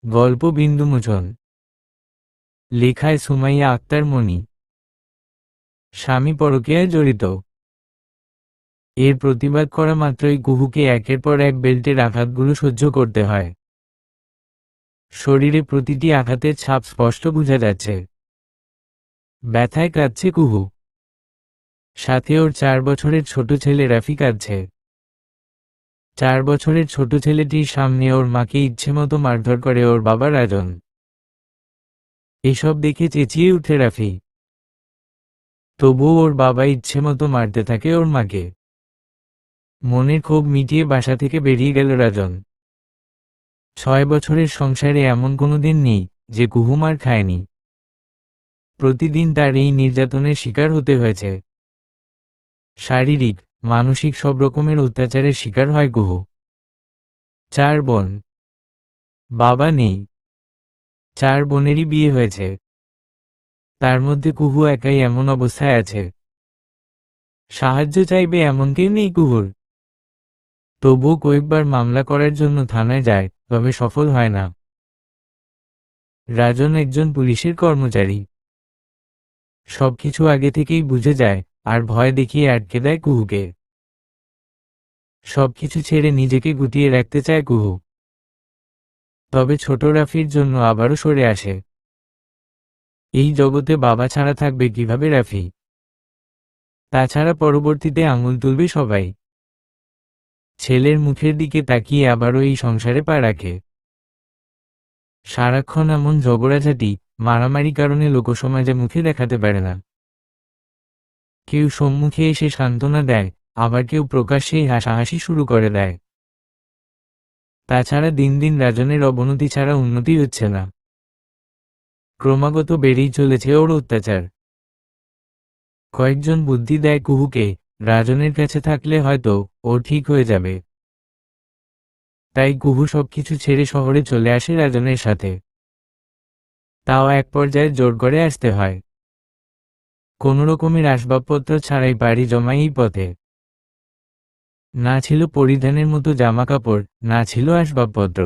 গল্প বিন্দুমোচন। লেখায় সুমাইয়া আক্তার মনি। স্বামী পরকীয়ায় জড়িত। এর প্রতিবাদ করা মাত্রই কুহুকে একের পর এক বেল্টের আঘাতগুলো সহ্য করতে হয়। শরীরে প্রতিটি আঘাতের ছাপ স্পষ্ট বোঝা যাচ্ছে। ব্যথায় কাঁদছে কুহু। সাথে ওর 4 বছরের ছোট ছেলে রাফি কাঁদছে। 4 বছরের ছোট ছেলেটির সামনে ওর মাকে ইচ্ছেমতো মারধর করে ওর বাবা রাজন। এসব দেখে চেঁচিয়ে উঠে রাফি। তবুও ওর বাবা ইচ্ছেমতো মারতে থাকে ওর মাকে। মনের ক্ষোভ মিটিয়ে বাসা থেকে বেরিয়ে গেল রাজন। 6 বছরের সংসারে এমন কোনো দিন নেই যে কুহু মার খায়নি। প্রতিদিন তার এই নির্যাতনের শিকার হতে হয়েছে। শারীরিক, মানসিক সব রকমের অত্যাচারের শিকার হয় কুহু। 4 বোন। বাবা নেই। 4 বোনেরই বিয়ে হয়েছে। তার মধ্যে কুহু একাই এমন অবস্থায় আছে। সাহায্য চাইবে এমন কেউ নেই কুহুর। তবুও কয়েকবার মামলা করার জন্য থানায় যায়, তবে সফল হয় না। রাজন একজন পুলিশের কর্মচারী। সবকিছু আগে থেকেই বুঝে যায়, আর ভয় দেখিয়ে আটকে দেয় কুহুকে। সবকিছু ছেড়ে নিজেকে গুটিয়ে রাখতে চায় কুহু। তবে ছোট রাফির জন্য আবারও সরে আসে। এই জগতে বাবা ছাড়া থাকবে কিভাবে রাফি? তাছাড়া পরবর্তীতে আঙুল তুলবে সবাই। ছেলের মুখের দিকে তাকিয়ে আবারও এই সংসারে পা রাখে। সারাক্ষণ এমন ঝগড়াঝাটি, মারামারি কারণে লোকসমাজে মুখে দেখাতে পারে না। কেউ সম্মুখে এসে সান্ত্বনা দেয়, আবার কেউ প্রকাশ্যেই হাসাহাসি শুরু করে দেয়। তাছাড়া দিন দিন রাজনের অবনতি ছাড়া উন্নতি হচ্ছে না। ক্রমাগত বেড়েই চলেছে ওর অত্যাচার। কয়েকজন বুদ্ধি দেয় কুহুকে, রাজনের কাছে থাকলে হয়তো ও ঠিক হয়ে যাবে। তাই কুহু সবকিছু ছেড়ে শহরে চলে আসে রাজনের সাথে। তাও এক পর্যায়ে জোর করে আসতে হয়। কোনো রকমের আসবাবপত্র ছাড়াই বাড়ি জমাই এই পথে। না ছিল পরিধানের মতো জামা কাপড়, না ছিল আসবাবপত্র।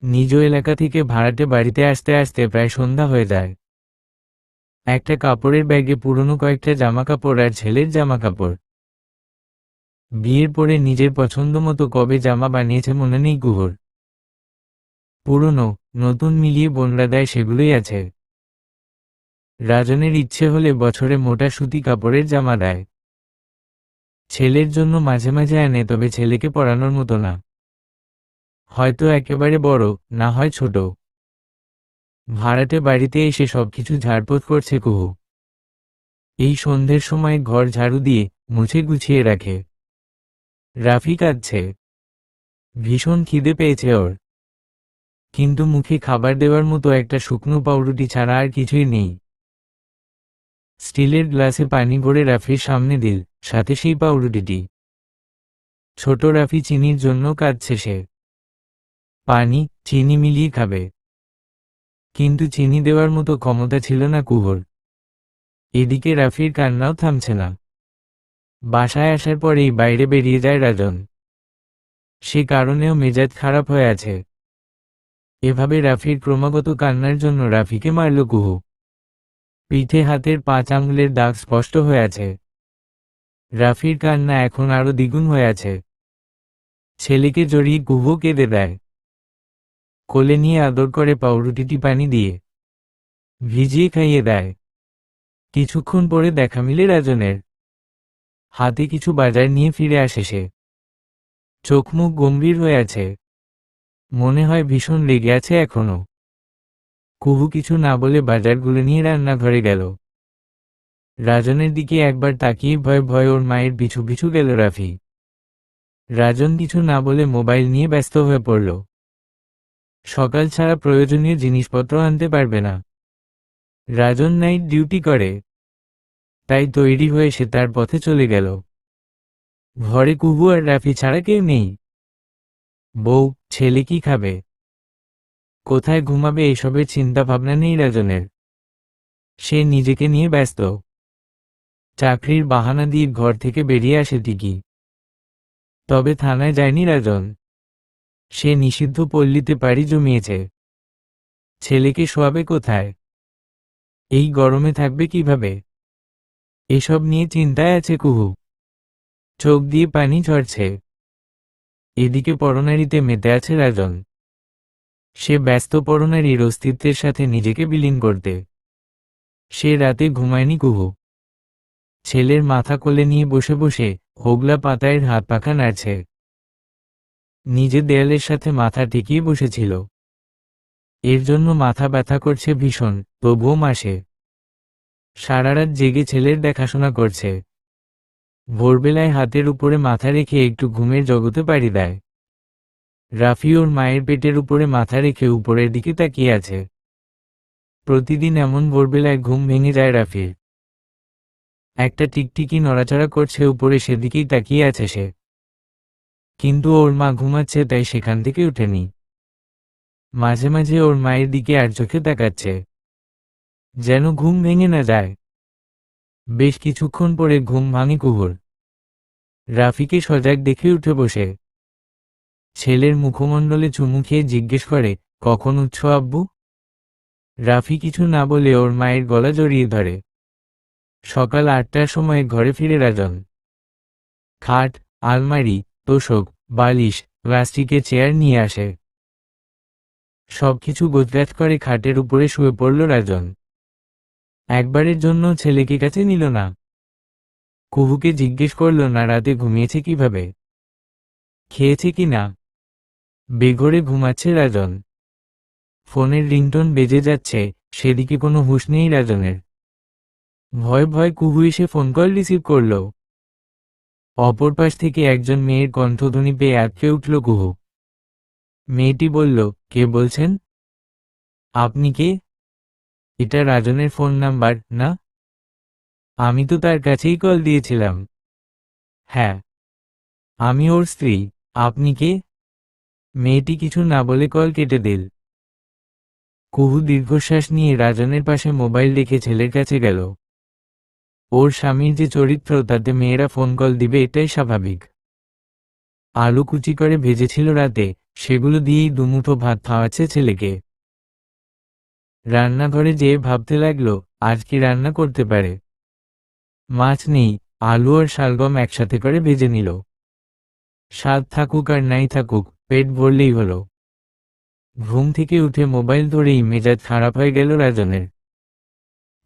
নিজ এলাকা থেকে ভাড়াটে বাড়িতে আসতে আসতে প্রায় সন্ধ্যা হয়ে যায়। একটা কাপড়ের ব্যাগে পুরনো কয়েকটা জামা কাপড় আর ছেলের জামা কাপড়। বিয়ের পরে নিজের পছন্দ মতো কবে জামা বানিয়েছে মনে নেই কুহুর। পুরনো নতুন মিলিয়ে বোনরা দেয় সেগুলোই আছে। রাজনের ইচ্ছে হলে বছরে মোটা সুতি কাপড়ের জামা দেয়। ছেলের জন্য মাঝে মাঝে আনে, তবে ছেলেকে পরানোর মতো না। হয়তো একেবারে বড়, না হয় ছোট। ভাড়াটে বাড়িতে এসে সবকিছু ঝাড়পোছ করছে কুহু। এই সন্ধ্যের সময় ঘর ঝাড়ু দিয়ে মুছে গুছিয়ে রাখে। রাফি কাঁদছে। ভীষণ খিদে পেয়েছে ওর। কিন্তু মুখে খাবার দেওয়ার মতো একটা শুকনো পাউরুটি ছাড়া আর কিছুই নেই। স্টিলের গ্লাসে পানি ভরে রাফির সামনে দিল, সাথে সেই পাউরুটিটি। ছোট রাফি চিনির জন্য কাঁদছে সে। পানি, চিনি মিলিয়ে খাবে। কিন্তু চিনি দেওয়ার মতো ক্ষমতা ছিল না কুহুর। এদিকে রাফির কান্নাও থামছে না। বাসায় আসার পরেই বাইরে বেরিয়ে যায় রাজন। সে কারণেও মেজাজ খারাপ হয়ে আছে। এভাবে রাফির ক্রমাগত কান্নার জন্য রাফিকে মারল কুহু। পিঠে হাতের 5 আঙুলের দাগ স্পষ্ট হয়ে আছে। রাফির কান্না এখন আরো দ্বিগুণ হয়ে আছে। ছেলেকে জড়িয়ে কুহু কেঁদে দেয়। কোলে নিয়ে আদর করে পাউরুটিটি পানি দিয়ে ভিজিয়ে খাইয়ে দেয়। কিছুক্ষণ পরে দেখা মিলে রাজনের। হাতে কিছু বাজার নিয়ে ফিরে আসে সে। চোখ মুখ গম্ভীর হয়ে আছে। মনে হয় ভীষণ রেগে আছে এখনো। কুহু কিছু না বলে বাজারগুলো নিয়ে রান্নাঘরে গেল। রাজনের দিকে একবার তাকিয়ে ভয়ে ভয়ে ওর মায়ের পিছু পিছু গেল রাফি। রাজন কিছু না বলে মোবাইল নিয়ে ব্যস্ত হয়ে পড়ল। সকাল ছাড়া প্রয়োজনীয় জিনিসপত্র আনতে পারবে না। রাজন নাইট ডিউটি করে। তাই তৈরি হয়ে সে তার পথে চলে গেল। ঘরে কুহু আর রাফি ছাড়া কেউ নেই। বউ, ছেলে কি খাবে, কোথায় ঘুমাবে এসবের চিন্তা ভাবনা নেই রাজনের। সে নিজেকে নিয়ে ব্যস্ত। চাকরির বাহানা দিয়ে ঘর থেকে বেরিয়ে আসে ঠিকই, তবে থানায় যায়নি রাজন। সে নিষিদ্ধ পল্লীতে পাড়ি জমিয়েছে। ছেলেকে শোয়াবে কোথায়? এই গরমে থাকবে কিভাবে? এসব নিয়ে চিন্তায় আছে কুহু। চোখ দিয়ে পানি ঝরছে। এদিকে পরনারীতে মেতে আছে রাজন। সে ব্যস্ত পরনারীর অস্তিত্বের সাথে নিজেকে বিলীন করতে। সে রাতে ঘুমায়নি কুহু। ছেলের মাথা কোলে নিয়ে বসে বসে হোগলা পাতায়ের হাত পাখা নাড়ছে। নিজে দেয়ালের সাথে মাথা ঠেকিয়ে বসেছিল। এর জন্য মাথা ব্যথা করছে ভীষণ, তবুও মাসে সারারাত জেগে ছেলের দেখাশোনা করছে। ভোরবেলায় হাতের উপরে মাথা রেখে একটু ঘুমের জগতে পাড়ি দেয়। রাফি ওর মায়ের পেটের উপরে মাথা রেখে উপরের দিকে তাকিয়ে আছে। প্রতিদিন এমন ভোরবেলায় ঘুম ভেঙে যায় রাফির। একটা টিকটিকি নড়াচড়া করছে উপরে, সেদিকেই তাকিয়ে আছে সে। কিন্তু ওর মা ঘুমাচ্ছে, তাই সেখান থেকে উঠেনি। মাঝে মাঝে ওর মায়ের দিকে আর চোখে তাকাচ্ছে, যেন ঘুম ভেঙে না যায়। বেশ কিছুক্ষণ পরে ঘুম ভাঙে কুহুর। রাফিকে সজাগ দেখে উঠে বসে ছেলের মুখমণ্ডলে চুমু খেয়ে জিজ্ঞেস করে, কখন উঠছ আব্বু? রাফি কিছু না বলে ওর মায়ের গলা জড়িয়ে ধরে। সকাল 8টার সময় ঘরে ফিরে রাজন। খাট, আলমারি, তোশক, বালিশ, প্লাস্টিকের চেয়ার নিয়ে আসে। সবকিছু গোছগাছ করে খাটের উপরে শুয়ে পড়ল রাজন। একবারের জন্য ছেলেকে কাছে নিল না। কুহুকে জিজ্ঞেস করল না রাতে ঘুমিয়েছে কিভাবে, খেয়েছে কি না। বেঘরে ঘুমাচ্ছে রাজন। ফোনের রিংটোন বেজে যাচ্ছে, সেদিকে কোনো হুঁশ নেই রাজনের। ভয় ভয় কুহু এসে ফোন কল রিসিভ করল। অপর পাশ থেকে একজন মেয়ের কণ্ঠধ্বনি পেয়ে আটকে উঠল কুহু। মেয়েটি বলল, কে বলছেন? আপনি কে? এটা রাজনের ফোন নাম্বার না? আমি তো তার কাছেই কল দিয়েছিলাম। হ্যাঁ, আমি ওর স্ত্রী। আপনি কে? মেয়েটি কিছু না বলে কল কেটে দিল। কুহু দীর্ঘশ্বাস নিয়ে রাজনের পাশে মোবাইল রেখে ছেলের কাছে গেল। ওর স্বামীর যে চরিত্র, তাতে মেয়েরা ফোন কল দিবে এটাই স্বাভাবিক। আলু কুচি করে ভেজেছিল রাতে, সেগুলো দিয়েই দুমুঠো ভাত খাওয়াচ্ছে ছেলেকে। রান্নাঘরে যেয়ে ভাবতে লাগলো, আজ কি রান্না করতে পারে। মাছ নেই, আলু আর শালগম একসাথে করে ভেজে নিল। স্বাদ থাকুক আর নাই থাকুক, পেট ভরলেই হলো। ঘুম থেকে উঠে মোবাইল ধরেই মেজাজ খারাপ হয়ে গেল রাজনের।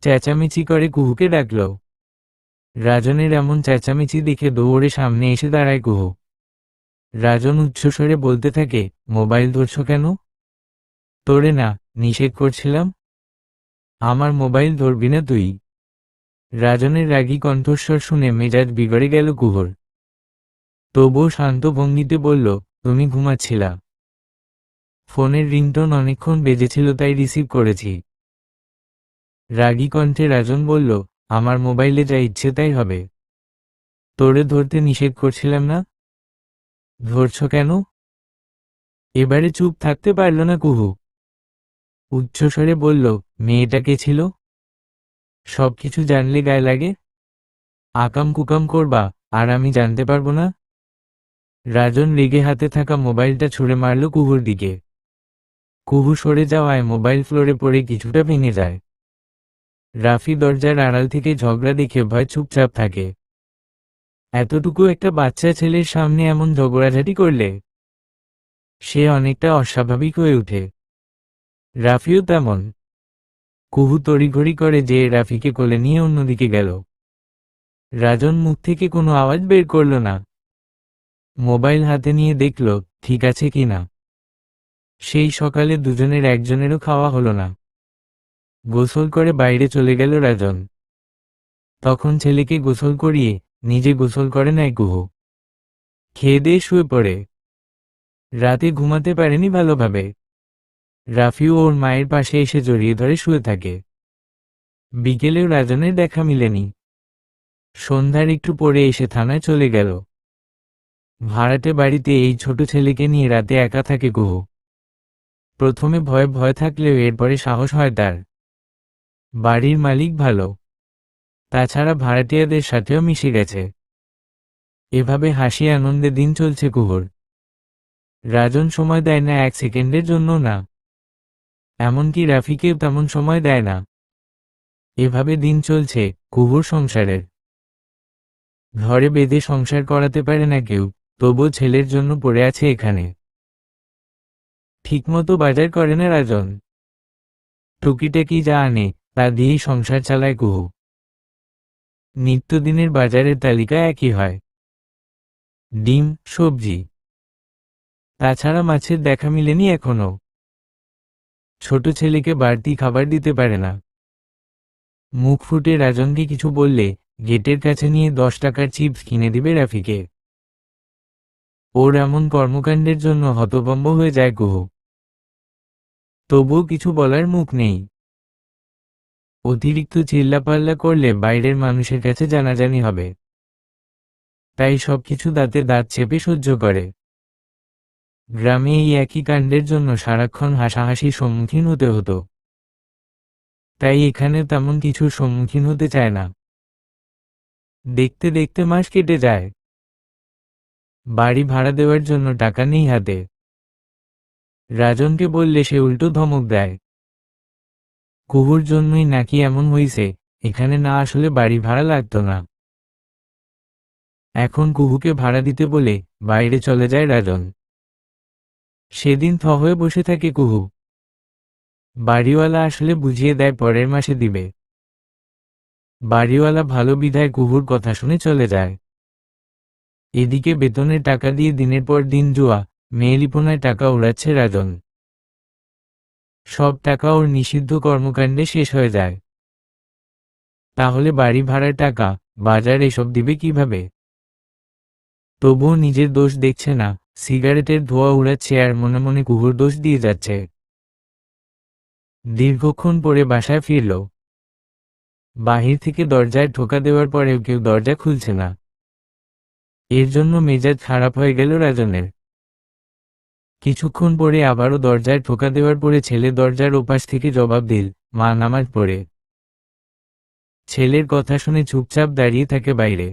চেঁচামেচি করে কুহুকে ডাকল। রাজনের এমন চেঁচামেচি দেখে দৌড়ে সামনে এসে দাঁড়ায় কুহু। রাজন উচ্চস্বরে বলতে থাকে, মোবাইল ধরছ কেন? তোরে না, নিষেধ করছিলাম। আমার মোবাইল ধরবি না তুই। রাজনের রাগী কণ্ঠস্বর শুনে মেজাজ বিগড়ে গেল কুহুর। তবুও শান্ত ভঙ্গিতে বলল, তুমি ঘুমাচ্ছিলা। ফোনের রিংটোন অনেকক্ষণ বেজেছিল, তাই রিসিভ করেছি। রাগী কণ্ঠে রাজন বলল, আমার মোবাইলে যা ইচ্ছে তাই হবে। তোরে ধরতে নিষেধ করছিলাম না? ধরছ কেন? এবারে চুপ থাকতে পারল না কুহু। উচ্চস্বরে বলল, মেয়েটা কে ছিল? সবকিছু জানলে গায়ে লাগে? আকাম কুকাম করবা, আর আমি জানতে পারবো না? রাজন রেগে হাতে থাকা মোবাইলটা ছুঁড়ে মারল কুহুর দিকে। কুহু সরে যাওয়ায় মোবাইল ফ্লোরে পড়ে কিছুটা ভেঙে যায়। রাফি দরজার আড়াল থেকে ঝগড়া দেখে ভয় চুপচাপ থাকে। এতটুকু একটা বাচ্চা ছেলের সামনে এমন ঝগড়াঝাটি করলে সে অনেকটা অস্বাভাবিক হয়ে ওঠে। রাফিও তেমন। কুহু তড়িঘড়ি করে যে রাফিকে কোলে নিয়ে অন্যদিকে গেল। রাজন মুখ থেকে কোনো আওয়াজ বের করল না। মোবাইল হাতে নিয়ে দেখল ঠিক আছে কিনা। সেই সকালে দুজনের একজনেরও খাওয়া হলো না। গোসল করে বাইরে চলে গেল রাজন। তখন ছেলেকে গোসল করিয়ে নিজে গোসল করে নেয় কুহু। খেয়ে দিয়ে শুয়ে পড়ে। রাতে ঘুমাতে পারেনি ভালোভাবে। রাফিও ওর মায়ের পাশে এসে জড়িয়ে ধরে শুয়ে থাকে। বিকেলেও রাজনের দেখা মিলেনি। সন্ধ্যার একটু পরে এসে থানায় চলে গেল। ভাড়াটে বাড়িতে এই ছোট ছেলেকে নিয়ে রাতে একা থাকে কুহু। প্রথমে ভয় ভয় থাকলেও এরপরে সাহস হয় তার। বাড়ির মালিক ভালো, তাছাড়া ভাড়াটিয়াদের সাথেও মিশে গেছে। এভাবে হাসি আনন্দে দিন চলছে কুহুর। রাজন সময় দেয় না, 1 সেকেন্ডের জন্য না। এমনকি রাফিকেও তেমন সময় দেয় না। এভাবে দিন চলছে কুহুর সংসারের। ঘরে বেঁধে সংসার করাতে পারে না কেউ, তবুও ছেলের জন্য পড়ে আছে এখানে। ঠিকমতো বাজার করে না রাজন। টুকিটাকি যা আনে তা দিয়েই সংসার চালায় কুহু। নিত্যদিনের বাজারের তালিকা একই হয়, ডিম, সবজি। তাছাড়া মাছের দেখা মিলেনি এখনো। ছোট ছেলেকে বাড়তি খাবার দিতে পারে না। মুখ ফুটে রাজনকে কিছু বললে গেটের কাছে নিয়ে 10 টাকার চিপস কিনে দিবে রাফিকে। ওর এমন কর্মকাণ্ডের জন্য হতভম্ব হয়ে যায় কুহু। তবুও কিছু বলার মুখ নেই। অতিরিক্ত চিল্লাপাল্লা করলে বাইরের মানুষের কাছে জানাজানি হবে, তাই সবকিছু দাঁতে দাঁত চেপে সহ্য করে। গ্রামে এই একই কাণ্ডের জন্য সারাক্ষণ হাসাহাসির সম্মুখীন হতে হতো, তাই এখানে তেমন কিছুর সম্মুখীন হতে চায় না। দেখতে দেখতে মাস কেটে যায়। বাড়ি ভাড়া দেওয়ার জন্য টাকা নেই হাতে। রাজনকে বললে সে উল্টো ধমক দেয়। কুহুর জন্যই নাকি এমন হইছে, এখানে না আসলে বাড়ি ভাড়া লাগতো না। এখন কুহুকে ভাড়া দিতে বলে বাইরে চলে যায় রাজন। সেদিন থ হয়ে বসে থাকে কুহু। বাড়িওয়ালা আসলে বুঝিয়ে দেয় পরের মাসে দিবে। বাড়িওয়ালা ভালো বিধায় কুহুর কথা শুনে চলে যায়। এদিকে বেতনের টাকা দিয়ে দিনের পর দিন জুয়া, মেয়েলিপনায় টাকা উড়াচ্ছে রাজন। সব টাকা ওর নিষিদ্ধ কর্মকাণ্ডে শেষ হয়ে যায়। তাহলে বাড়ি ভাড়ার টাকা, বাজার এসব দিবে কিভাবে? তবুও নিজের দোষ দেখছে না, সিগারেটের ধোঁয়া উড়াচ্ছে আর মনে মনে কুহুর দোষ দিয়ে যাচ্ছে। দীর্ঘক্ষণ পরে বাসায় ফিরল। বাহির থেকে দরজায় ঠোকা দেওয়ার পরেও কেউ দরজা খুলছে না। এর জন্য মেজাজ খারাপ হয়ে গেল রাজনের। কিছুক্ষণ পরে আবারও দরজায় ঠোকা দেওয়ার পরে ছেলে দরজার ওপাশ থেকে জবাব দিল, মা নামাজ পড়ে। ছেলের কথা শুনে চুপচাপ দাঁড়িয়ে থাকে বাইরে।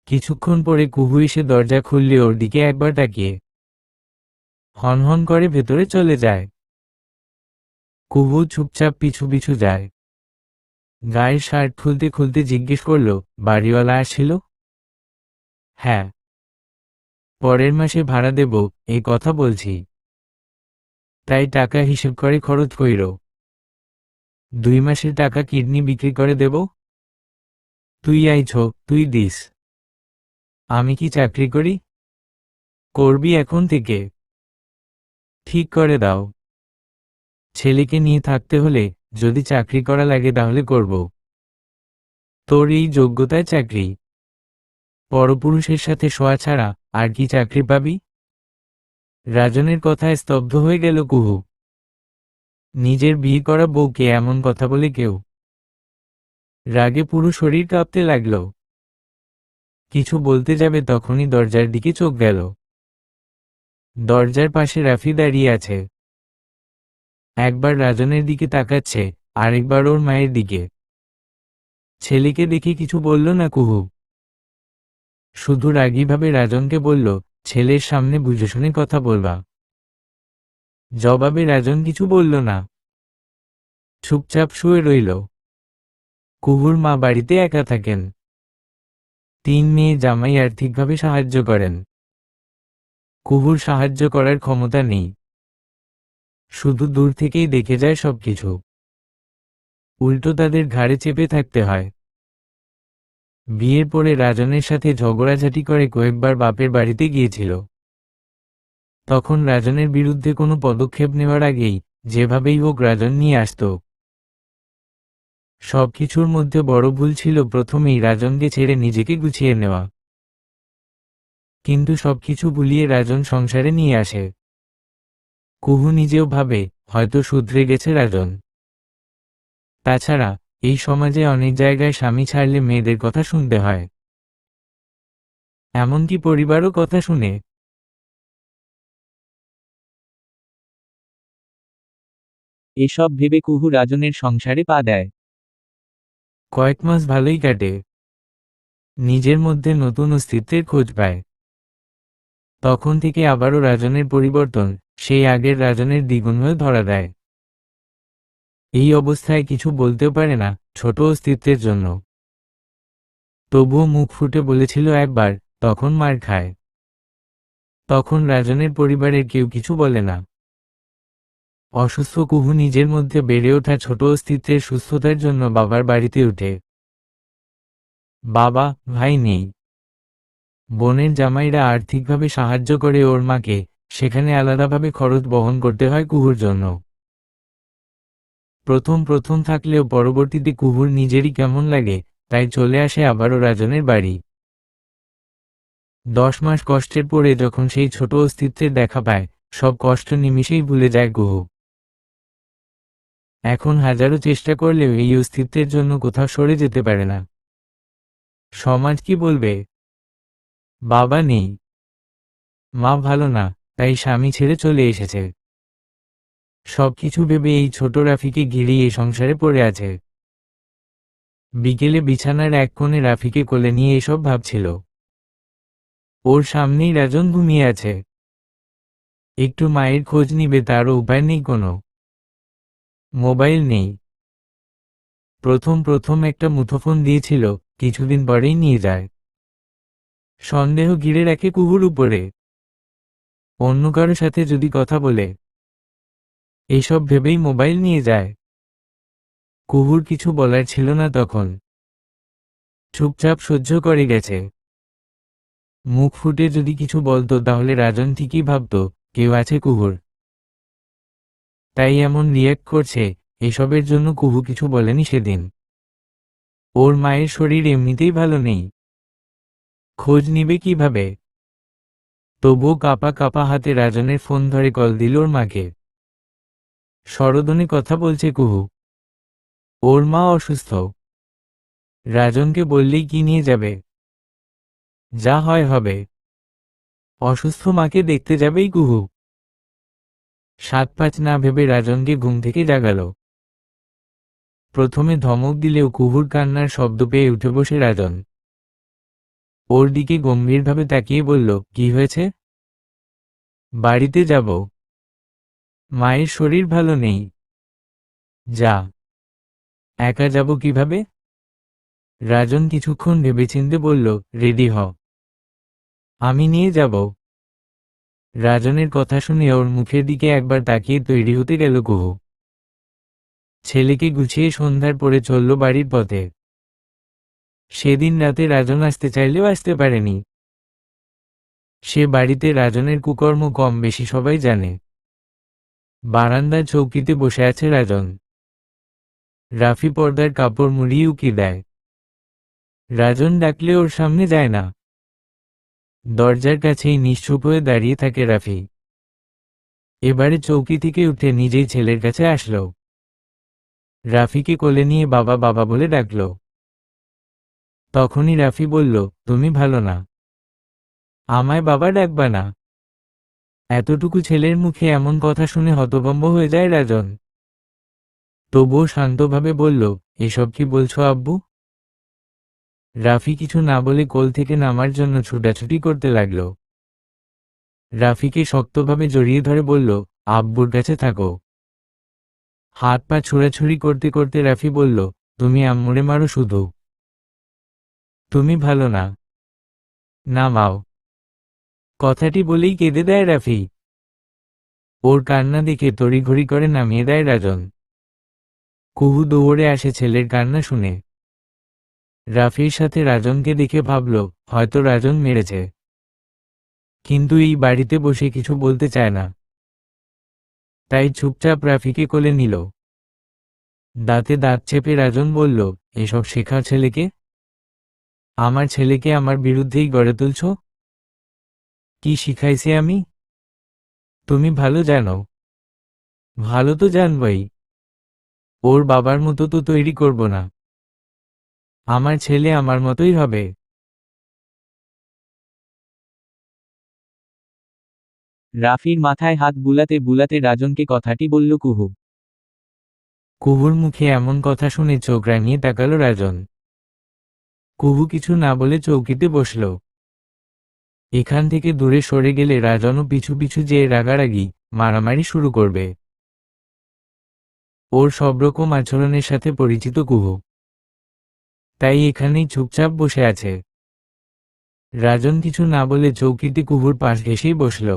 কিছুক্ষণ পরে কুহু এসে দরজা খুললে ওর দিকে একবার তাকিয়ে হনহন করে ভেতরে চলে যায়। কুহু চুপচাপ পিছু পিছু যায়। গায়ের শার্ট খুলতে খুলতে জিজ্ঞেস করল, বাড়িওয়ালা আসছিল? হ্যাঁ। পরের মাসে ভাড়া দেব, এই কথা বলছি। তাই টাকা হিসেব করে খরচ কইর। 2 মাসের টাকা কিডনি বিক্রি করে দেব। তুই আইছ, তুই দিস। আমি কি চাকরি করি? করবি এখন থেকে। ঠিক করে দাও। ছেলেকে নিয়ে থাকতে হলে যদি চাকরি করা লাগে তাহলে করব। তোর এই যোগ্যতায় চাকরি? পরপুরুষের সাথে শোয়া ছাড়া আর কি চাকরি পাবি? রাজনের কথায় স্তব্ধ হয়ে গেল কুহু। নিজের বিয়ে করা বউকে এমন কথা বলে কেউ? রাগে পুরো শরীর কাঁপতে লাগল। কিছু বলতে যাবে তখনই দরজার দিকে চোখ গেল। দরজার পাশে রাফি দাঁড়িয়ে আছে। একবার রাজনের দিকে তাকাচ্ছে, আরেকবার ওর মায়ের দিকে। ছেলেকে দেখে কিছু বলল না কুহু। শুধু রাগীভাবে রাজনকে বলল, ছেলের সামনে বুঝে শুনে কথা বলবা। জবাবে রাজন কিছু বলল না, চুপচাপ শুয়ে রইল। কুহুর মা বাড়িতে একা থাকেন। 3 মেয়ে জামাই আর্থিকভাবে সাহায্য করেন। কুহুর সাহায্য করার ক্ষমতা নেই, শুধু দূর থেকেই দেখে যায় সবকিছু। উল্টো তাদের ঘাড়ে চেপে থাকতে হয়। বিয়ের পরে রাজনের সাথে ঝগড়াঝাটি করে কয়েকবার বাপের বাড়িতে গিয়েছিল। তখন রাজনের বিরুদ্ধে কোনো পদক্ষেপ নেওয়ার আগেই যেভাবেই হোক রাজন নিয়ে আসত। সবকিছুর মধ্যে বড় ভুল ছিল প্রথমেই রাজনকে ছেড়ে নিজেকে গুছিয়ে নেওয়া। কিন্তু সবকিছু ভুলিয়ে রাজন সংসারে নিয়ে আসে। কুহু নিজেও ভাবে হয়তো শুধরে গেছে রাজন। তাছাড়া এই সমাজে অনেক জায়গায় স্বামী ছাড়লে মেয়েদের কথা শুনতে হয়, এমনকি পরিবারও কথা শুনে। এসব ভেবে কুহু রাজনের সংসারে পা দেয়। কয়েক মাস ভালোই কাটে। নিজের মধ্যে নতুন অস্তিত্বের খোঁজ পায়। তখন থেকে আবারও রাজনের পরিবর্তন, সেই আগের রাজনের দ্বিগুণ হয়ে ধরা দেয়। এই অবস্থায় কিছু বলতেও পারে না, ছোট অস্তিত্বের জন্য। তবুও মুখ ফুটে বলেছিল একবার, তখন মার খায়। তখন রাজনের পরিবারের কেউ কিছু বলে না। অসুস্থ কুহু নিজের মধ্যে বেড়ে ওঠা ছোট অস্তিত্বের সুস্থতার জন্য বাবার বাড়িতে উঠে। বাবা, ভাই নেই। বোনের জামাইরা আর্থিকভাবে সাহায্য করে ওর মাকে, সেখানে আলাদাভাবে খরচ বহন করতে হয় কুহুর জন্য। প্রথম প্রথম থাকলেও পরবর্তীতে কুহুর নিজেরই কেমন লাগে, তাই চলে আসে আবারও রাজনের বাড়ি। 10 মাস কষ্টের পরে যখন সেই ছোট অস্তিত্বের দেখা পায়, সব কষ্ট নিমিষেই ভুলে যায় কুহু। এখন হাজারো চেষ্টা করলেও এই অস্তিত্বের জন্য কোথাও সরে যেতে পারে না। সমাজ কি বলবে? বাবা নেই, মা ভালো না, তাই স্বামী ছেড়ে চলে এসেছে। সবকিছু ভেবে এই ছোট রাফিকে ঘিরেই এই সংসারে পড়ে আছে। বিকেলে বিছানার এক কোণে রাফিকে কোলে নিয়ে এসব ভাবছিল। ওর সামনেই রাজন ঘুমিয়ে আছে। একটু মায়ের খোঁজ নিবে তারও উপায় নেই কোনো। মোবাইল নেই। প্রথম প্রথম একটা মুঠোফোন দিয়েছিল, কিছুদিন পরেই নিয়ে যায়। সন্দেহ ঘিরে রাখে কুহুর উপরে, অন্য কারো সাথে যদি কথা বলে। এইসব ভেবেই মোবাইল নিয়ে যায়। কুহুর কিছু বলার ছিল না তখন। চুপচাপ সহ্য করে গেছে। মুখ ফুটে যদি কিছু বলতো তাহলে রাজন ঠিকই ভাবত কেউ আছে কুহুর, তাই এমন রিয়্যাক্ট করছে। এসবের জন্য কুহু কিছু বলেনি সেদিন। ওর মায়ের শরীর এমনিতেই ভালো নেই, খোঁজ নিবে কিভাবে? তবুও কাঁপা কাঁপা হাতে রাজনের ফোন ধরে কল দিল ওর মাকে। সরোদনে কথা বলছে কুহু। ওর মা অসুস্থ। রাজনকে বললেই কি নিয়ে যাবে? যা হয় হবে। অসুস্থ মাকে দেখতে যাবেই কুহু। 7-5 না ভেবে রাজনকে ঘুম থেকে জাগালো। প্রথমে ধমক দিলেও কুহুর কান্নার শব্দ পেয়ে উঠে বসে রাজন। ওর দিকে গম্ভীরভাবে তাকিয়ে বলল, কি হয়েছে? বাড়িতে যাব। মায়ের শরীর ভালো নেই। যা। একা যাব কিভাবে? রাজন কিছুক্ষণ ভেবেচিন্তে বলল, রেডি হ, আমি নিয়ে যাব। রাজনের কথা শুনে ওর মুখের দিকে একবার তাকিয়ে তৈরি হতে গেল কুহু। ছেলেকে গুছিয়ে সন্ধ্যার পরে চলল বাড়ির পথে। সেদিন রাতে রাজন আসতে চাইলেও আসতে পারেনি। সে বাড়িতে রাজনের কুকর্ম কম বেশি সবাই জানে। বারান্দার চৌকিতে বসে আছে রাজন। রাফি পর্দার কাপড় মুড়িয়ে উকি দেয়। রাজন ডাকলে ওর সামনে যায় না। দরজার কাছেই নিশ্চুপ হয়ে দাঁড়িয়ে থাকে রাফি। এবারে চৌকি থেকে উঠে নিজেই ছেলের কাছে আসলো। রাফিকে কোলে নিয়ে বাবা বাবা বলে ডাকল। তখনই রাফি বলল, তুমি ভালো না, আমায় বাবা ডাকবা না। এতটুকু ছেলের মুখে এমন কথা শুনে হতভম্ব হয়ে যায় রাজন। তবুও শান্তভাবে বলল, এসব কি বলছো আব্বু? রাফি কিছু না বলে কোল থেকে নামার জন্য ছুটাছুটি করতে লাগল। রাফিকে শক্তভাবে জড়িয়ে ধরে বলল, আব্বুর কাছে থাকো। হাত পা ছোড়াছুড়ি করতে করতে রাফি বলল, তুমি আম্মুরে মারো শুধু। তুমি ভালো না, নামাও। কথাটি বলেই কেঁদে দেয় রাফি। ওর কান্না দেখে তড়িঘড়ি করে নামিয়ে দেয় রাজন। কুহু দৌড়ে আসে ছেলের কান্না শুনে। রাফির সাথে রাজনকে দেখে ভাবল, হয়তো রাজন মেরেছে, কিন্তু এই বাড়িতে বসে কিছু বলতে চায় না। তাই চুপচাপ রাফিকে কোলে নিল। দাঁতে দাঁত চেপে রাজন বলল, এসব শেখাও ছেলেকে? আমার ছেলেকে আমার বিরুদ্ধেই গড়ে তুলছ? কি শিখাইছি আমি? তুমি ভালো জানো। ভালো তো জানবই। ওর বাবার মতো তো তৈরি করব না। আমার ছেলে আমার মতোই হবে। রাফির মাথায় হাত বুলাতে বুলাতে রাজনকে কথাটি বলল কুহু। কুহুর মুখে এমন কথা শুনে চোখ রাঙিয়ে তাকালো রাজন। কুহু কিছু না বলে চৌকিতে বসল। এখান থেকে দূরে সরে গেলে রাজনও পিছু পিছু যেয়ে রাগারাগি মারামারি শুরু করবে। ওর সব রকম আচরণের সাথে পরিচিত কুহু, তাই এখানেই চুপচাপ বসে আছে। রাজন কিছু না বলে চৌকিতে কুহুর পাশ ঘেঁষেই বসল।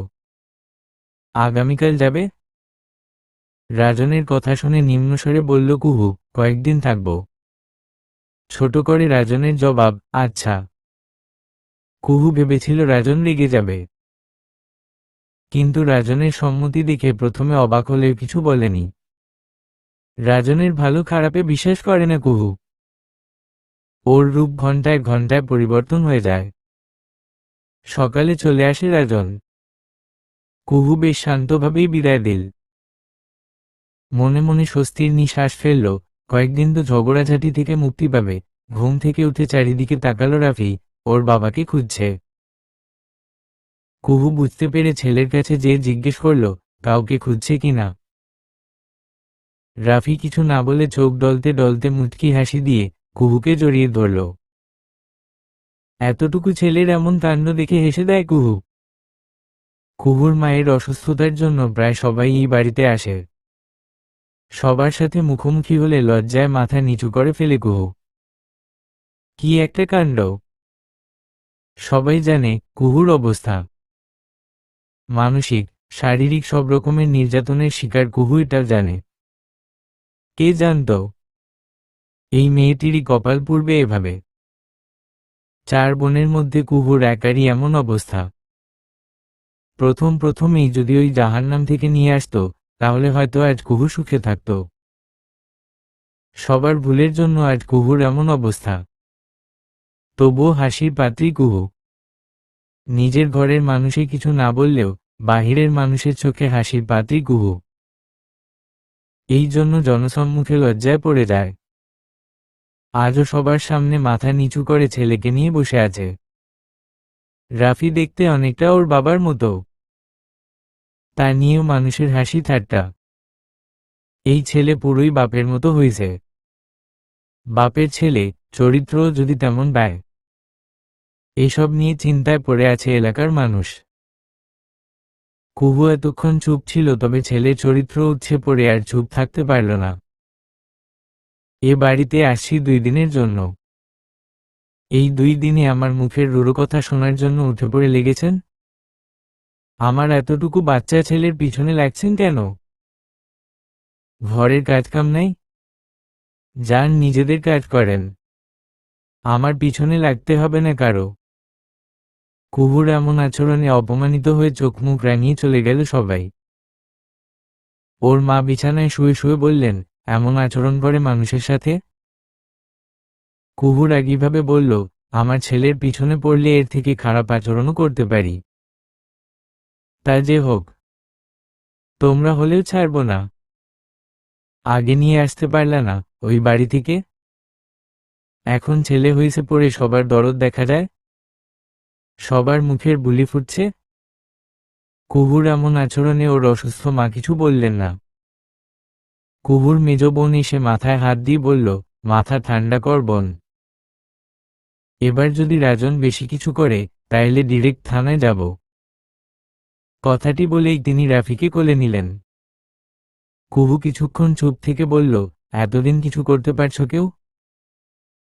আগামীকাল যাবে? রাজনের কথা শুনে নিম্নস্বরে বলল কুহু, কয়েকদিন থাকব। ছোট করে রাজনের জবাব, আচ্ছা। কুহু ভেবেছিল রাজন রেগে যাবে, কিন্তু রাজনের সম্মতি দেখে প্রথমে অবাক হলেও কিছু বলেনি। রাজনের ভালো খারাপে বিশ্বাস করে না কুহু। ওর রূপ ঘন্টায় ঘন্টায় পরিবর্তন হয়ে যায়। সকালে চলে আসে রাজন। কুহু বেশ শান্তভাবেই বিদায় দিল। মনে মনে স্বস্তির নিঃশ্বাস ফেলল, কয়েকদিন তো ঝগড়াঝাটি থেকে মুক্তি পাবে। ঘুম থেকে উঠে চারিদিকে তাকালো রাফি, ওর বাবাকে খুঁজছে। কুহু বুঝতে পেরে ছেলের কাছে যেয়ে জিজ্ঞেস করল, কাউকে খুঁজছে কিনা। রাফি কিছু না বলে চোখ ডলতে ডলতে মুচকি হাসি দিয়ে কুহুকে জড়িয়ে ধরল। এতটুকু ছেলের এমন কাণ্ড দেখে হেসে দেয় কুহু। কুহুর মায়ের অসুস্থতার জন্য প্রায় সবাই এই বাড়িতে আসে। সবার সাথে মুখোমুখি হলে লজ্জায় মাথা নিচু করে ফেলে কুহু। কি একটা কাণ্ড! সবাই জানে কুহুর অবস্থা। মানসিক, শারীরিক সব রকমের নির্যাতনের শিকার কুহু, এটাও জানে। কে জানত এই মেয়েটিরই কপাল পূর্বে এভাবে। 4 বোনের মধ্যে কুহুর একারই এমন অবস্থা। প্রথমেই যদি ওই জাহান্নাম থেকে নিয়ে আসতো, তাহলে হয়তো আজ কুহু সুখে থাকত। সবার ভুলের জন্য আজ কুহুর এমন অবস্থা। তবুও হাসির পাত্রী কুহু। নিজের ঘরের মানুষে কিছু না বললেও বাহিরের মানুষের চোখে হাসির পাত্রী কুহু। এই জন্য জনসম্মুখে লজ্জায় পড়ে যায়। আজও সবার সামনে মাথা নিচু করে ছেলেকে নিয়ে বসে আছে। রাফি দেখতে অনেকটা ওর বাবার মতো। তা নিয়েও মানুষের হাসি ঠাট্টা। এই ছেলে পুরোই বাপের মতো হয়েছে। বাপের ছেলে, চরিত্রও যদি তেমন ব্যয়। এসব নিয়ে চিন্তায় পড়ে আছে এলাকার মানুষ। কুহু এতক্ষণ চুপ ছিল, তবে ছেলের চরিত্র উচ্ছে পড়ে আর চুপ থাকতে পারল না। এ বাড়িতে আসছি 2 দিনের জন্য। এই 2 দিনে আমার মুখের রুড়ো কথা শোনার জন্য উঠে পড়ে লেগেছেন? আমার এতটুকু বাচ্চা ছেলের পিছনে লাগছেন কেন? ঘরের কাজকাম নাই? যান নিজেদের কাজ করেন। আমার পিছনে লাগতে হবে না কারো। কুহুর এমন আচরণে অপমানিত হয়ে চোখ মুখ রাঙিয়ে চলে গেল সবাই। ওর মা বিছানায় শুয়ে শুয়ে বললেন, এমন আচরণ করে মানুষের সাথে? কুহু রাগীভাবে বলল, আমার ছেলের পিছনে পড়লে এর থেকে খারাপ আচরণও করতে পারি। তা যে হোক, তোমরা হলেও ছাড়ব না। আগে নিয়ে আসতে পারলে না ওই বাড়ি থেকে? এখন ছেলে হয়েছে পড়ে সবার দরদ দেখা যায়, সবার মুখের বুলি ফুটছে। কুহুর এমন আচরণে ওর অসুস্থ মা কিছু বললেন না। কুহুর মেজ বোন এসে মাথায় হাত দিয়ে বলল, মাথা ঠান্ডা কর বোন। এবার যদি রাজন বেশি কিছু করে, তাইলে ডিরেক্ট থানায় যাব। কথাটি বলেই তিনি রাফিকে কোলে নিলেন। কুহু কিছুক্ষণ চুপ থেকে বলল, এতদিন কিছু করতে পারছো কেউ?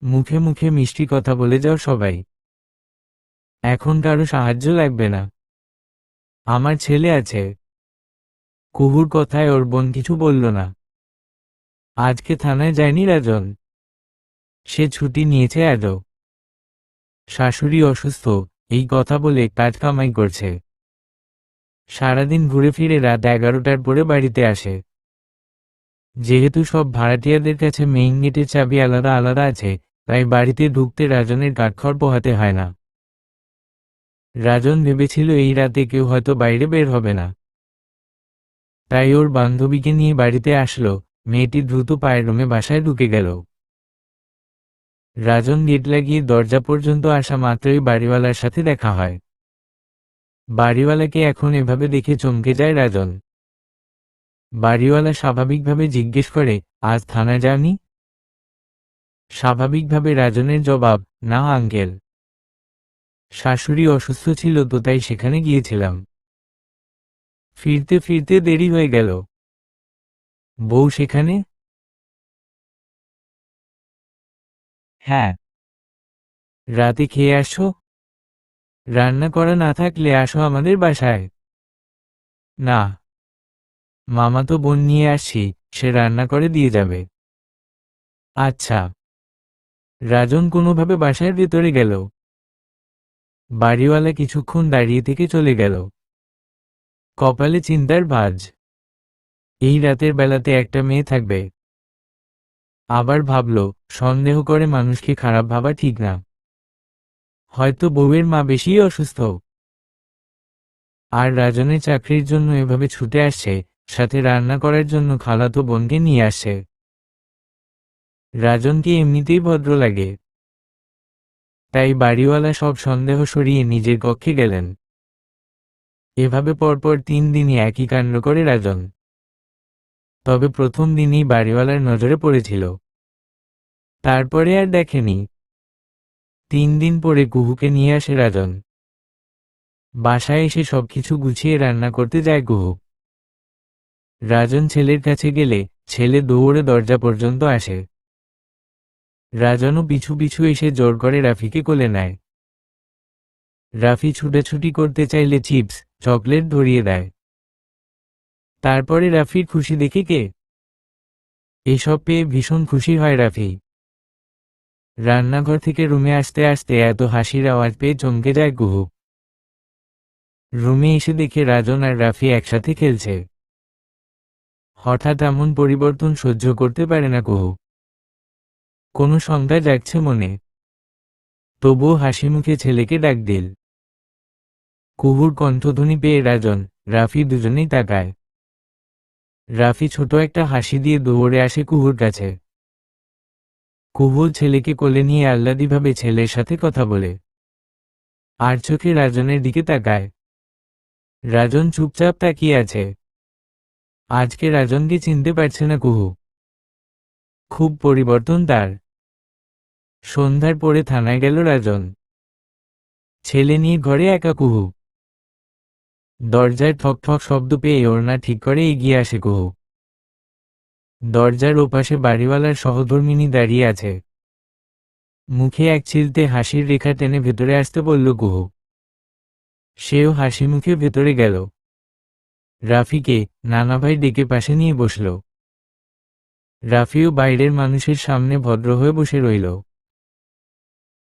মুখে মুখে মিষ্টি কথা বলে যাও সবাই। এখন কারো সাহায্য লাগবে না। আমার ছেলে আছে। কুহুর কথায় ওর বোন কিছু বলল না। আজকে থানায় যায়নি রাজন। সে ছুটি নিয়েছে আজও। শাশুড়ি অসুস্থ, এই কথা বলে কাজ কামাই করছে। সারাদিন ঘুরে ফিরে রাত 11টার পরে বাড়িতে আসে। যেহেতু সব ভাড়াটিয়াদের কাছে মেইন গেটের চাবি আলাদা আলাদা আছে, তাই বাড়িতে ঢুকতে রাজনের কাঠখড় পোহাতে হয় না। রাজন ভেবেছিল এই রাতে কেউ হয়তো বাইরে বের হবে না, তাই ওর বান্ধবীকে নিয়ে বাড়িতে আসলো। মেয়েটি দ্রুত পায়ের রুমে বাসায় ঢুকে গেল। রাজন গেট লাগিয়ে দরজা পর্যন্ত আসা মাত্রই বাড়িওয়ালার সাথে দেখা হয়। বাড়িওয়ালাকে এখন এভাবে দেখে চমকে যায় রাজন। বাড়িওয়ালা স্বাভাবিকভাবে জিজ্ঞেস করে, আজ থানায় যাওনি? স্বাভাবিকভাবে রাজনের জবাব, না আঙ্কেল। শাশুড়ি অসুস্থ ছিল তো তাই সেখানে গিয়েছিলাম। ফিরতে ফিরতে দেরি হয়ে গেল। বউ সেখানে? হ্যাঁ। রাতে খেয়ে আসো। রান্না করা না থাকলে আসো আমাদের বাসায়। না, মামাতো বোন নিয়ে আসছি, সে রান্না করে দিয়ে যাবে। আচ্ছা। রাজন কোনোভাবে বাসার ভেতরে গেল। বাড়িওয়ালা কিছুক্ষণ দাঁড়িয়ে থেকে চলে গেল। কপালে চিন্তার ভাঁজ। এই রাতের বেলাতে একটা মেয়ে থাকবে। আবার ভাবল, সন্দেহ করে মানুষকে খারাপ ভাবা ঠিক না। হয়তো বউয়ের মা বেশি অসুস্থ। আর রাজনের চাকরির জন্য এভাবে ছুটে আসছে, সাথে রান্না করার জন্য খালাতো বোনকে নিয়ে আসছে। রাজনকে এমনিতেই ভদ্র লাগে। তাই বাড়িওয়ালা সব সন্দেহ সরিয়ে নিজের কক্ষে গেলেন। এভাবে পরপর 3 দিনই একই কাণ্ড করে রাজন। তবে প্রথম দিনই বাড়িওয়ালার নজরে পড়েছিল। তারপরে আর দেখেনি। 3 দিন পরে কুহুকে নিয়ে আসে রাজন। বাসায় এসে সবকিছু গুছিয়ে রান্না করতে যায় কুহু। রাজন ছেলের কাছে গেলে ছেলে দৌড়ে দরজা পর্যন্ত আসে। রাজনও পিছু পিছু এসে জোর করে রাফিকে কোলে নেয়। রাফি ছুটাছুটি করতে চাইলে চিপস, চকলেট ধরিয়ে দেয়। তারপরে রাফির খুশি দেখে কে? এসব পেয়ে ভীষণ খুশি হয় রাফি। রান্নাঘর থেকে রুমে আসতে আসতে এত হাসির আওয়াজ পেয়ে চমকে যায় কুহু। রুমে এসে দেখে রাজন আর রাফি একসাথে খেলছে। হঠাৎ এমন পরিবর্তন সহ্য করতে পারে না কুহু। কোনো সংজ্ঞা জাগছে মনে। তবুও হাসি মুখে ছেলেকে ডাক দিল। কুহুর কণ্ঠধ্বনি পেয়ে রাজন, রাফি দুজনেই তাকায়। রাফি ছোট একটা হাসি দিয়ে দৌড়ে আসে কুহুর কাছে। কুহু ছেলেকে কোলে নিয়ে আহ্লাদীভাবে ছেলের সাথে কথা বলে। আর চোখে রাজনের দিকে তাকায়। রাজন চুপচাপ তাকিয়ে আছে। আজকে রাজনকে চিনতে পারছে না কুহু। খুব পরিবর্তন তার। সন্ধ্যার পরে থানায় গেল রাজন। ছেলে নিয়ে ঘরে একা কুহু। দরজায় ঠক ঠক শব্দ পেয়ে ওড়না ঠিক করে এগিয়ে আসে কুহু। দরজার ওপাশে বাড়িওয়ালার সহধর্মিণী দাঁড়িয়ে আছে। মুখে এক চিলতে হাসির রেখা টেনে ভেতরে আসতে বলল কুহু। সেও হাসি মুখে ভেতরে গেল। রাফিকে নানাভাই ডেকে পাশে নিয়ে বসল। রাফিও বাইরের মানুষের সামনে ভদ্র হয়ে বসে রইল।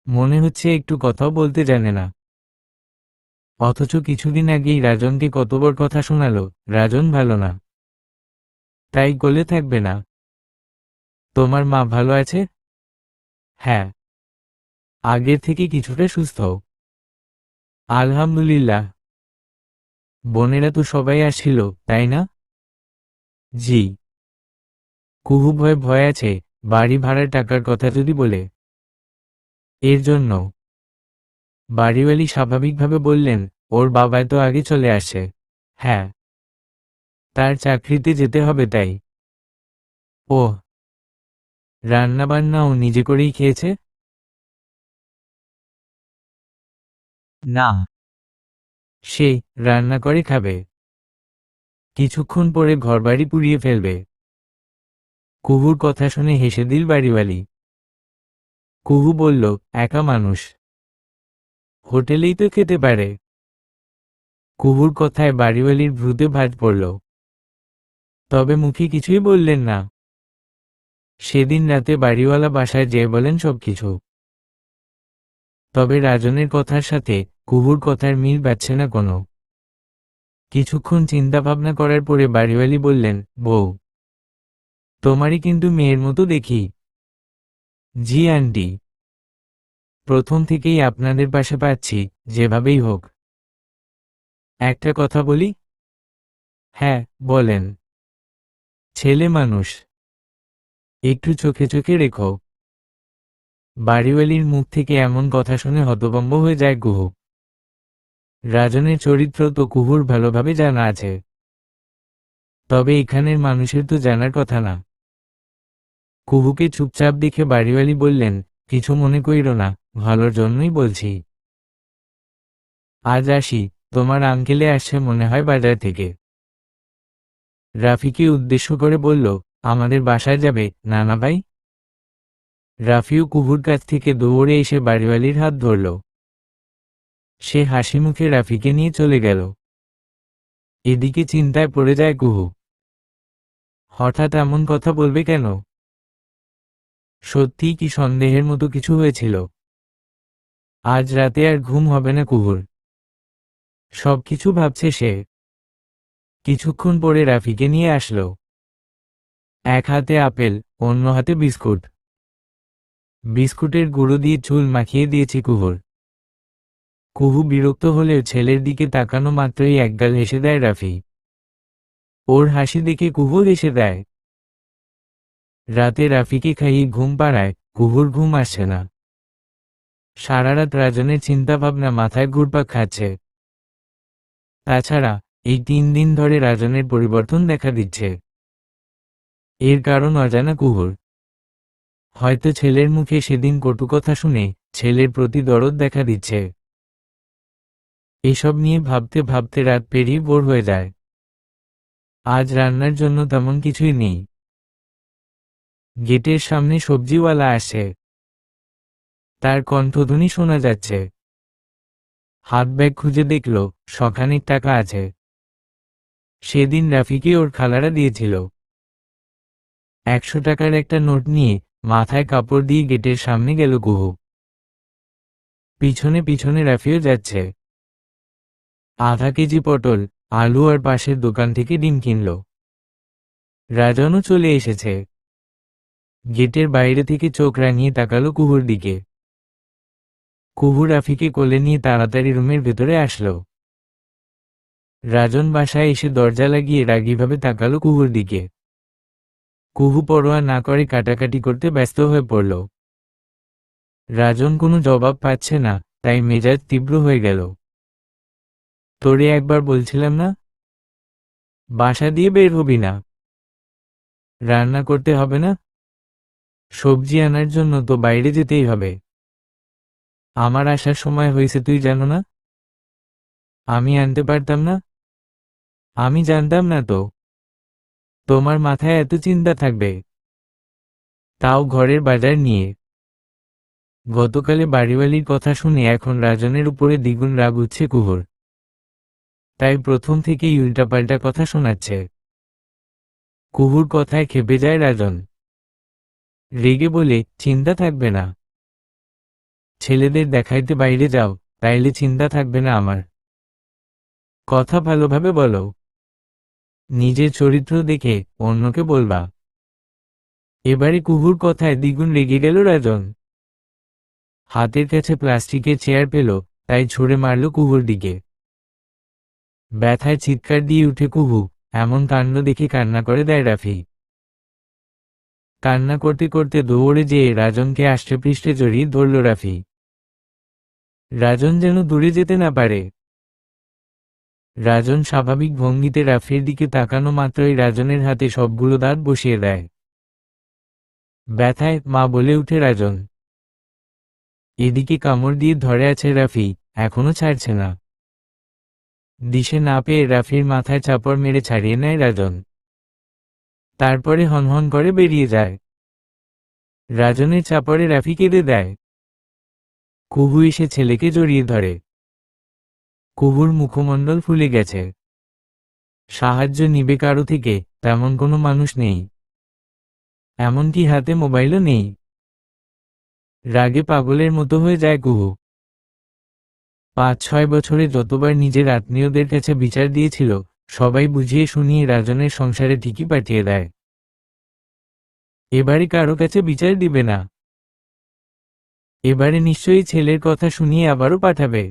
মনে হচ্ছে একটু কথাও বলতে জানে না। অথচ কিছুদিন আগেই রাজনকে কত বড় কথা শোনালো, রাজন ভালো না, তাই কোলে থাকবে না। তোমার মা ভালো আছে? হ্যাঁ, আগের থেকে কিছুটা সুস্থ। আলহামদুলিল্লাহ। বোনেরা তো সবাই আসছিল, তাই না? জি। কুহু ভয়ে ভয়ে আছে, বাড়ি ভাড়ার টাকার কথা যদি বলে। এর জন্য বাড়িওয়ালি স্বাভাবিকভাবে বললেন, ওর বাবাই তো আগে চলে আসে। হ্যাঁ, তার চাকরিতে যেতে হবে তাই। ও, রান্নাবান্নাও নিজে করেই খেয়েছে? না। সে রান্না করে খাবে। কিছুক্ষণ পরে ঘরবাড়ি পুড়িয়ে ফেলবে। কুহুর কথা শুনে হেসে দিল বাড়িওয়ালি। কুহু বলল, একা মানুষ, হোটেলেই তো খেতে পারে। কুহুর কথায় বাড়িওয়ালির ভ্রুতে ভাঁজ পড়ল। তবে মুখে কিছুই বললেন না। সেদিন রাতে বাড়িওয়ালা বাসায় যেয়ে বলেন সবকিছু। তবে রাজনের কথার সাথে কুহুর কথার মিল পাচ্ছে না কোনো। কিছুক্ষণ চিন্তাভাবনা করার পরে বাড়িওয়ালি বললেন, বউ, তোমারই কিন্তু মেয়ের মতো দেখি। জি আন্টি। প্রথম থেকেই আপনাদের পাশে পাচ্ছি, যেভাবেই হোক। একটা কথা বলি? হ্যাঁ, বলেন। ছেলে মানুষ, একটু চোখে চোখে রেখো। বাড়িওয়ালির মুখ থেকে এমন কথা শুনে হতভম্ব হয়ে যায় কুহু। রাজনের চরিত্র তো কুহুর ভালোভাবে জানা আছে। তবে এখানের মানুষের তো জানার কথা না। কুহুকে চুপচাপ দেখে বাড়িওয়ালি বললেন, কিছু মনে কইরো না, ভালোর জন্যই বলছি। আজ আসি, তোমার আঙ্কেলে আসছে মনে হয় বাজার থেকে। রাফিকে উদ্দেশ্য করে বলল, আমাদের বাসায় যাবে নানা ভাই? রাফিও কুহুর কাছ থেকে দৌড়ে এসে বাড়িওয়ালির হাত ধরল। সে হাসি মুখে রাফিকে নিয়ে চলে গেল। এদিকে চিন্তায় পড়ে যায় কুহু। হঠাৎ এমন কথা বলবে কেন? সত্যিই কি সন্দেহের মতো কিছু হয়েছিল? আজ রাতে আর ঘুম হবে না কুহুর। সবকিছু ভাবছে সে। কিছুক্ষণ পরে রাফিকে নিয়ে আসলো। এক হাতে আপেল, অন্য হাতে বিস্কুট। বিস্কুটের গুঁড়ো দিয়ে চুল মাখিয়ে দিয়েছি কুহুর। কুহু বিরক্ত হলেও ছেলের দিকে তাকানো মাত্রই একগাল হেসে দেয় রাফি। ওর হাসি দেখে কুহু হেসে দেয়। রাতে রাফিকে খাইয়ে ঘুম পাড়ায়, কুহুর ঘুম আসছে না। সারা রাত রাজনের চিন্তাভাবনা মাথায় ঘুরপাক খাচ্ছে। তাছাড়া এই 3 দিন ধরে রাজনের পরিবর্তন দেখা দিচ্ছে। এর কারণ অজানা কুহুর। হয়তো ছেলের মুখে সেদিন কটু কথা শুনে ছেলের প্রতি দরদ দেখা দিচ্ছে। এসব নিয়ে ভাবতে ভাবতে রাত পেরিয়ে ভোর হয়ে যায়। আজ রান্নার জন্য তেমন কিছুই নেই। গেটের সামনে সবজিওয়ালা আসে। তার কণ্ঠধ্বনি শোনা যাচ্ছে। হাত ব্যাগ খুঁজে দেখল, শখানেক টাকা আছে। সেদিন রাফিকে ওর খালারা দিয়েছিল। 100 টাকার একটা নোট নিয়ে মাথায় কাপড় দিয়ে গেটের সামনে গেল কুহু। পিছনে পিছনে রাফিও যাচ্ছে। আধা কেজি পটল, আলু আর পাশের দোকান থেকে ডিম কিনল। রাজনও চলে এসেছে। গেটের বাইরে থেকে চোখ রাঙিয়ে তাকালো কুহুর দিকে। কুহু রাফিকে কোলে নিয়ে তাড়াতাড়ি রুমের ভেতরে আসলো। রাজন বাসায় এসে দরজা লাগিয়ে রাগীভাবে তাকালো কুহুর দিকে। কুহু পরোয়া না করে কাটাকাটি করতে ব্যস্ত হয়ে পড়ল। রাজন কোনো জবাব পাচ্ছে না, তাই মেজাজ তীব্র হয়ে গেল। তোরে একবার বলছিলাম না, বাসা দিয়ে বের হবি না। রান্না করতে হবে না? সবজি আনার জন্য তো বাইরে যেতেই হবে। আমার আসার সময় হয়েছে তুই জানো না? আমি আনতে পারতাম না? আমি জানতাম না তো তোমার মাথায় এত চিন্তা থাকবে, তাও ঘরের বাজার নিয়ে। গতকালে বাড়িওয়ালির কথা শুনে এখন রাজনের উপরে দ্বিগুণ রাগ উঠছে কুহুর। তাই প্রথম থেকেই উল্টাপাল্টা কথা শোনাচ্ছে। কুহুর কথায় ক্ষেপে যায় রাজন। রেগে বলে, চিন্তা থাকবে না। ছেলেদের দেখাইতে বাইরে যাও, তাইলে চিন্তা থাকবে না আমার। কথা ভালোভাবে বলো। নিজের চরিত্র দেখে অন্যকে বলবা। এবারে কুহুর কথায় দ্বিগুণ রেগে গেল রাজন। হাতের কাছে প্লাস্টিকের চেয়ার পেল, তাই ছুঁড়ে মারল কুহুর দিকে। ব্যথায় চিৎকার দিয়ে উঠে কুহু। এমন কাণ্ড দেখে কান্না করে দেয় রাফি। কান্না করতে করতে দৌড়ে যেয়ে রাজনকে আষ্টেপৃষ্ঠে জড়িয়ে ধরল রাফি। রাজন যেন দূরে যেতে না পারে। রাজন স্বাভাবিক ভঙ্গিতে রাফির দিকে তাকানো মাত্রই রাজনের হাতে সবগুলো দাঁত বসিয়ে দেয়। ব্যথায় মা বলে উঠে রাজন। এদিকে কামড় দিয়ে ধরে আছে রাফি, এখনো ছাড়ছে না। দিশে না পেয়ে রাফির মাথায় চাপড় মেরে ছাড়িয়ে নেয় রাজন। তারপরে হনহন করে বেরিয়ে যায়। রাজনের চাপড়ে রাফি কেঁদে দেয়। কুহু এসে ছেলেকে জড়িয়ে ধরে। কুহুর মুখমণ্ডল ফুলে গেছে। সাহায্য নিবে কারো থেকে তেমন কোনো মানুষ নেই। এমনকি হাতে মোবাইলও নেই। রাগে পাগলের মতো হয়ে যায় কুহু। 5-6 বছরে যতবার নিজের আত্মীয়দের কাছে বিচার দিয়েছিল, সবাই বুঝিয়ে শুনিয়ে রাজনের সংসারে ঠিকই পাঠিয়ে দেয়। এবারে কারো কাছে বিচার দিবে না। এবারে নিশ্চয়ই ছেলের কথা শুনিয়ে আবারও পাঠাবে।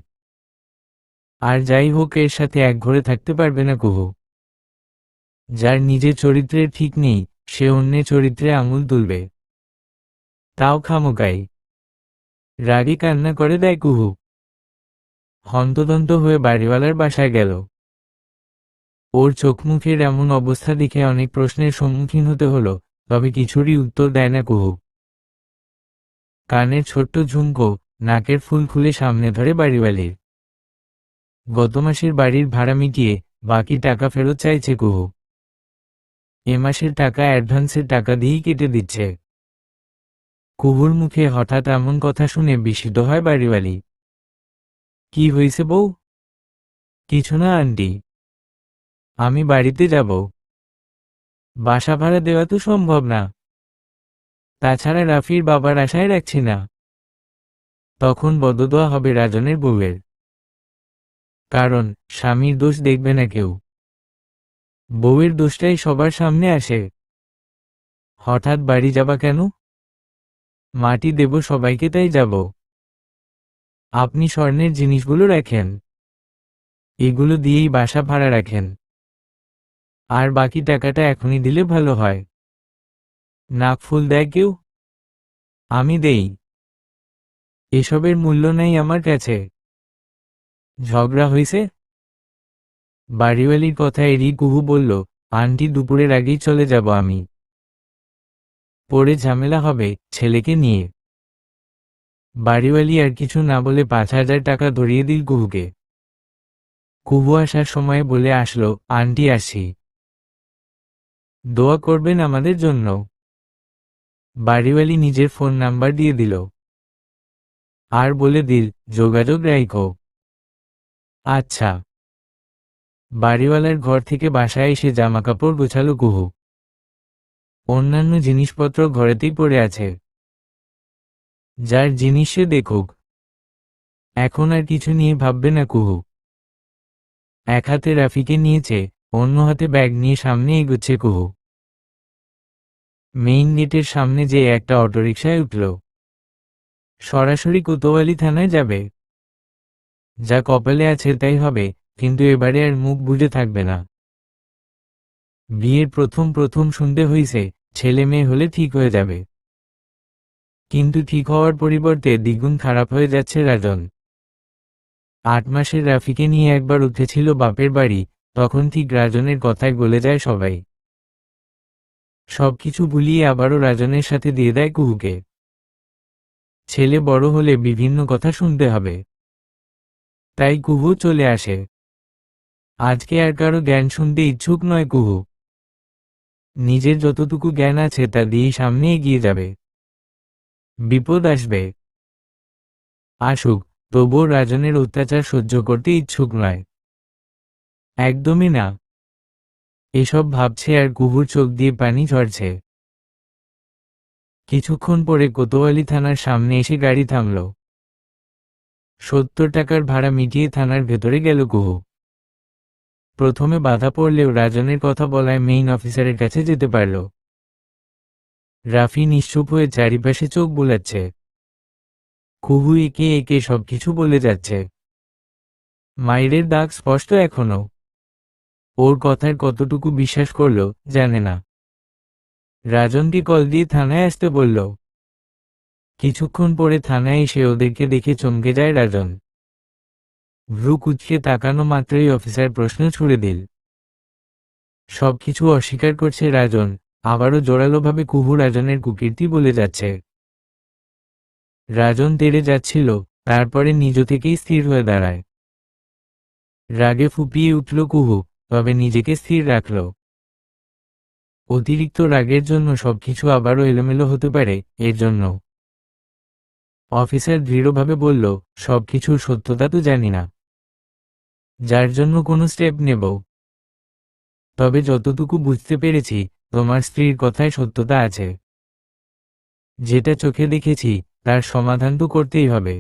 আর যাই হোক, এর সাথে একঘরে থাকতে পারবে না কুহু। যার নিজের চরিত্রের ঠিক নেই, সে অন্যের চরিত্রে আঙুল তুলবে, তাও খামোকাই। রাগে কান্না করে দেয় কুহু। হন্তদন্ত হয়ে বাড়িওয়ালার বাসায় গেল। ওর চোখ মুখের এমন অবস্থা দেখে অনেক প্রশ্নের সম্মুখীন হতে হলো, তবে কিছুরই উত্তর দেয় না কুহু। কানের ছোট্ট ঝুমকো, নাকের ফুল খুলে সামনে ধরে বাড়িওয়ালির। গত মাসের বাড়ির ভাড়া মিটিয়ে বাকি টাকা ফেরত চাইছে কুহু। এ মাসের টাকা অ্যাডভান্সের টাকা দিয়েই কেটে দিচ্ছে। কুহুর মুখে হঠাৎ এমন কথা শুনে বিস্মিত হয় বাড়িওয়ালি। কি হয়েছে বউ? কিছু না আন্টি, আমি বাড়িতে যাব। বাসা ভাড়া দেওয়া তো সম্ভব না, তাছাড়া রাফির বাবার আশায় রাখছি না। তখন বদদোয়া হবে রাজনের বউয়ের, কারণ স্বামীর দোষ দেখবে না কেউ, বউয়ের দোষটাই সবার সামনে আসে। হঠাৎ বাড়ি যাবা কেন? মাটি দেব সবাইকে, তাই যাব। আপনি স্বর্ণের জিনিসগুলো রাখেন, এগুলো দিয়েই বাসা ভাড়া রাখেন, আর বাকি টাকাটা এখনই দিলে ভালো হয়। নাক ফুল দেয় কেউ? আমি দেই। এসবের মূল্য নেই আমার কাছে। ঝগড়া হয়েছে? বাড়িওয়ালির কথা এড়িয়ে কুহু বলল, আন্টি দুপুরের আগেই চলে যাব আমি, পরে ঝামেলা হবে ছেলেকে নিয়ে। বাড়িওয়ালি আর কিছু না বলে 5,000 টাকা ধরিয়ে দিল কুহুকে। কুহু আসার সময় বলে আসলো, আন্টি আসি, দোয়া করবেন আমাদের জন্য। বাড়িওয়ালি নিজের ফোন নাম্বার দিয়ে দিল, আর বলে দিল, যোগাযোগ রাইখো। আচ্ছা। বাড়িওয়ালার ঘর থেকে বাসায় এসে জামাকাপড় গোছালো কুহু। অন্যান্য জিনিসপত্র ঘরেতেই পড়ে আছে, যার জিনিস সে দেখুক। এখন আর কিছু নিয়ে ভাববে না কুহু। এক হাতে রাফিকে নিয়েছে, অন্য হাতে ব্যাগ নিয়ে সামনে এগোচ্ছে কুহু। মেইন গেটের সামনে যে একটা অটোরিকশায় উঠল, সরাসরি কোতোয়ালি থানায় যাবে। যা কপালে আছে তাই হবে, কিন্তু এবারে আর মুখ বুজে থাকবে না। বিয়ের প্রথম প্রথম শুনতে হইছে ছেলে মেয়ে হলে ঠিক হয়ে যাবে, কিন্তু ঠিক হওয়ার পরিবর্তে দ্বিগুণ খারাপ হয়ে যাচ্ছে রাজন। 8 মাসের রাফিকে নিয়ে একবার উঠেছিল বাপের বাড়ি, তখন ঠিক রাজনের কথায় গলে যায় সবাই। সবকিছু ভুলিয়ে আবারও রাজনের সাথে দিয়ে দেয় কুহুকে। ছেলে বড় হলে বিভিন্ন কথা শুনতে হবে, তাই কুহু চলে আসে। আজকে আর কারো জ্ঞান শুনতে ইচ্ছুক নয় কুহু। নিজের যতটুকু জ্ঞান আছে তা দিয়েই সামনে এগিয়ে যাবে। বিপদ আসবে, আসুক, তবুও রাজনের অত্যাচার সহ্য করতে ইচ্ছুক নয়। একদমই না। এসব ভাবছে আর কুহুর চোখ দিয়ে পানি ঝরছে। কিছুক্ষণ পরে কোতোয়ালি থানার সামনে এসে গাড়ি থামল। 70 টাকার ভাড়া মিটিয়ে থানার ভেতরে গেল কুহু। প্রথমে বাধা পড়লেও রাজনের কথা বলায় মেইন অফিসারের কাছে যেতে পারল। রাফি নিশ্চুপ হয়ে চারিপাশে চোখ বুলাচ্ছে। কুহু একে একে সবকিছু বলে যাচ্ছে। মায়ের দাগ স্পষ্ট এখনো। ওর কথার কতটুকু বিশ্বাস করল জানে না। রাজনকে কল দিয়ে থানায় আসতে বলল। কিছুক্ষণ পরে থানায় এসে ওদেরকে দেখে চমকে যায় রাজন। ভ্রু কুঁচকে তাকানো মাত্রই অফিসার প্রশ্ন ছুড়ে দিল। সবকিছু অস্বীকার করছে রাজন, আবারও জোরালোভাবে কুহু রাজনের কুকীর্তি বলে যাচ্ছে। রাজন তেড়ে যাচ্ছিল, তারপরে নিজ থেকেই স্থির হয়ে দাঁড়ায়। রাগে ফুপিয়ে উঠল কুহু, তবে নিজেকে স্থির রাখল। অতিরিক্ত রাগের জন্য সবকিছু আবারও এলোমেলো হতে পারে, এর জন্য। অফিসার দৃঢ়ভাবে বলল, সবকিছুর সত্যতা তো জানি না, যার জন্য কোনো স্টেপ নেব। তবে যতটুকু বুঝতে পেরেছি, তোমার স্ত্রীর কথায় সত্যতা আছে। যেটা চোখে দেখেছি, তার সমাধান তো করতেই হবে।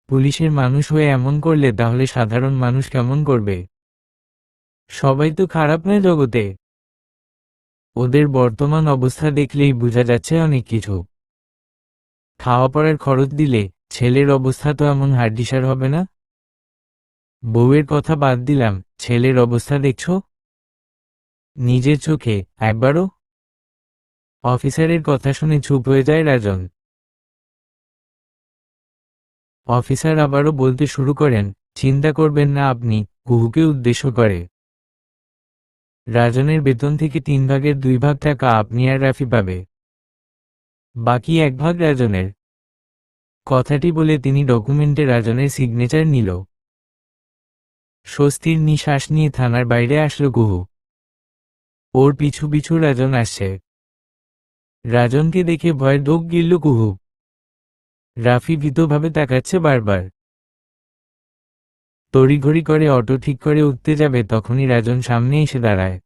পুলিশের মানুষ হয়ে এমন করলে তাহলে সাধারণ মানুষ কেমন করবে? সবাই তো খারাপ নয় জগতে। ওদের বর্তমান অবস্থা দেখলেই বোঝা যাচ্ছে অনেক কিছু। খাওয়া পড়ার খরচ দিলে ছেলের অবস্থা তো এমন হাড্ডিসার হবে না। বউয়ের কথা বাদ দিলাম, ছেলের অবস্থা দেখছো নিজের চোখে একবারও? অফিসারের কথা শুনে চুপ হয়ে যায় রাজন। অফিসার আবারও বলতে শুরু করেন, চিন্তা করবেন না আপনি, কুহুকে উদ্দেশ্য করে। রাজনের বেতন থেকে 3 ভাগের 2 ভাগ টাকা আপনি আর রাফি পাবে, বাকি 1 ভাগ রাজনের। কথাটি বলে তিনি ডকুমেন্টে রাজনের সিগনেচার নিল। স্বস্তির নিঃশ্বাস নিয়ে থানার বাইরে আসলো কুহু। ওর পিছু পিছু রাজন আসছে। রাজনকে দেখে ভয় ঢোক গিলল কুহু। রাফি ভীতভাবে তাকাচ্ছে বারবার। তড়িঘড়ি করে অটো ঠিক করে উঠতে যাবে, তখনই রাজন সামনে এসে দাঁড়ায়।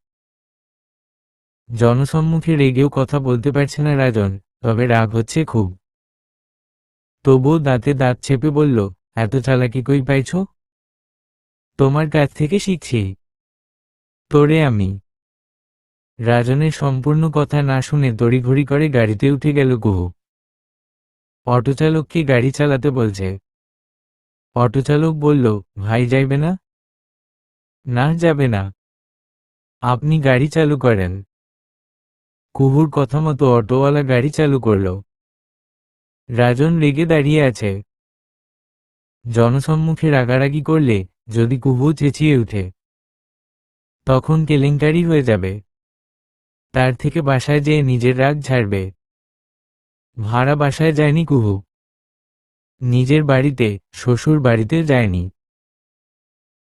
জনসম্মুখে রেগেও কথা বলতে পারছে না রাজন, তবে রাগ হচ্ছে খুব। তবুও দাঁতে দাঁত চেপে বলল, এত চালাকি কই পাইছ? তোমার কাছ থেকে শিখছি। তোরে আমি। রাজনের সম্পূর্ণ কথা না শুনে তড়িঘড়ি করে গাড়িতে উঠে গেল কুহু। অটোচালককে গাড়ি চালাতে বলছে। অটোচালক বলল, ভাই যাইবে না? না, যাবে না। আপনি গাড়ি চালু করেন। কুহুর কথা মতো অটোওয়ালা গাড়ি চালু করল। রাজন রেগে দাঁড়িয়ে আছে। জনসম্মুখে রাগারাগি করলে যদি কুহু চেঁচিয়ে উঠে, তখন কেলেঙ্কারি হয়ে যাবে। তার থেকে বাসায় যেয়ে নিজের রাগ ঝাড়বে। ভাড়া বাসায় যায়নি কুহু। নিজের বাড়িতে, শ্বশুর বাড়িতে যায়নি।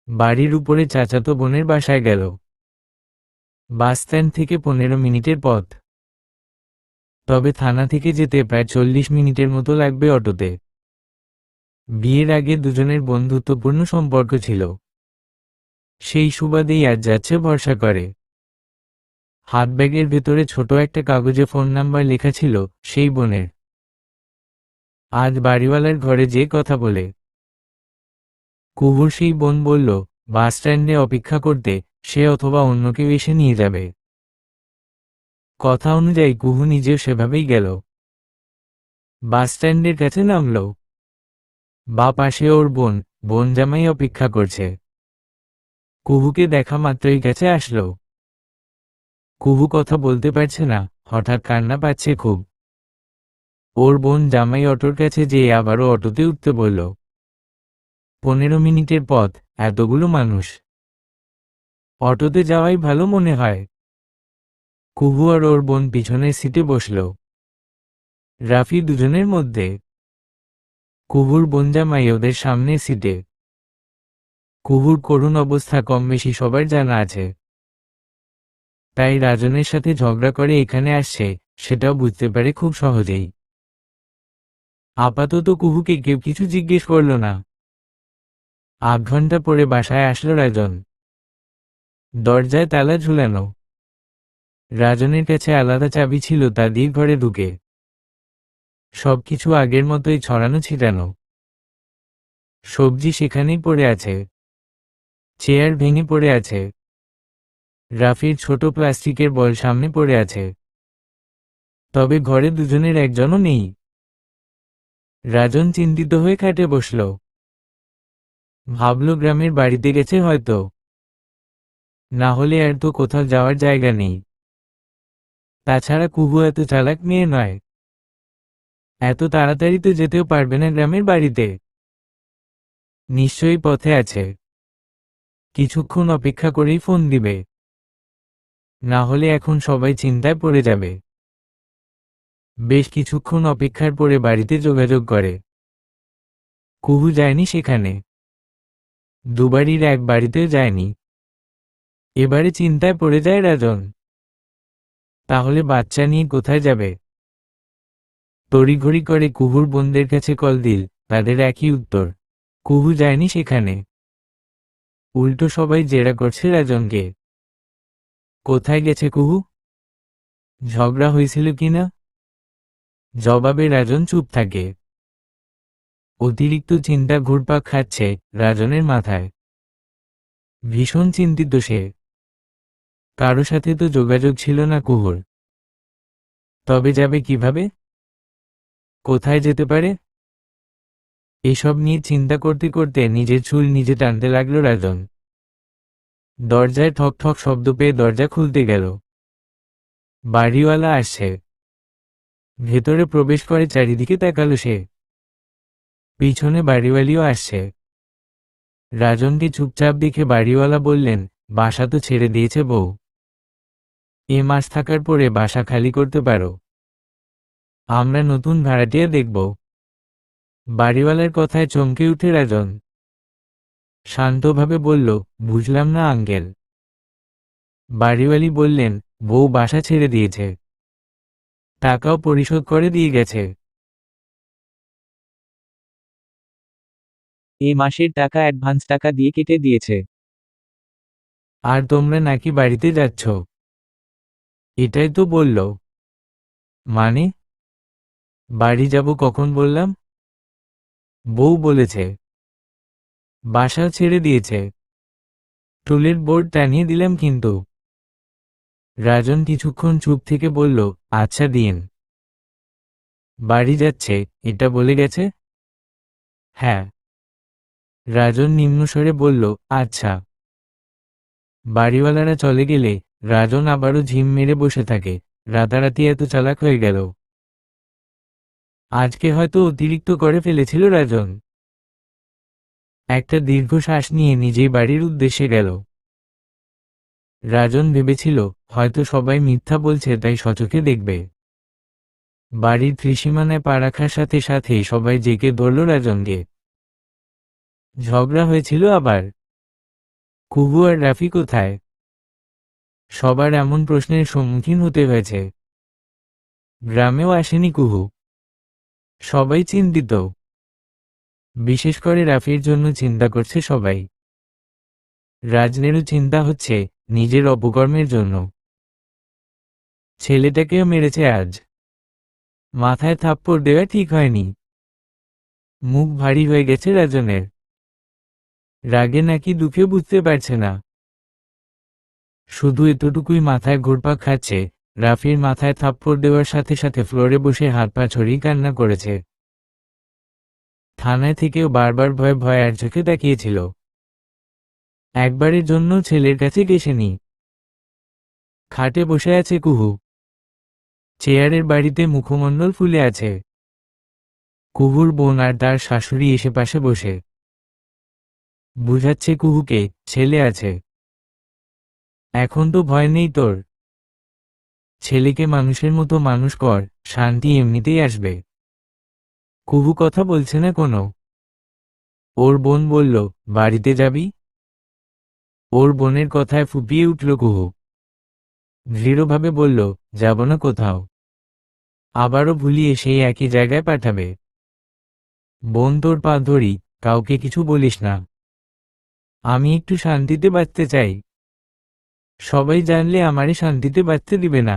বাড়ির উপরে চাচাতো বোনের বাসায় গেল। বাসস্ট্যান্ড থেকে 15 মিনিটের পথ। তবে থানা থেকে যেতে প্রায় 40 মিনিটের মতো লাগবে অটোতে। বিয়ের আগে দুজনের বন্ধুত্বপূর্ণ সম্পর্ক ছিল। সেই সুবাদেই আজ যাচ্ছে ভরসা করে। হাতব্যাগের ভেতরে ছোট একটা কাগজে ফোন নাম্বার লেখা ছিল সেই বোনের। আজ বাড়িওয়ালার ঘরে যে কথা বলে। কুহুর সেই বোন বলল, বাস স্ট্যান্ডে অপেক্ষা করতে, সে অথবা অন্য কেউ এসে নিয়ে যাবে। কথা অনুযায়ী কুহু নিজেও সেভাবেই গেল। বাস স্ট্যান্ডের কাছে নামল। বা পাশে ওর বোন, বোন জামাই অপেক্ষা করছে। কুহুকে দেখা মাত্রই কাছে আসলো। কুহু কথা বলতে পারছে না, হঠাৎ কান্না পাচ্ছে খুব। ওর বোন জামাই অটোর কাছে যেয়ে আবারও অটোতে উঠতে বলল। 15 মিনিটের পথ, এতগুলো মানুষ। অটোতে যাওয়াই ভালো মনে হয়। কুহু আর ওর বোন পিছনের সিটে বসল। রাফি দুজনের মধ্যে। কুহুর বোন জামাই ওদের সামনের সিটে। কুহুর করুণ অবস্থা কম বেশি সবার জানা আছে। তাই রাজনের সাথে ঝগড়া করে এখানে আসছে, সেটাও বুঝতে পারে খুব সহজেই। আপাতত কুহুকে কেউ কিছু জিজ্ঞেস করল না। 8 ঘন্টা পরে বাসায় আসলো রাজন। দরজায় তালা ঝুলানো। রাজনের কাছে আলাদা চাবি ছিল, তা দিয়ে ঘরে ঢুকে। সবকিছু আগের মতোই ছড়ানো ছিটানো। সবজি সেখানেই পড়ে আছে। চেয়ার ভেঙে পড়ে আছে। রাফির ছোট প্লাস্টিকের বল সামনে পড়ে আছে। তবে ঘরে দুজনের একজনও নেই। রাজন চিন্তিত হয়ে খাটে বসল। ভাবল গ্রামের বাড়িতে গেছে হয়তো। না হলে আর তো কোথাও যাওয়ার জায়গা নেই। তাছাড়া কুহু এত চালাক মেয়ে নয়। এত তাড়াতাড়ি তো যেতেও পারবে না গ্রামের বাড়িতে। নিশ্চয়ই পথে আছে। কিছুক্ষণ অপেক্ষা করেই ফোন দিবে। না হলে এখন সবাই চিন্তায় পড়ে যাবে। বেশ কিছুক্ষণ অপেক্ষার পরে বাড়িতে যোগাযোগ করে। কুহু যায়নি সেখানে। দুবাড়ির এক বাড়িতেও যায়নি। এবারে চিন্তায় পড়ে যায় রাজন। তাহলে বাচ্চা নিয়ে কোথায় যাবে? তড়িঘড়ি করে কুহুর বোনদের কাছে কল দিল, তাদের একই উত্তর। কুহু যায়নি সেখানে। উল্টো সবাই জেরা করছে রাজনকে। কোথায় গেছে কুহু? ঝগড়া হয়েছিল কিনা? জবাবে রাজন চুপ থাকে। অতিরিক্ত চিন্তা ঘুরপাক খাচ্ছে রাজনের মাথায়। ভীষণ চিন্তিত সে। কারো সাথে তো যোগাযোগ ছিল না কুহুর। তবে যাবে কিভাবে? কোথায় যেতে পারে? এসব নিয়ে চিন্তা করতে করতে নিজের চুল নিজে টানতে লাগলো রাজন। দরজায় ঠক ঠক শব্দ পেয়ে দরজা খুলতে গেল। বাড়িওয়ালা আসছে। ভেতরে প্রবেশ করে চারিদিকে তাকালো সে। পিছনে বাড়িওয়ালিও আসছে। রাজনকে চুপচাপ দেখে বাড়িওয়ালা বললেন, বাসা তো ছেড়ে দিয়েছে বউ। এ মাস থাকার পরে বাসা খালি করতে পারো। আমরা নতুন ভাড়াটিয়া দেখব। বাড়িওয়ালার কথায় চমকে উঠে রাজন। শান্তভাবে বলল, বুঝলাম না আঙ্কেল। বাড়িওয়ালি বললেন, বউ বাসা ছেড়ে দিয়েছে, টাকাও পরিশোধ করে দিয়ে গেছে। এ মাসের টাকা অ্যাডভান্স টাকা দিয়ে কেটে দিয়েছে। আর তোমরা নাকি বাড়িতে যাচ্ছ? এটাই তো বলল। মানে? বাড়ি যাব কখন বললাম? বউ বলেছে। বাসা ছেড়ে দিয়েছে। টুলের বোর্ড টানিয়ে দিলাম কিন্তু। রাজন কিছুক্ষণ চুপ থেকে বলল, আচ্ছা দিন। বাড়ি যাচ্ছে, এটা বলে গেছে? হ্যাঁ। রাজন নিম্নস্বরে বলল, আচ্ছা। বাড়িওয়ালারা চলে গেলে রাজন আবারও ঝিম মেরে বসে থাকে। রাতারাতি এত চালাক হয়ে গেল। আজকে হয়তো অতিরিক্ত করে ফেলেছিল রাজন। একটা দীর্ঘশ্বাস নিয়ে নিজেই বাড়ির উদ্দেশ্যে গেল। রাজন ভেবেছিল হয়তো সবাই মিথ্যা বলছে তাই সচক্ষে দেখবে। বাড়ির ত্রিসীমানায় পা রাখার সাথে সাথেই সবাই জেগে ধরল রাজনকে। ঝগড়া হয়েছিল আবার। কুহু আর রাফি কোথায়? সবার এমন প্রশ্নের সম্মুখীন হতে হয়েছে। গ্রামেও আসেনি কুহু। সবাই চিন্তিত। বিশেষ করে রাফির জন্য চিন্তা করছে সবাই। রাজনেরও চিন্তা হচ্ছে নিজের অপকর্মের জন্য। ছেলেটাকেও মেরেছে আজ। মাথায় থাপ্পড় দেওয়া ঠিক হয়নি। মুখ ভারী হয়ে গেছে রাজনের। রাগে নাকি দুঃখে বুঝতে পারছে না। শুধু এতটুকুই মাথায় ঘুরপাক খাচ্ছে, রাফির মাথায় থাপ্পড় দেওয়ার সাথে সাথে ফ্লোরে বসে হাত পা ছড়িয়ে কান্না করেছে। থানায় থেকেও বারবার ভয়ে ভয়ে আর চোখে তাকিয়েছিল। একবারের জন্য ছেলের কাছে গেছেনি। খাটে বসে আছে কুহু। চেয়ারের বাড়িতে মুখমণ্ডল ফুলে আছে। কুহুর বোন আর তার শাশুড়ি এসে পাশে বসে বুঝাচ্ছে কুহুকে, ছেলে আছে, এখন তো ভয় নেই তোর। ছেলেকে মানুষের মতো মানুষ কর, শান্তি এমনিতেই আসবে। কুহু কথা বলছে না কোনো। ওর বোন বলল, বাড়িতে যাবি? ওর বোনের কথায় ফুপিয়ে উঠল কুহু। দৃঢ়ভাবে বলল, যাব না কোথাও। আবারও ভুলিয়ে সেই একই জায়গায় পাঠাবে। বোন তোর পা ধরি, কাউকে কিছু বলিস না। আমি একটু শান্তিতে বাঁচতে চাই। সবাই জানলে আমারে শান্তিতে বাঁচতে দিবে না।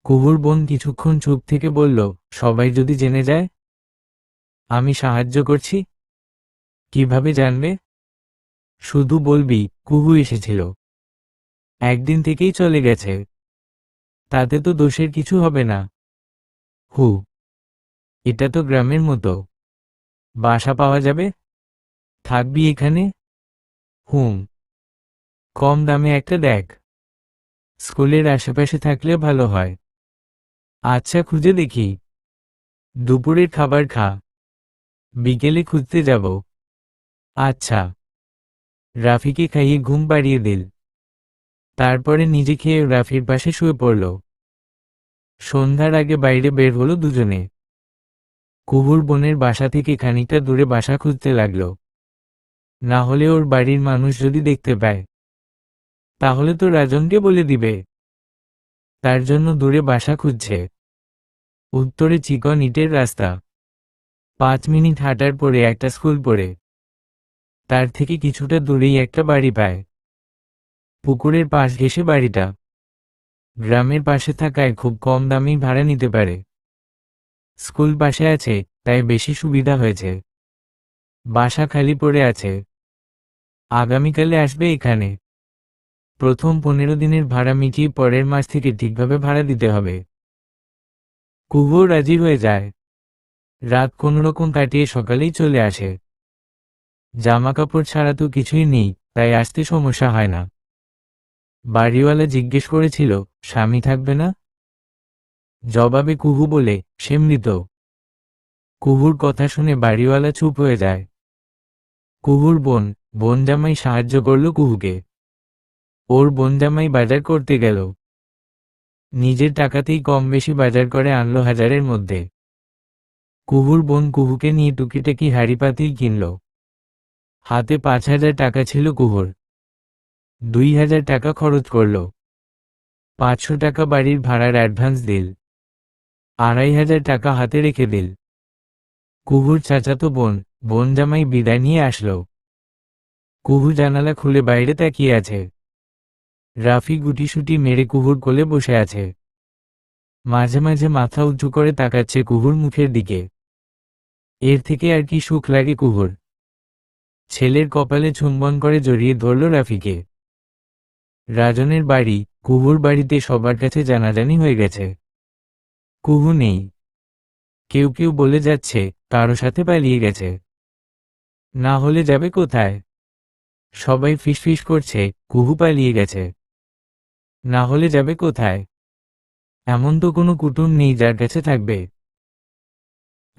কুহুর বোন কিছুক্ষণ চুপ থেকে বলল, সবাই যদি জেনে যায়? আমি সাহায্য করছি। কিভাবে জানবে? শুধু বলবি কুহু এসেছিল, একদিন থেকেই চলে গেছে, তাতে তো দোষের কিছু হবে না। হু, এটা তো গ্রামের মতো। বাসা পাওয়া যাবে? থাকবি এখানে? হুম। কম দামে একটা দেখ। স্কুলের আশেপাশে থাকলে ভালো হয়। আচ্ছা খুঁজে দেখি। দুপুরের খাবার খা, বিকেলে খুঁজতে যাব। আচ্ছা। রাফিকে খাইয়ে ঘুম পাড়িয়ে দিল। তারপরে নিজে খেয়ে রাফির পাশে শুয়ে পড়ল। সন্ধ্যার আগে বাইরে বের হলো দুজনে। কুহুর বোনের বাসা থেকে খানিকটা দূরে বাসা খুঁজতে লাগলো। না হলে ওর বাড়ির মানুষ যদি দেখতে পায়, তাহলে তো রাজনকে বলে দিবে। তার জন্য দূরে বাসা খুঁজছে। উত্তরে চিকন ইটের রাস্তা। 5 মিনিট হাঁটার পরে একটা স্কুল পড়ে। তার থেকে কিছুটা দূরেই একটা বাড়ি পায়। পুকুরের পাশ ঘেঁষে বাড়িটা। গ্রামের পাশে থাকায় খুব কম দামেই ভাড়া নিতে পারে। স্কুল পাশে আছে, তাই বেশি সুবিধা হয়েছে। বাসা খালি পড়ে আছে। আগামীকালে আসবে এখানে। প্রথম 15 দিনের ভাড়া মিটিয়ে পরের মাস থেকে ঠিকভাবে ভাড়া দিতে হবে। কুহুও রাজি হয়ে যায়। রাত কোনোরকম কাটিয়ে সকালেই চলে আসে। জামা কাপড় ছাড়া তো কিছুই নেই, তাই আসতে সমস্যা হয় না। বাড়িওয়ালা জিজ্ঞেস করেছিল, স্বামী থাকবে না? জবাবে কুহু বলে, সে মৃত। কুহুর কথা শুনে বাড়িওয়ালা চুপ হয়ে যায়। কুহুর বোন জামাই সাহায্য করল কুহুকে। ওর বোন জামাই বাজার করতে গেল। নিজের টাকাতেই কম বেশি বাজার করে আনলো 1000-এর মধ্যে। কুহুর বোন কুহুকে নিয়ে টুকিটাকি হাঁড়ি পাতিল কিনল। হাতে 5,000 টাকা ছিল কুহুর। 2,000 টাকা খরচ করল। 500 টাকা বাড়ির ভাড়ার অ্যাডভান্স দিল। 2,500 টাকা হাতে রেখে দিল। কুহুর চাচাতো বোন জামাই বিদায় নিয়ে আসলো। কুহু জানালা খুলে বাইরে তাকিয়ে আছে। রাফি গুটিসুটি মেরে কুহুর কোলে বসে আছে। মাঝে মাঝে মাথা উঁচু করে তাকাচ্ছে কুহুর মুখের দিকে। এর থেকে আর কি সুখ লাগে কুহুর। ছেলের কপালে চুম্বন করে জড়িয়ে ধরল রাফিকে। রাজনের বাড়ি, কুহুর বাড়িতে সবার কাছে জানাজানি হয়ে গেছে। কুহু নেই। কেউ কেউ বলে যাচ্ছে কারো সাথে পালিয়ে গেছে। না হলে যাবে কোথায়? সবাই ফিসফিস করছে কুহু পালিয়ে গেছে। না হলে যাবে কোথায়? এমন তো কোনো কুটুম নেই যার কাছে থাকবে।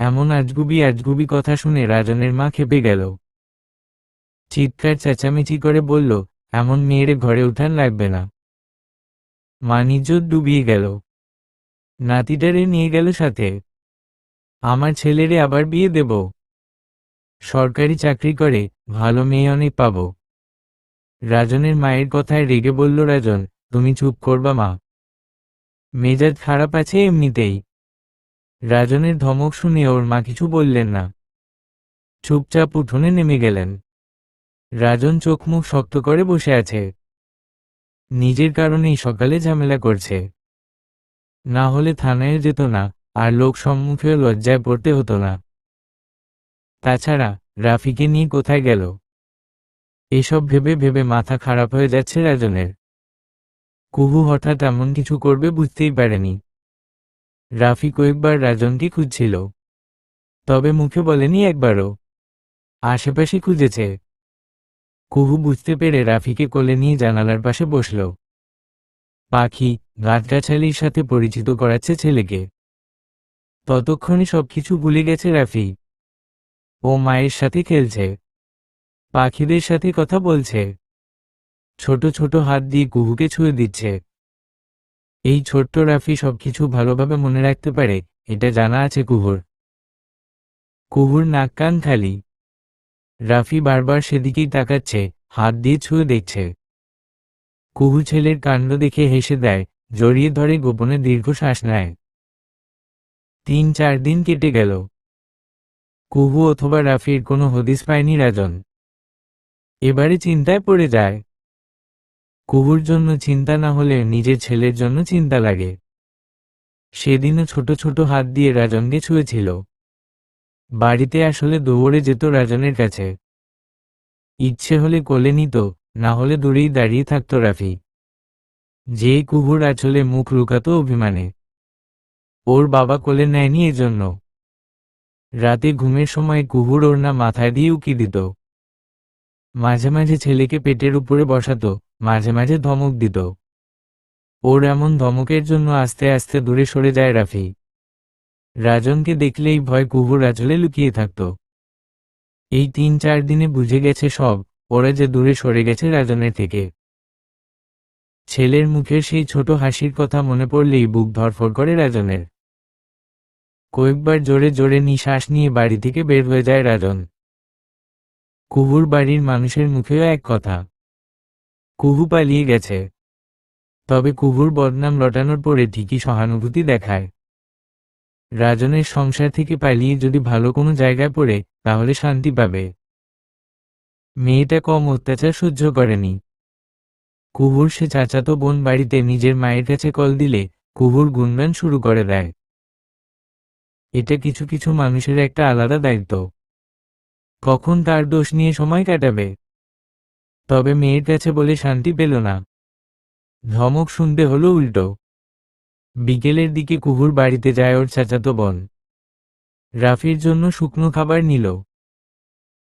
এমন আজগুবি কথা শুনে রাজনের মা খেপে গেল। চিৎকার চেঁচামেচি করে বলল, এমন মেয়েরে ঘরে উঠান লাগবে না। মানিজ্জত ডুবিয়ে গেল। নাতিটারে নিয়ে গেল সাথে। আমার ছেলেরে আবার বিয়ে দেব। সরকারি চাকরি করে, ভালো মেয়ে অনেক পাব। রাজনের মায়ের কথায় রেগে বলল রাজন, তুমি চুপ করবা মা। মেজাজ খারাপ আছে এমনিতেই। রাজনের ধমক শুনে ওর মা কিছু বললেন না। চুপচাপ উঠোনে নেমে গেলেন। রাজন চোখ মুখ শক্ত করে বসে আছে। নিজের কারণেই সকালে ঝামেলা করছে। না হলে থানায় যেত না, আর লোক সম্মুখে লজ্জায় পড়তে হতো না। তাছাড়া রাফিকে নিয়ে কোথায় গেল? এসব ভেবে ভেবে মাথা খারাপ হয়ে যাচ্ছে রাজনের। কুহু হঠাৎ এমন কিছু করবে বুঝতেই পারেনি। রাফি কয়েকবার রাজনকে খুঁজছিল, তবে মুখে বলেনি একবারও। আশেপাশে খুঁজেছে। কুহু বুঝতে পেরে রাফিকে কোলে নিয়ে জানালার পাশে বসল। পাখি, গাছগাছালির সাথে পরিচিত করাচ্ছে ছেলেকে। ততক্ষণে সবকিছু ভুলে গেছে রাফি। ও মায়ের সাথে খেলছে, পাখিদের সাথে কথা বলছে, ছোট ছোট হাত দিয়ে কুহুকে ছুঁয়ে দিচ্ছে। এই ছোট্ট রাফি সবকিছু ভালোভাবে মনে রাখতে পারে, এটা জানা আছে কুহুর। কুহুর নাক কান খালি। রাফি বারবার সেদিকেই তাকাচ্ছে, হাত দিয়ে ছুঁয়ে দেখছে। কুহু ছেলের কাণ্ড দেখে হেসে দেয়, জড়িয়ে ধরে গোপনে দীর্ঘশ্বাস নেয়। 3-4 দিন কেটে গেল। কুহু অথবা রাফির কোনো হদিস পায়নি রাজন। এবারে চিন্তায় পড়ে যায়। কুহুর জন্য চিন্তা না হলে নিজের ছেলের জন্য চিন্তা লাগে। সেদিনও ছোট ছোট হাত দিয়ে রাজনকে ছুঁয়েছিল। বাড়িতে আসলে দৌড়ে যেত রাজনের কাছে। ইচ্ছে হলে কোলে নিত, না হলে দূরেই দাঁড়িয়ে থাকত রাফি। যে কুহুর আঁচলে মুখ লুকাত অভিমানে। ওর বাবা কোলে নেয়নি এজন্য। রাতে ঘুমের সময় কুহুর ওড়না মাথায় দিয়ে উকি দিত। মাঝে মাঝে ছেলেকে পেটের উপরে বসাতো, মাঝে মাঝে ধমক দিত। ওর এমন ধমকের জন্য আস্তে আস্তে দূরে সরে যায় রাফি। রাজনকে দেখলেই ভয় কুহুর আঁচলে লুকিয়ে থাকত। এই 3-4 দিনে বুঝে গেছে সব, ওরা যে দূরে সরে গেছে রাজনের থেকে। ছেলের মুখের সেই ছোট হাসির কথা মনে পড়লেই বুক ধড়ফড় করে রাজনের। কয়েকবার জোরে জোরে নিঃশ্বাস নিয়ে বাড়ি থেকে বের হয়ে যায় রাজন। কুহুর বাড়ির মানুষের মুখেও এক কথা, কুহু পালিয়ে গেছে। তবে কুহুর বদনাম রটানোর পরে ঠিকই সহানুভূতি দেখায়। রাজনের সংসার থেকে পালিয়ে যদি ভালো কোনো জায়গায় পড়ে, তাহলে শান্তি পাবে। মেয়েটা কম অত্যাচার সহ্য করেনি। কুহুর সে চাচাতো বোন বাড়িতে নিজের মায়ের কাছে কল দিলে কুহুর গুণগান শুরু করে দেয়। এটা কিছু কিছু মানুষের একটা আলাদা দায়িত্ব। কখন তার দোষ নিয়ে সময় কাটাবে। তবে মেয়ের কাছে বলে শান্তি পেল না। ধমক শুনতে হলো উল্টো। বিকেলের দিকে কুহুর বাড়িতে যায় ওর চাচাতো বোন। রাফির জন্য শুকনো খাবার নিল,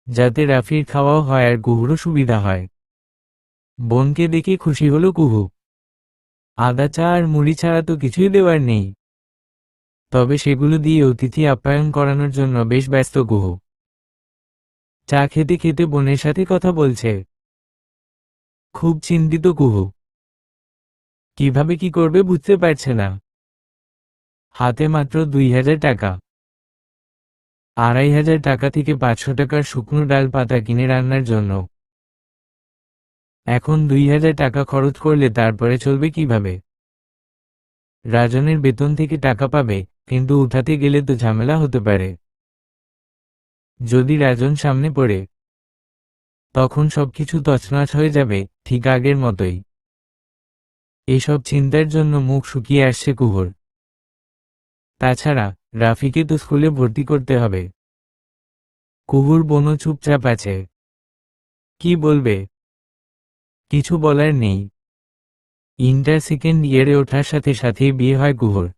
যাতে রাফির খাওয়াও হয় আর কুহুরও সুবিধা হয়। বোনকে দেখে খুশি হলো কুহু। আদা চা আর মুড়ি ছাড়া তো কিছুই দেওয়ার নেই। তবে সেগুলো দিয়ে অতিথি আপ্যায়ন করানোর জন্য বেশ ব্যস্ত কুহু। চা খেতে খেতে বোনের সাথে কথা বলছে। খুব চিন্তিত কুহু। কিভাবে কি করবে বুঝতে পারছে না। হাতে মাত্র 2,000 টাকা। 2,500 টাকা থেকে 500 টাকার শুকনো ডাল পাতা কিনে রান্নার জন্য। এখন 2,000 টাকা খরচ করলে তারপরে চলবে কিভাবে? রাজনের বেতন থেকে টাকা পাবে, কিন্তু উঠাতে গেলে তো ঝামেলা হতে পারে। যদি রাজন সামনে পড়ে, তখন সবকিছু তছনছ হয়ে যাবে, ঠিক আগের মতোই। এসব চিন্তার জন্য মুখ শুকিয়ে আসছে কুহুর। তাছাড়া রাফিকে তো স্কুলে ভর্তি করতে হবে। কুহুর বোনও চুপচাপ আছে। কি বলবে? কিছু বলার নেই। ইন্টার সেকেন্ড ইয়ারে ওঠার সাথে সাথেই বিয়ে হয় কুহুর।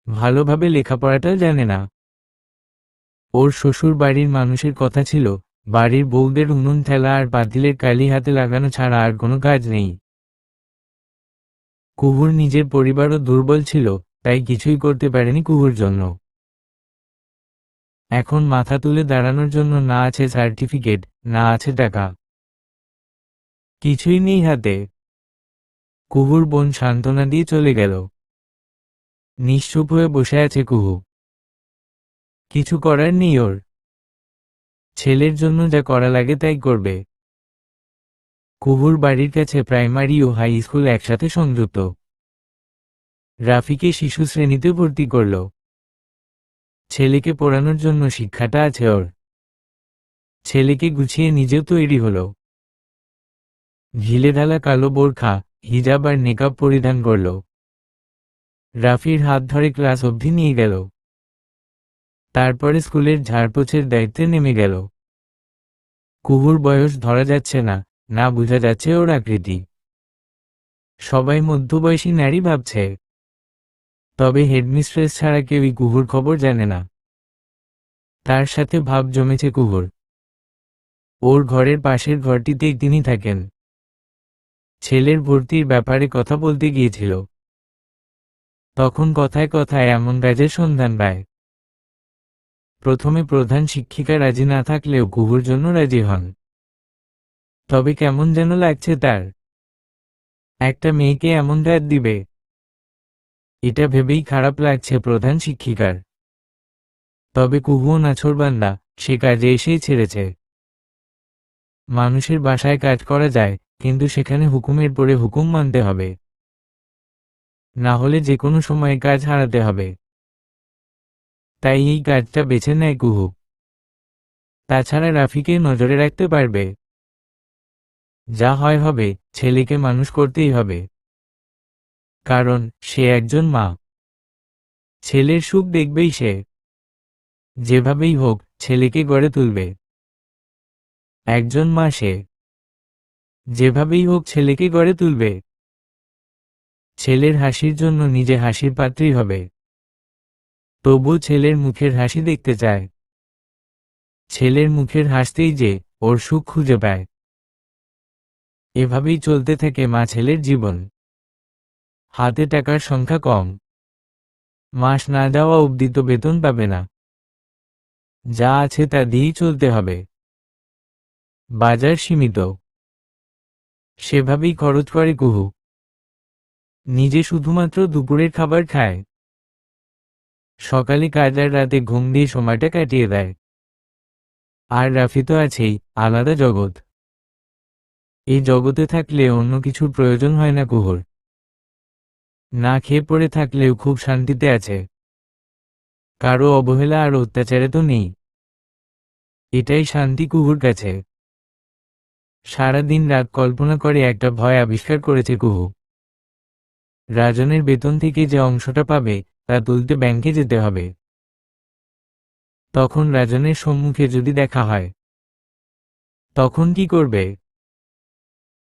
ভালোভাবে লেখাপড়াটাও জানে না। ওর শ্বশুর বাড়ির মানুষের কথা ছিল, বাড়ির বউদের উনুন ঠেলা আর পাতিলের কালি হাতে লাগানো ছাড়া আর কোনো কাজ নেই। কুহুর নিজের পরিবারও দুর্বল ছিল, তাই কিছুই করতে পারেনি কুহুর জন্য। এখন মাথা তুলে দাঁড়ানোর জন্য না আছে সার্টিফিকেট, না আছে টাকা, কিছুই নেই হাতে। কুহুর বোন সান্ত্বনা দিয়ে চলে গেল। নিশ্চুপ হয়ে বসে আছে কুহু। কিছু করার নেই ওর। ছেলের জন্য যা করা লাগে তাই করবে। কুহুর বাড়ির কাছে প্রাইমারি ও হাই স্কুল একসাথে সংযুক্ত। রাফিকে শিশু শ্রেণীতে ভর্তি করল। ছেলেকে পড়ানোর জন্য শিক্ষাটা আছে ওর। ছেলেকে গুছিয়ে নিজেও তৈরি হলো। ঢিলেঢালা কালো বোরখা, হিজাব আর নেকাব পরিধান করল। রাফির হাত ধরে ক্লাস অবধি নিয়ে গেল। তারপরে স্কুলের ঝাড়পোছের দায়িত্বে নেমে গেল। কুহুর বয়স ধরা যাচ্ছে না, না বোঝা যাচ্ছে ওর আকৃতি। সবাই মধ্যবয়সী নারী ভাবছে। তবে হেডমিস্ট্রেস ছাড়া কেউই কুহুর খবর জানে না। তার সাথে ভাব জমেছে কুহুর। ওর ঘরের পাশের ঘরটিতেই তিনি থাকেন। ছেলের ভর্তির ব্যাপারে কথা বলতে গিয়েছিল। তখন কথায় কথায় এমন কাজের সন্ধান পায়। প্রথমে প্রধান শিক্ষিকা রাজি না থাকলেও কুহুর জন্য রাজি হন। তবে কেমন যেন লাগছে তার। একটা মেয়েকে এমন দায়িত্ব দিবে, এটা ভেবেই খারাপ লাগছে প্রধান শিক্ষিকার। তবে কুহুও নাছোড়বান্দা, সে কাজে এসেই ছেড়েছে। মানুষের বাসায় কাজ করা যায়, কিন্তু সেখানে হুকুমের পরে হুকুম মানতে হবে। না হলে যে কোনো সময় কাজ হারাতে হবে। তাই এই কাজটা বেছে নেয় কুহু। তাছাড়া রাফিকে নজরে রাখতে পারবে। যা হয় হবে, ছেলেকে মানুষ করতেই হবে। কারণ সে একজন মা। ছেলের সুখ দেখবেই সে। যেভাবেই হোক ছেলেকে গড়ে তুলবে। একজন মা সে। যেভাবেই হোক ছেলেকে গড়ে তুলবে। ছেলের হাসির জন্য নিজে হাসির পাত্রী হবে। তবু ছেলের মুখের হাসি দেখতে চায়। ছেলের মুখের হাসতেই যে ওর সুখ খুঁজে পায়। এভাবেই চলতে থাকে মা ছেলের জীবন। হাতে টাকার সংখ্যা কম। মাস না যাওয়া অবধি তো বেতন পাবে না। যা আছে তা দিয়েই চলতে হবে। বাজার সীমিত। সেভাবেই খরচ করে কুহু। নিজে শুধুমাত্র দুপুরের খাবার খায়। সকালে কাজ আর রাতে ঘুম দিয়ে সময়টা কাটিয়ে দেয়। আর রাফি তো আছেই, আলাদা জগৎ। এই জগতে থাকলে অন্য কিছুর প্রয়োজন হয় না কুহুর। না খেয়ে পড়ে থাকলেও খুব শান্তিতে আছে। কারো অবহেলা আর অত্যাচারে তো নেই। এটাই শান্তি কুহুর কাছে। সারা দিন রাত কল্পনা করে একটা ভয় আবিষ্কার করেছে কুহু। রাজনের বেতন থেকে যে অংশটা পাবে তা তুলতে ব্যাংকে যেতে হবে। তখন রাজনের সম্মুখে যদি দেখা হয়, তখন কি করবে?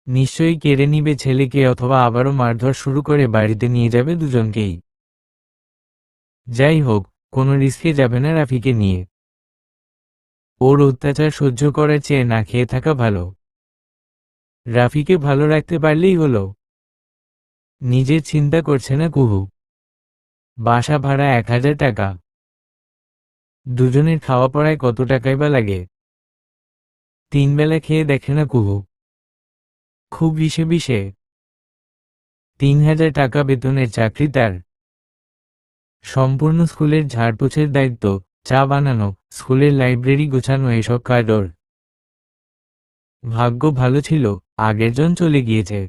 নিশ্চয়ই কেড়ে নিবে ছেলেকে, অথবা আবারও মারধর শুরু করে বাড়িতে নিয়ে যাবে দুজনকেই। যাই হোক, কোনো রিস্কে যাবে না রাফিকে নিয়ে। ওর অত্যাচার সহ্য করার চেয়ে না খেয়ে থাকা ভালো। রাফিকে ভালো রাখতে পারলেই হলো। নিজের চিন্তা করছে না কুহু। বাসা ভাড়া 1,000 টাকা। দুজনের খাওয়া পড়ায় কত টাকাই বা লাগে? 3 বেলা খেয়ে দেখে না কুহু। খুব হিসেবে সে। 3,000 টাকা বেতনের চাকরি তার। সম্পূর্ণ স্কুলের ঝাড়পোছের দায়িত্ব চা বানানো, স্কুলের লাইব্রেরি গোছানো, এসব কাজ ওর। ভাগ্য ভালো ছিল, আগের জন চলে গিয়েছে,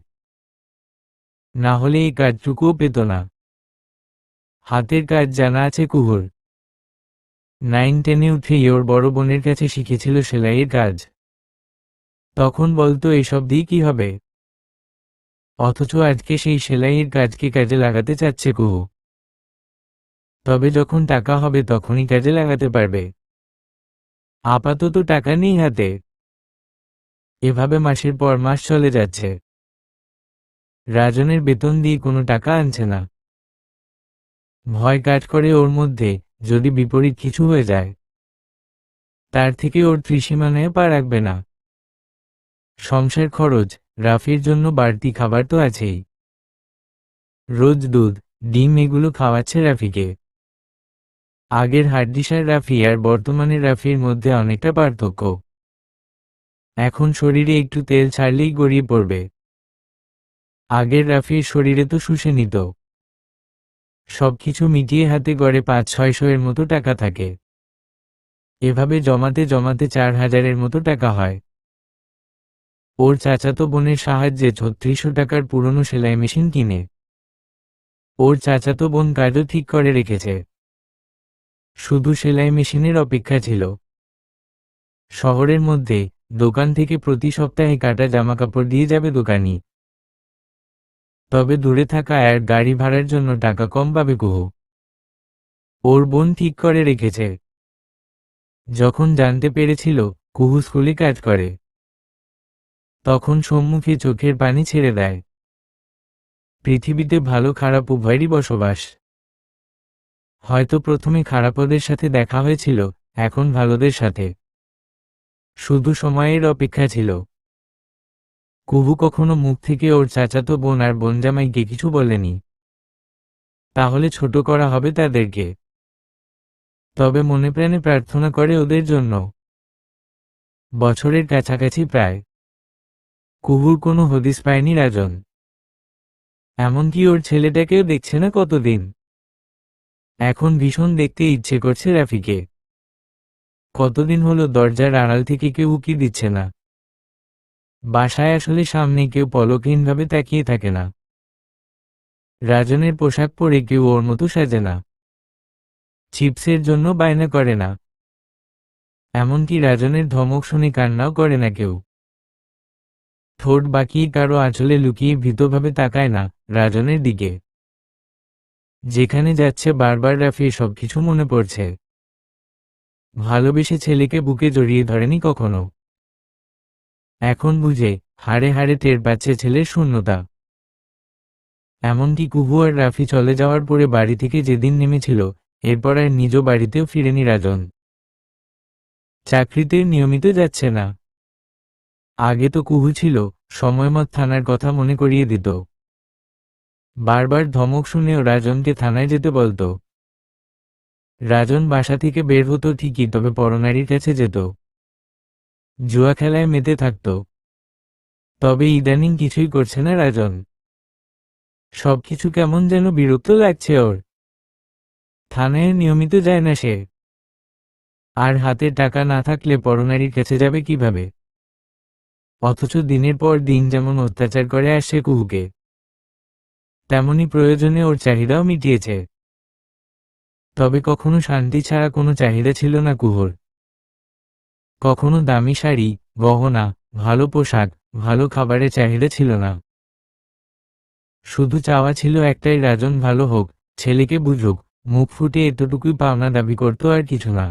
না হলে এই কাজটুকুও পেত না। হাতের কাজ জানা আছে কুহুর। 9-10-এ উঠেই ওর বড় বোনের কাছে শিখেছিল সেলাইয়ের কাজ। তখন বলতো এসব দিয়ে কি হবে, অথচ আজকে সেই সেলাইয়ের কাজকে কাজে লাগাতে চাচ্ছে কুহু। তবে যখন টাকা হবে তখনই কাজে লাগাতে পারবে, আপাতত টাকা নেই হাতে। এভাবে মাসের পর মাস চলে যাচ্ছে, রাজনের বেতন দিয়ে কোনো টাকা আনছে না। ভয় কাজ করে ওর মধ্যে, যদি বিপরীত কিছু হয়ে যায়, তার থেকে ওর ত্রিসীমানায় পা রাখবে না। সংসার খরচ, রাফির জন্য বাড়তি খাবার তো আছেই। রোজ দুধ, ডিম এগুলো খাওয়াচ্ছে রাফিকে। আগের হাড্ডিসার রাফি আর বর্তমানের রাফির মধ্যে অনেকটা পার্থক্য। এখন শরীরে একটু তেল ছাড়লেই গড়িয়ে পড়বে। আগের রাফির শরীরে তো শুষে নিত। সবকিছু মিটিয়ে হাতে গড়ে 500-600 এর মতো টাকা থাকে। এভাবে জমাতে জমাতে 4000-এর মতো টাকা হয়। ওর চাচাতো বোনের সাহায্যে 3600 টাকার পুরনো সেলাই মেশিন কিনে ওর চাচাতো বোন কাজও ঠিক করে রেখেছে। শুধু সেলাই মেশিনের অপেক্ষা ছিল। শহরের মধ্যে দোকান থেকে প্রতি সপ্তাহে কাটা জামাকাপড় দিয়ে যাবে দোকানি। তবে দূরে থাকা আর গাড়ি ভাড়ার জন্য টাকা কম পাবে কুহু। ওর বোন ঠিক করে রেখেছে। যখন জানতে পেরেছিল কুহু স্কুলে কাজ করে, তখন সম্মুখে চোখের পানি ছেড়ে দেয়। পৃথিবীতে ভালো খারাপ উভয়েরই বসবাস। হয়তো প্রথমে খারাপদের সাথে দেখা হয়েছিল, এখন ভালোদের সাথে। শুধু সময়ের অপেক্ষা ছিল। কুহু কখনো মুখ থেকে ওর চাচাতো বোন আর বোনজামাইকে কিছু বলেনি, তাহলে ছোট করা হবে তাদেরকে। তবে মনে প্রাণে প্রার্থনা করে ওদের জন্য। বছরের কাছাকাছি প্রায়। কুহুর কোনো হদিস পায়নি রাজন। এমনকি ওর ছেলেটাকেও দেখছে না কতদিন। এখন ভীষণ দেখতে ইচ্ছে করছে রাফিকে। কতদিন হলো দরজার আড়াল থেকে কেউ উকি দিচ্ছে না। বাসায় আসলে সামনে কেউ পলকহীনভাবে তাকিয়ে থাকে না। রাজনের পোশাক পরে কেউ ওর মতো সাজে না। চিপসের জন্য বায়না করে না। এমনকি রাজনের ধমক শুনে কান্নাও করে না কেউ। ঠোঁট বাঁকিয়ে কারো আঁচলে লুকিয়ে ভীতভাবে তাকায় না রাজনের দিকে। যেখানে যাচ্ছে বারবার রাফি সবকিছু মনে পড়ছে। ভালোবেসে ছেলেকে বুকে জড়িয়ে ধরেনি কখনো। এখন বুঝে, হাড়ে হাড়ে টের পাচ্ছে ছেলের শূন্যতা। এমনকি কুহু আর রাফি চলে যাওয়ার পরে বাড়ি থেকে যেদিন নেমেছিল, এরপর আর নিজ বাড়িতেও ফিরেনি রাজন। চাকরিতে নিয়মিত যাচ্ছে না। আগে তো কুহু ছিল, সময়মত থানার কথা মনে করিয়ে দিত। বারবার ধমক শুনেও রাজনকে থানায় যেতে বলতো। রাজন বাসা থেকে বের হতো ঠিকই, তবে পরনারীর কাছে যেত, জুয়া খেলায় মেতে থাকত। তবে ইদানিং কিছুই করছে না রাজন। সবকিছু কেমন যেন বিরক্ত লাগছে ওর। থানায় নিয়মিত যায় না সে। আর হাতে টাকা না থাকলে পরনারীর কাছে যাবে কিভাবে? অথচ দিনের পর দিন যেমন অত্যাচার করে আসছে কুহুকে, তেমনি প্রয়োজনে ওর চাহিদাও মিটিয়েছে। তবে কখনো শান্তি ছাড়া কোনো চাহিদা ছিল না কুহুর। কখনো দামি শাড়ি, গহনা, ভালো পোশাক, ভালো খাবারের চাহিদা ছিল না। শুধু চাওয়া ছিল একটাই, রাজন ভালো হোক, ছেলেকে বুঝুক, মুখ ফুটে এতটুকুই পাওনা দাবি করত, আর কিছু না।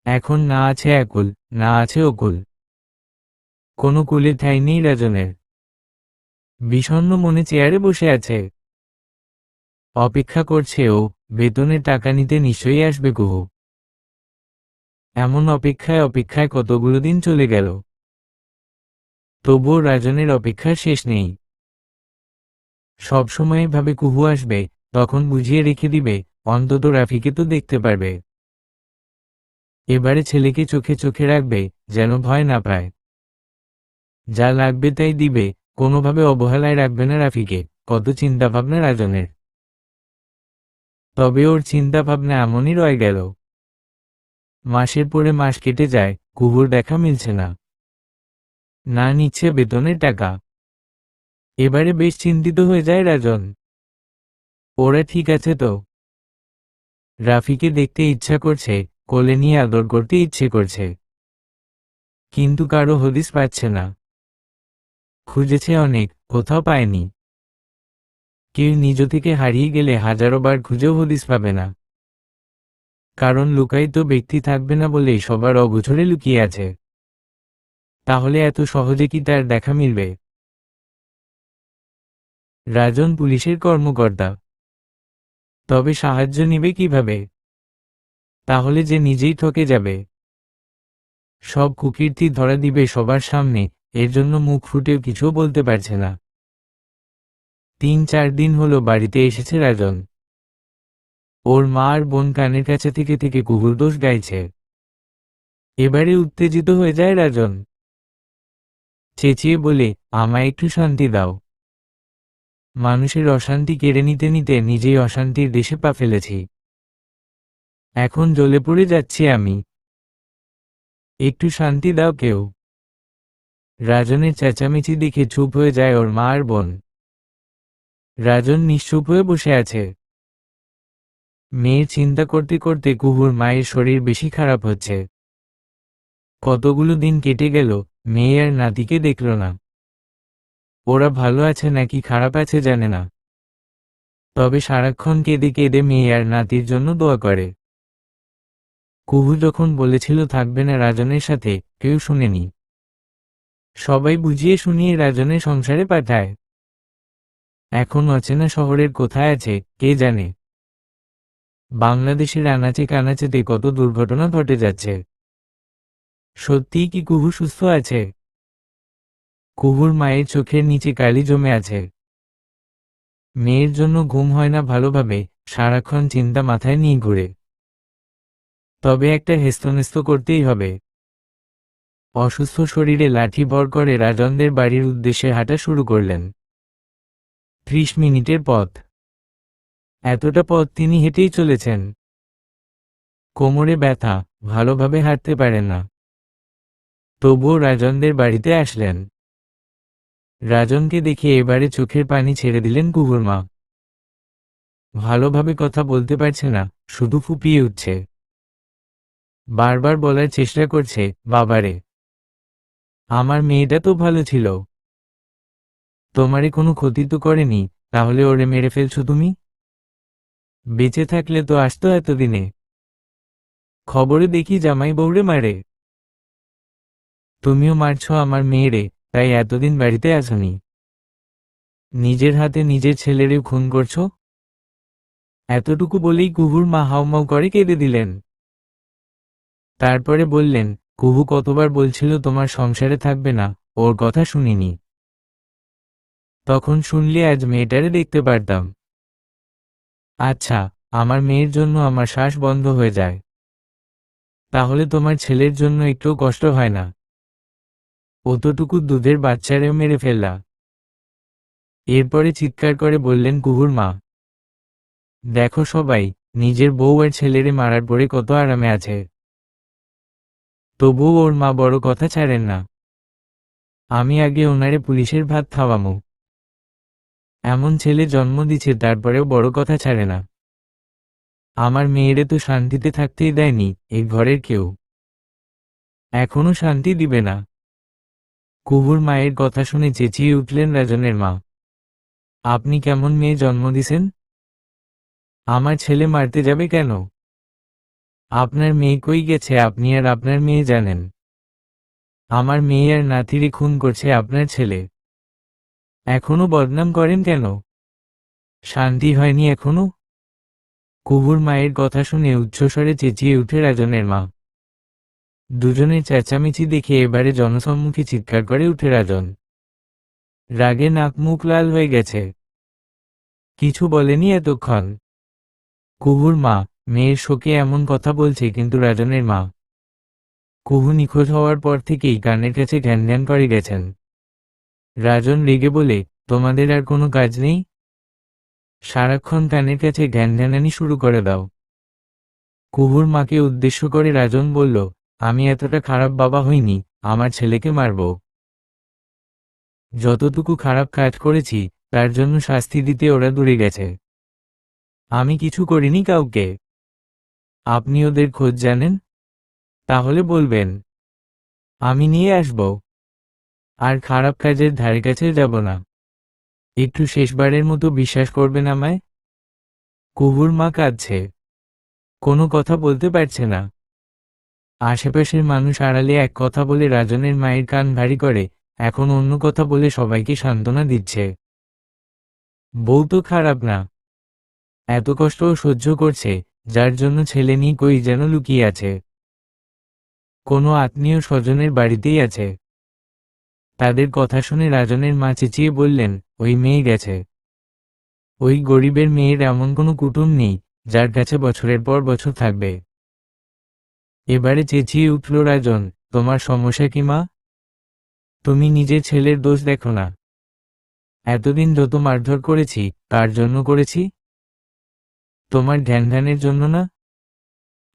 এখন না আছে একুল, না আছে অকুল। কোনো কুলে ঠাঁই নেই রাজনের। বিষণ্ণ মনে চেয়ারে বসে আছে। অপেক্ষা করছে ও, বেতনের টাকা নিতে নিশ্চয়ই আসবে কুহু। এমন অপেক্ষায় অপেক্ষায় কতগুলো দিন চলে গেল। তবুও রাজনের অপেক্ষার শেষ নেই। সবসময় ভাবে কুহু আসবে, তখন বুঝিয়ে রেখে দিবে, অন্তত রাফিকে তো দেখতে পারবে। এবারে ছেলেকে চোখে চোখে রাখবে, যেন ভয় না পায়। যা লাগবে তাই দিবে, কোনোভাবে অবহেলায় রাখবে না রাফিকে। কত চিন্তাভাবনা রাজনের। তবে ওর চিন্তা ভাবনা এমনই রয়ে গেল। মাসের পরে মাস কেটে যায়, কুহুর দেখা মিলছে না। না নিচ্ছে বেতনের টাকা। এবারে বেশ চিন্তিত হয়ে যায় রাজন। ওরা ঠিক আছে তো? রাফিকে দেখতে ইচ্ছা করছে, কোলে নিয়ে আদর করতে ইচ্ছে করছে, কিন্তু কারো হদিস পাচ্ছে না। খুঁজেছে অনেক, কোথাও পায়নি। কেউ নিজ থেকে হারিয়ে গেলে হাজারো বার খুঁজেও হদিস পাবে না, কারণ লুকায়িত ব্যক্তি থাকবে না বলেই সবার অগোচরে লুকিয়ে আছে। তাহলে এত সহজে কি তার দেখা মিলবে? রাজন পুলিশের কর্মকর্তা, তবে সাহায্য নিবে কিভাবে? তাহলে যে নিজেই ঠকে যাবে। সব কুকীর্তি ধরা দিবে সবার সামনে, এর জন্য মুখ ফুটেও কিছুও বলতে পারছে না। 3-4 দিন হলো বাড়িতে এসেছে রাজন। ওর মা আর বোন কানের কাছে থেকে থেকে কুকুর দোষ গাইছে। এবারে উত্তেজিত হয়ে যায় রাজন। চেঁচিয়ে বলে, আমায় একটু শান্তি দাও। মানুষের অশান্তি কেড়ে নিতে নিতে নিজেই অশান্তির দেশে পা ফেলেছি। এখন জ্বলে পড়ে যাচ্ছি আমি। একটু শান্তি দাও কেউ। রাজনের চেঁচামেচি দেখে চুপ হয়ে যায় ওর মা আর বোন। রাজন নিশ্চুপ হয়ে বসে আছে। মেয়ের চিন্তা করতে করতে কুহুর মায়ের শরীর বেশি খারাপ হচ্ছে। কতগুলো দিন কেটে গেল, মেয়ে আর নাতিকে দেখল না। ওরা ভালো আছে নাকি খারাপ আছে জানে না, তবে সারাক্ষণ কেঁদে কেঁদে মেয়ে আর নাতির জন্য দোয়া করে। কুহু যখন বলেছিল থাকবে না রাজনের সাথে, কেউ শুনেনি। সবাই বুঝিয়ে শুনিয়ে রাজনের সংসারে পাঠায়। এখন অচেনা শহরের কোথায় আছে কে জানে। বাংলাদেশের আনাচে কানাচেতে কত দুর্ঘটনা ঘটে যাচ্ছে। সত্যিই কি কুহু সুস্থ আছে? কুহুর মায়ের চোখের নিচে কালি জমে আছে। মেয়ের জন্য ঘুম হয় না ভালোভাবে, সারাক্ষণ চিন্তা মাথায় নিয়ে ঘুরে। তবে একটা হেস্তনেস্ত করতেই হবে। অসুস্থ শরীরে লাঠি ভর করে রাজনদের বাড়ির উদ্দেশ্যে হাঁটা শুরু করলেন। 30 মিনিটের পথ। এতটা পথ তিনি হেঁটেই চলেছেন। কোমরে ব্যথা, ভালোভাবে হাঁটতে পারেন না। তবুও রাজনদের বাড়িতে আসলেন। রাজনকে দেখে এবারে চোখের পানি ছেড়ে দিলেন কুহুর মা। ভালোভাবে কথা বলতে পারছে না, শুধু ফুপিয়ে উঠছে। বারবার বলার চেষ্টা করছে, বাবারে, আমার মেয়েটা তো ভালো ছিল। তোমারে কোনো ক্ষতি তো করেনি, তাহলে ওরে মেরে ফেলছো তুমি? বেঁচে থাকলে তো আসতো এতদিনে। খবরে দেখি জামাই বউরে মারে। তুমিও মারছো আমার মেয়েরে, তাই এতদিন বাড়িতে আসনি। নিজের হাতে নিজের ছেলেরে খুন করছো। এতটুকু বলেই কুহুর মা হাউমাউ করে কেঁদে দিলেন। তারপরে বললেন, কুহু কতবার বলছিল তোমার সংসারে থাকবে না, ওর কথা শুনিনি। তখন শুনলে আজ মেয়েটারে দেখতে পারতাম। আচ্ছা, আমার মেয়ের জন্য আমার শ্বাস বন্ধ হয়ে যায়, তাহলে তোমার ছেলের জন্য একটুও কষ্ট হয় না? অতটুকু দুধের বাচ্চারেও মেরে ফেললা। এরপরে চিৎকার করে বললেন কুহুর মা, দেখো সবাই, নিজের বউ আর ছেলেরে মারার পরে কত আরামে আছে। তবুও ওর মা বড় কথা ছাড়েন না। আমি আগে ওনারে পুলিশের ভাত খাওয়ামু। এমন ছেলে জন্ম দিছে তারপরেও বড় কথা ছাড়ে না। আমার মেয়েরে তো শান্তিতে থাকতেই দেয়নি এই ঘরের কেউ, এখনো শান্তি দিবে না। কুহুর মায়ের কথা শুনে চেঁচিয়ে উঠলেন রাজনের মা, আপনি কেমন মেয়ে জন্ম দিছেন? আমার ছেলে মারতে যাবে কেন? আপনার মেয়ে কই গেছে আপনি আর আপনার মেয়ে জানেন। আমার মেয়ে আর নাতিরে খুন করছে আপনার ছেলে, এখনো বদনাম করেন কেন? শান্তি হয়নি এখনো? কুহুর মায়ের কথা শুনে উচ্চস্বরে চেঁচিয়ে উঠে রাজনের মা। দুজনের চেঁচামেচি দেখে এবারে জনসম্মুখে চিৎকার করে উঠে রাজন। রাগে নাক মুখ লাল হয়ে গেছে। কিছু বলেনি এতক্ষণ। কুহুর মা, মেয়ের শোকে এমন কথা বলছে কিন্তু রাজনের মা। কুহু নিখোঁজ হওয়ার পর থেকেই কানের কাছে ঘ্যান ঘ্যান করে গেছেন। রাজন রেগে বলে, তোমাদের আর কোনো কাজ নেই? সারাক্ষণ কানের কাছে ঘ্যানঘ্যানানি শুরু করে দাও। কুহুর মাকে উদ্দেশ্য করে রাজন বলল, আমি এতটা খারাপ বাবা হইনি, আমার ছেলেকে মারব। যতটুকু খারাপ কাজ করেছি তার জন্য শাস্তি দিতে ওরা দূরে গেছে। আমি কিছু করিনি কাউকে। আপনি ওদের খোঁজ জানেন? তাহলে বলবেন, আমি নিয়ে আসব। আর খারাপ কাজের ধারে কাছে যাব না। একটু শেষবারের মতো বিশ্বাস করবেন আমায়? কুহুর মা কাঁদছে, কোনো কথা বলতে পারছে না। আশেপাশের মানুষ আড়ালে এক কথা বলে রাজনের মায়ের কান ভারী করে, এখন অন্য কথা বলে সবাইকে সান্ত্বনা দিচ্ছে। বউ তো খারাপ না, এত কষ্টও সহ্য করছে, যার জন্য ছেলে নিয়ে কই যেন লুকিয়ে আছে। কোনো আত্মীয় স্বজনের বাড়িতেই আছে। তাদের কথা শুনে রাজনের মা চেঁচিয়ে বললেন, ওই মেয়ে গেছে। ওই গরিবের মেয়ের এমন কোনো কুটুম নেই যার কাছে বছরের পর বছর থাকবে। এবারে চেঁচিয়ে উঠল রাজন, তোমার সমস্যা কি মা? তুমি নিজের ছেলের দোষ দেখো না? এতদিন যত মারধর করেছি কার জন্য করেছি? তোমার ধ্যানের জন্য না?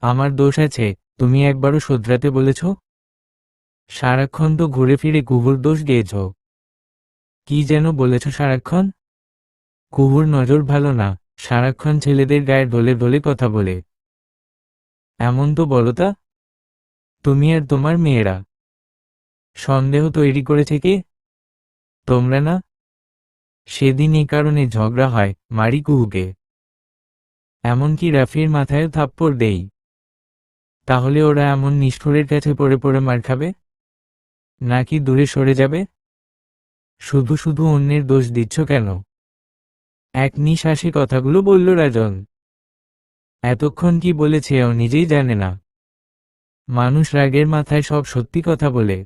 আমার দোষ আছে, তুমি একবারও শোধরাতে বলেছ? সারাক্ষণ তো ঘুরে ফিরে কুহুর দোষ গেয়েছ। কি যেন বলেছ সারাক্ষণ? কুহুর নজর ভালো না, সারাক্ষণ ছেলেদের গায়ে ঢলে ঢলে কথা বলে। এমন তো বলো তা। তুমি আর তোমার মেয়েরা। সন্দেহ তৈরি করেছে কে? তোমরা না? সেদিন এই কারণে ঝগড়া হয়, মারি কুহুকে। এমনকি রাফির মাথায় থাপ্পড় দেই। তাহলে ওরা এমন নিষ্ঠুরের কাছে পড়ে পড়ে মার খাবে? নাকি দূরে সরে যাবে? শুধু শুধু অন্যের দোষ দিচ্ছ কেন? এক নিঃশ্বাসে কথাগুলো বলল রাজন। এতক্ষণ কি বলেছে ও নিজেই জানে না। মানুষ রাগের মাথায় সব সত্যি কথা বলে।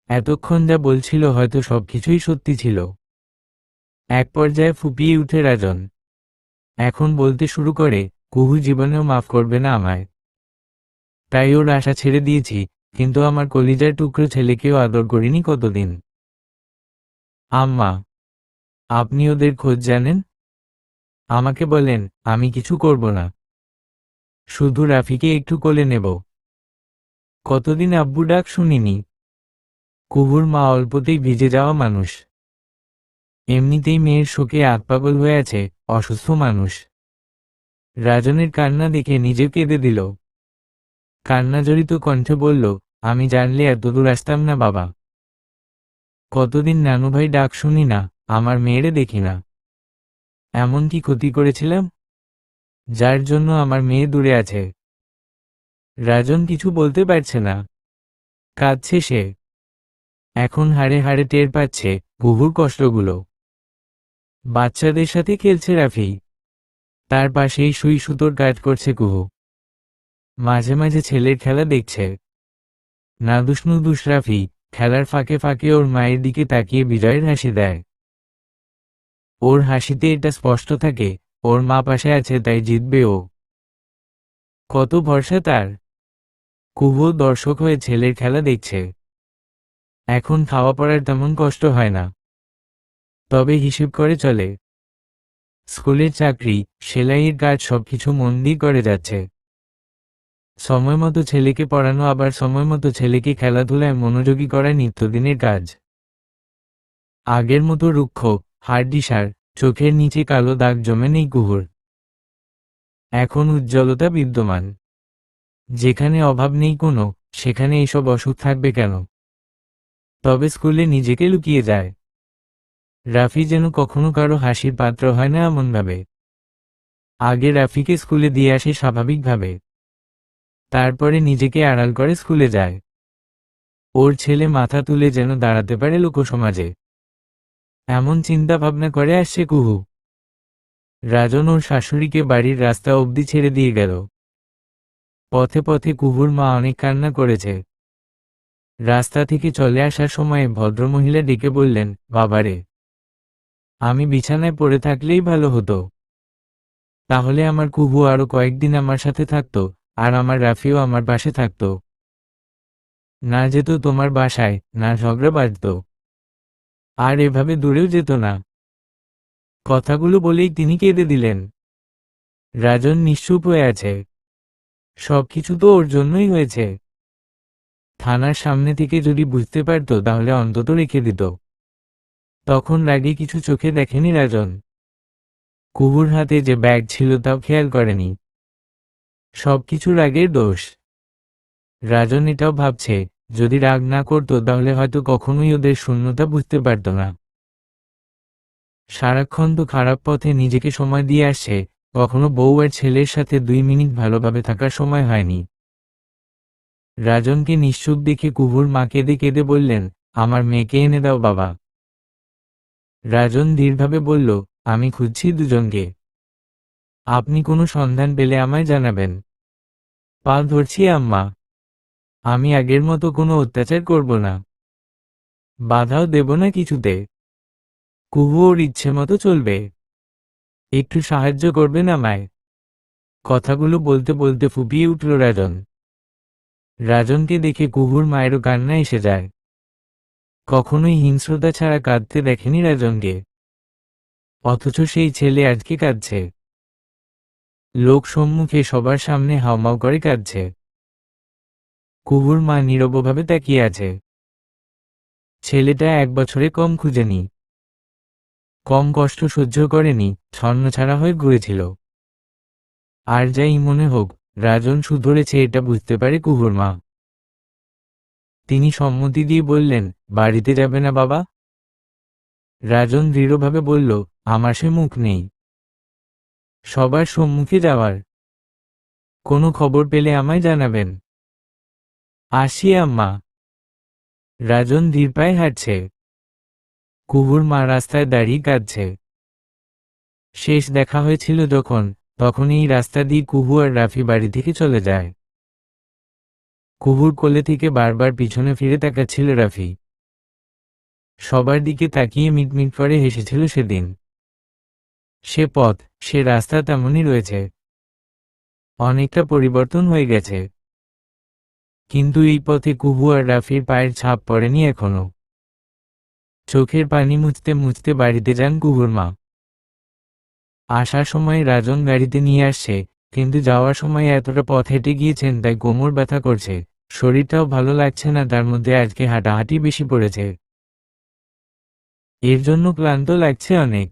এতক্ষণ যা বলছিল হয়তো সবকিছুই সত্যি ছিল। এক পর্যায়ে ফুপিয়ে উঠে রাজন। এখন বলতে শুরু করে, কুহু জীবনেও মাফ করবে না আমায়। তাই ওর আশা ছেড়ে দিয়েছি, কিন্তু আমার কলিজার টুকরো ছেলেকেও আদর করিনি কতদিন। আম্মা, আপনি ওদের খোঁজ জানেন? আমাকে বলেন, আমি কিছু করব না। শুধু রাফিকে একটু কোলে নেব। কতদিন আব্বু ডাক শুনিনি। কুহুর মা অল্পতেই ভিজে যাওয়া মানুষ। এমনিতেই মেয়ের শোকে আতপাগল হয়ে আছে, অসুস্থ মানুষ। রাজনের কান্না দেখে নিজে কেঁদে দিল। কান্নাজড়িত কণ্ঠে বলল, আমি জানলে এতদূর আসতাম না বাবা। কতদিন নানুভাই ডাক শুনি না, আমার মেয়েরে দেখি না। এমন কি ক্ষতি করেছিলাম যার জন্য আমার মেয়ে দূরে আছে? রাজন কিছু বলতে পারছে না, কাঁদছে সে। এখন হাড়ে হাড়ে টের পাচ্ছে কুহুর কষ্টগুলো। বাচ্চাদের সাথে খেলছে রাফি, তার পাশেই সুই সুতোর কাজ করছে কুহু। মাঝে মাঝে ছেলের খেলা দেখছে। নাদুস নুদুস রাফি খেলার ফাঁকে ফাঁকে ওর মায়ের দিকে তাকিয়ে বিজয়ের হাসি দেয়। ওর হাসিতে এটা স্পষ্ট থাকে, ওর মা পাশে আছে তাই জিতবে ও। কত ভরসা তার। কুহু দর্শক হয়ে ছেলের খেলা দেখছে। এখন খাওয়া পড়ার তেমন কষ্ট হয় না, তবে হিসেব করে চলে। স্কুলের চাকরি, সেলাইয়ের কাজ সবকিছু মন দিয়ে করে যাচ্ছে। সময় মতো ছেলেকে পড়ানো আবার সময় মতো ছেলেকে খেলাধুলায় মনোযোগী করা নিত্যদিনের কাজ। আগের মতো রুক্ষ হাড়ডিসার চোখের নিচে কালো দাগ জমে নেই কুহুর। এখন উজ্জ্বলতা বিদ্যমান। যেখানে অভাব নেই কোনো, সেখানে এসব অসুখ থাকবে কেন? তবে স্কুলে নিজেকে লুকিয়ে যায়। রাফি যেন কখনো কারো হাসির পাত্র হয় না এমনভাবে। আগে রাফিকে স্কুলে দিয়ে আসে স্বাভাবিকভাবে, তারপরে নিজেকে আড়াল করে স্কুলে যায়। ওর ছেলে মাথা তুলে যেন দাঁড়াতে পারে লোকসমাজে, এমন চিন্তা ভাবনা করে আসছে কুহু। রাজন ওর শাশুড়িকে বাড়ির রাস্তা অবধি ছেড়ে দিয়ে গেল। পথে পথে কুহুর মা অনেক কান্না করেছে। রাস্তা থেকে চলে আসার সময় ভদ্রমহিলা ডেকে বললেন, বাবারে, আমি বিছানায় পড়ে থাকলেই ভালো হতো। তাহলে আমার কুহু আরো কয়েকদিন আমার সাথে থাকতো, আর আমার রাফিও আমার পাশে থাকতো। না যেত তোমার বাসায়, না ঝগড়া বাজত, আর এভাবে দূরেও যেত না। কথাগুলো বলেই তিনি কেঁদে দিলেন। রাজন নিশ্চুপ হয়ে আছে। সবকিছু তো ওর জন্যই হয়েছে। থানার সামনে থেকে যদি বুঝতে পারত তাহলে অন্তত রেখে দিত। তখন রাগে কিছু চোখে দেখেনি রাজন। কুহুর হাতে যে ব্যাগ ছিল তাও খেয়াল করেনি। সবকিছু রাগের দোষ। রাজন এটাও ভাবছে, যদি রাগ না করতো তাহলে হয়তো কখনোই ওদের শূন্যতা বুঝতে পারত না। সারাক্ষণ তো খারাপ পথে নিজেকে সময় দিয়ে আসছে, কখনো বউ আর ছেলের সাথে 2 মিনিট ভালোভাবে থাকার সময় হয়নি। রাজনকে নিশ্চুপ দেখে কুহুর মা কেঁদে কেঁদে বললেন, আমার মেয়েকে এনে দাও বাবা। রাজন ধীরভাবে বলল, আমি খুঁজছি দুজনকে। আপনি কোনো সন্ধান পেলে আমায় জানাবেন। পা ধরছি আম্মা। আমি আগের মতো কোনো অত্যাচার করব না, বাধাও দেব না কিছুতে। কুহু ওর ইচ্ছে মতো চলবে। একটু সাহায্য করবেন আমায়। কথাগুলো বলতে বলতে ফুপিয়ে উঠল রাজন। রাজনকে দেখে কুহুর মায়েরও কান্না এসে যায়। কখনোই হিংস্রতা ছাড়া কাঁদতে দেখেনি রাজনকে। অথচ সেই ছেলে আজকে কাঁদছে। লোক সম্মুখে সবার সামনে হাউমাউ করে কাঁদছে। কুহুর মা নীরবভাবে তাকিয়ে আছে। ছেলেটা 1 বছরে কম খুঁজেনি, কম কষ্ট সহ্য করেনি, ছন্নছাড়া হয়ে ঘুরেছিল। আর যাই মনে হোক, রাজন শুধরেছে এটা বুঝতে পারে কুহুর মা। তিনি সম্মতি দিয়ে বললেন, বাড়িতে যাবে না বাবা? রাজন দৃঢ়ভাবে বলল, আমার সে মুখ নেই সবার সম্মুখে যাওয়ার। কোনো খবর পেলে আমায় জানাবেন। আসি আম্মা। রাজন ধীর পায়ে হাঁটছে। কুহুর মা রাস্তায় দাঁড়িয়ে কাঁদছে। শেষ দেখা হয়েছিল যখন, তখন এই রাস্তা দিয়ে কুহু আর রাফি বাড়ি থেকে চলে যায়। কুহুর কোলে থেকে বারবার পিছনে ফিরে তাকাচ্ছিল রাফি। সবার দিকে তাকিয়ে মিটমিট করে হেসেছিল সেদিন। সে পথ, সে রাস্তা তেমনই রয়েছে। অনেকটা পরিবর্তন হয়ে গেছে, কিন্তু এই পথে কুহু আর রাফির পায়ের ছাপ পড়েনি এখনো। চোখের পানি মুছতে মুছতে বাড়িতে যান কুহুর মা। আসার সময় রাজন গাড়িতে নিয়ে আসছে, কিন্তু যাওয়ার সময় এতটা পথ হেঁটে গিয়েছেন তাই কোমর ব্যথা করছে, শরীরটাও ভালো লাগছে না, তার মধ্যে আজকে হাঁটাহাঁটি বেশি পড়েছে। এর জন্য ক্লান্ত লাগছে অনেক।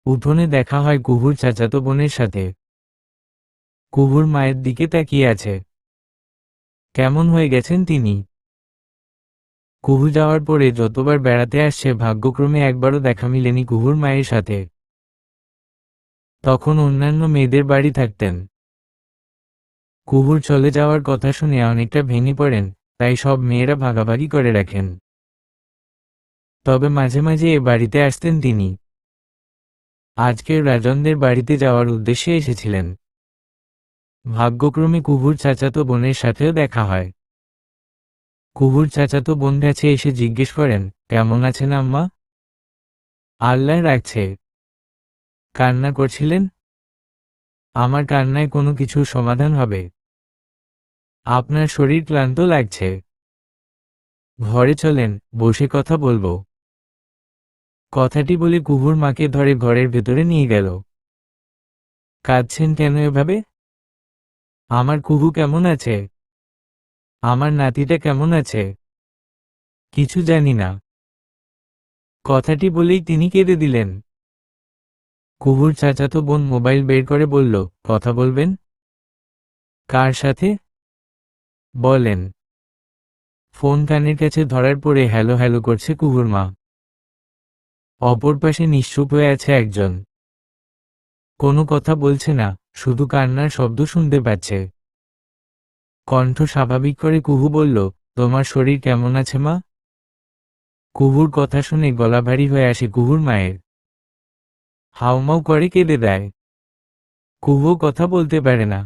উঠোনে দেখা হয় কুহুর চাচাতো বোনের সাথে। কুহুর মায়ের দিকে তাকিয়ে আছে। কেমন হয়ে গেছেন তিনি? কুহু যাওয়ার পরে যতবার বেড়াতে আসছে ভাগ্যক্রমে একবারও দেখা মিলেনি কুহুর মায়ের সাথে। তখন অন্যান্য মেয়েদের বাড়ি থাকতেন। কুহুর চলে যাওয়ার কথা শুনে অনেকটা ভেঙে পড়েন, তাই সব মেয়েরা ভাগাভাগি করে রাখেন। তবে মাঝে মাঝে এ বাড়িতে আসতেন তিনি। আজকের রাজনদের বাড়িতে যাওয়ার উদ্দেশ্যে এসেছিলেন। ভাগ্যক্রমে কুহুর চাচাতো বোনের সাথেও দেখা হয়। কুহুর চাচাতো বোন কাছে এসে জিজ্ঞেস করেন, কেমন আছেন আম্মা? আল্লাহ রাখছে। কান্না করছিলেন? আমার কান্নায় কোনো কিছুর সমাধান হবে? আপনার শরীর ক্লান্ত লাগছে, ঘরে চলেন, বসে কথা বলবো। কথাটি বলে কুহুর মাকে ধরে ঘরের ভেতরে নিয়ে গেল। কাঁদছেন কেন এভাবে? আমার কুহু কেমন আছে? আমার নাতিটা কেমন আছে? কিছু জানি না। কথাটি বলেই তিনি কেঁদে দিলেন। কুহুর চাচাতো বোন মোবাইল বের করে বলল, কথা বলবেন? কার সাথে? বলেন। ফোন কানের কাছে ধরার পরে হ্যালো হ্যালো করছে কুহুর মা। অপর পাশে নিশ্চুপ হয়ে আছে একজন। কোনো কথা বলছে না, শুধু কান্নার শব্দ শুনতে পাচ্ছে। কণ্ঠ স্বাভাবিক করে কুহু বলল, তোমার শরীর কেমন আছে মা? কুহুর কথা শুনে গলা ভারী হয়ে আসে কুহুর মায়ের। হাউমাউ করে কেঁদে দেয়। কুহু কথা বলতে পারে না।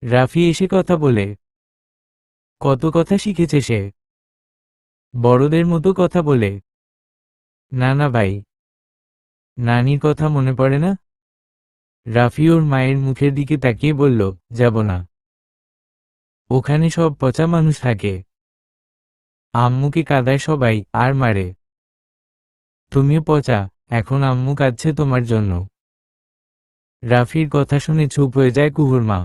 রাফি এসে কথা বলে। কত কথা শিখেছে সে, বড়দের মতো কথা বলে। না না ভাই, নানির কথা মনে পড়ে না? রাফি ওর মায়ের মুখের দিকে তাকিয়ে বলল, যাব না। ওখানে সব পচা মানুষ থাকে। আম্মুকে কাঁদায় সবাই আর মারে। তুমিও পচা, এখন আম্মু কাঁদছে তোমার জন্য। রাফির কথা শুনে চুপ হয়ে যায় কুহুর মা।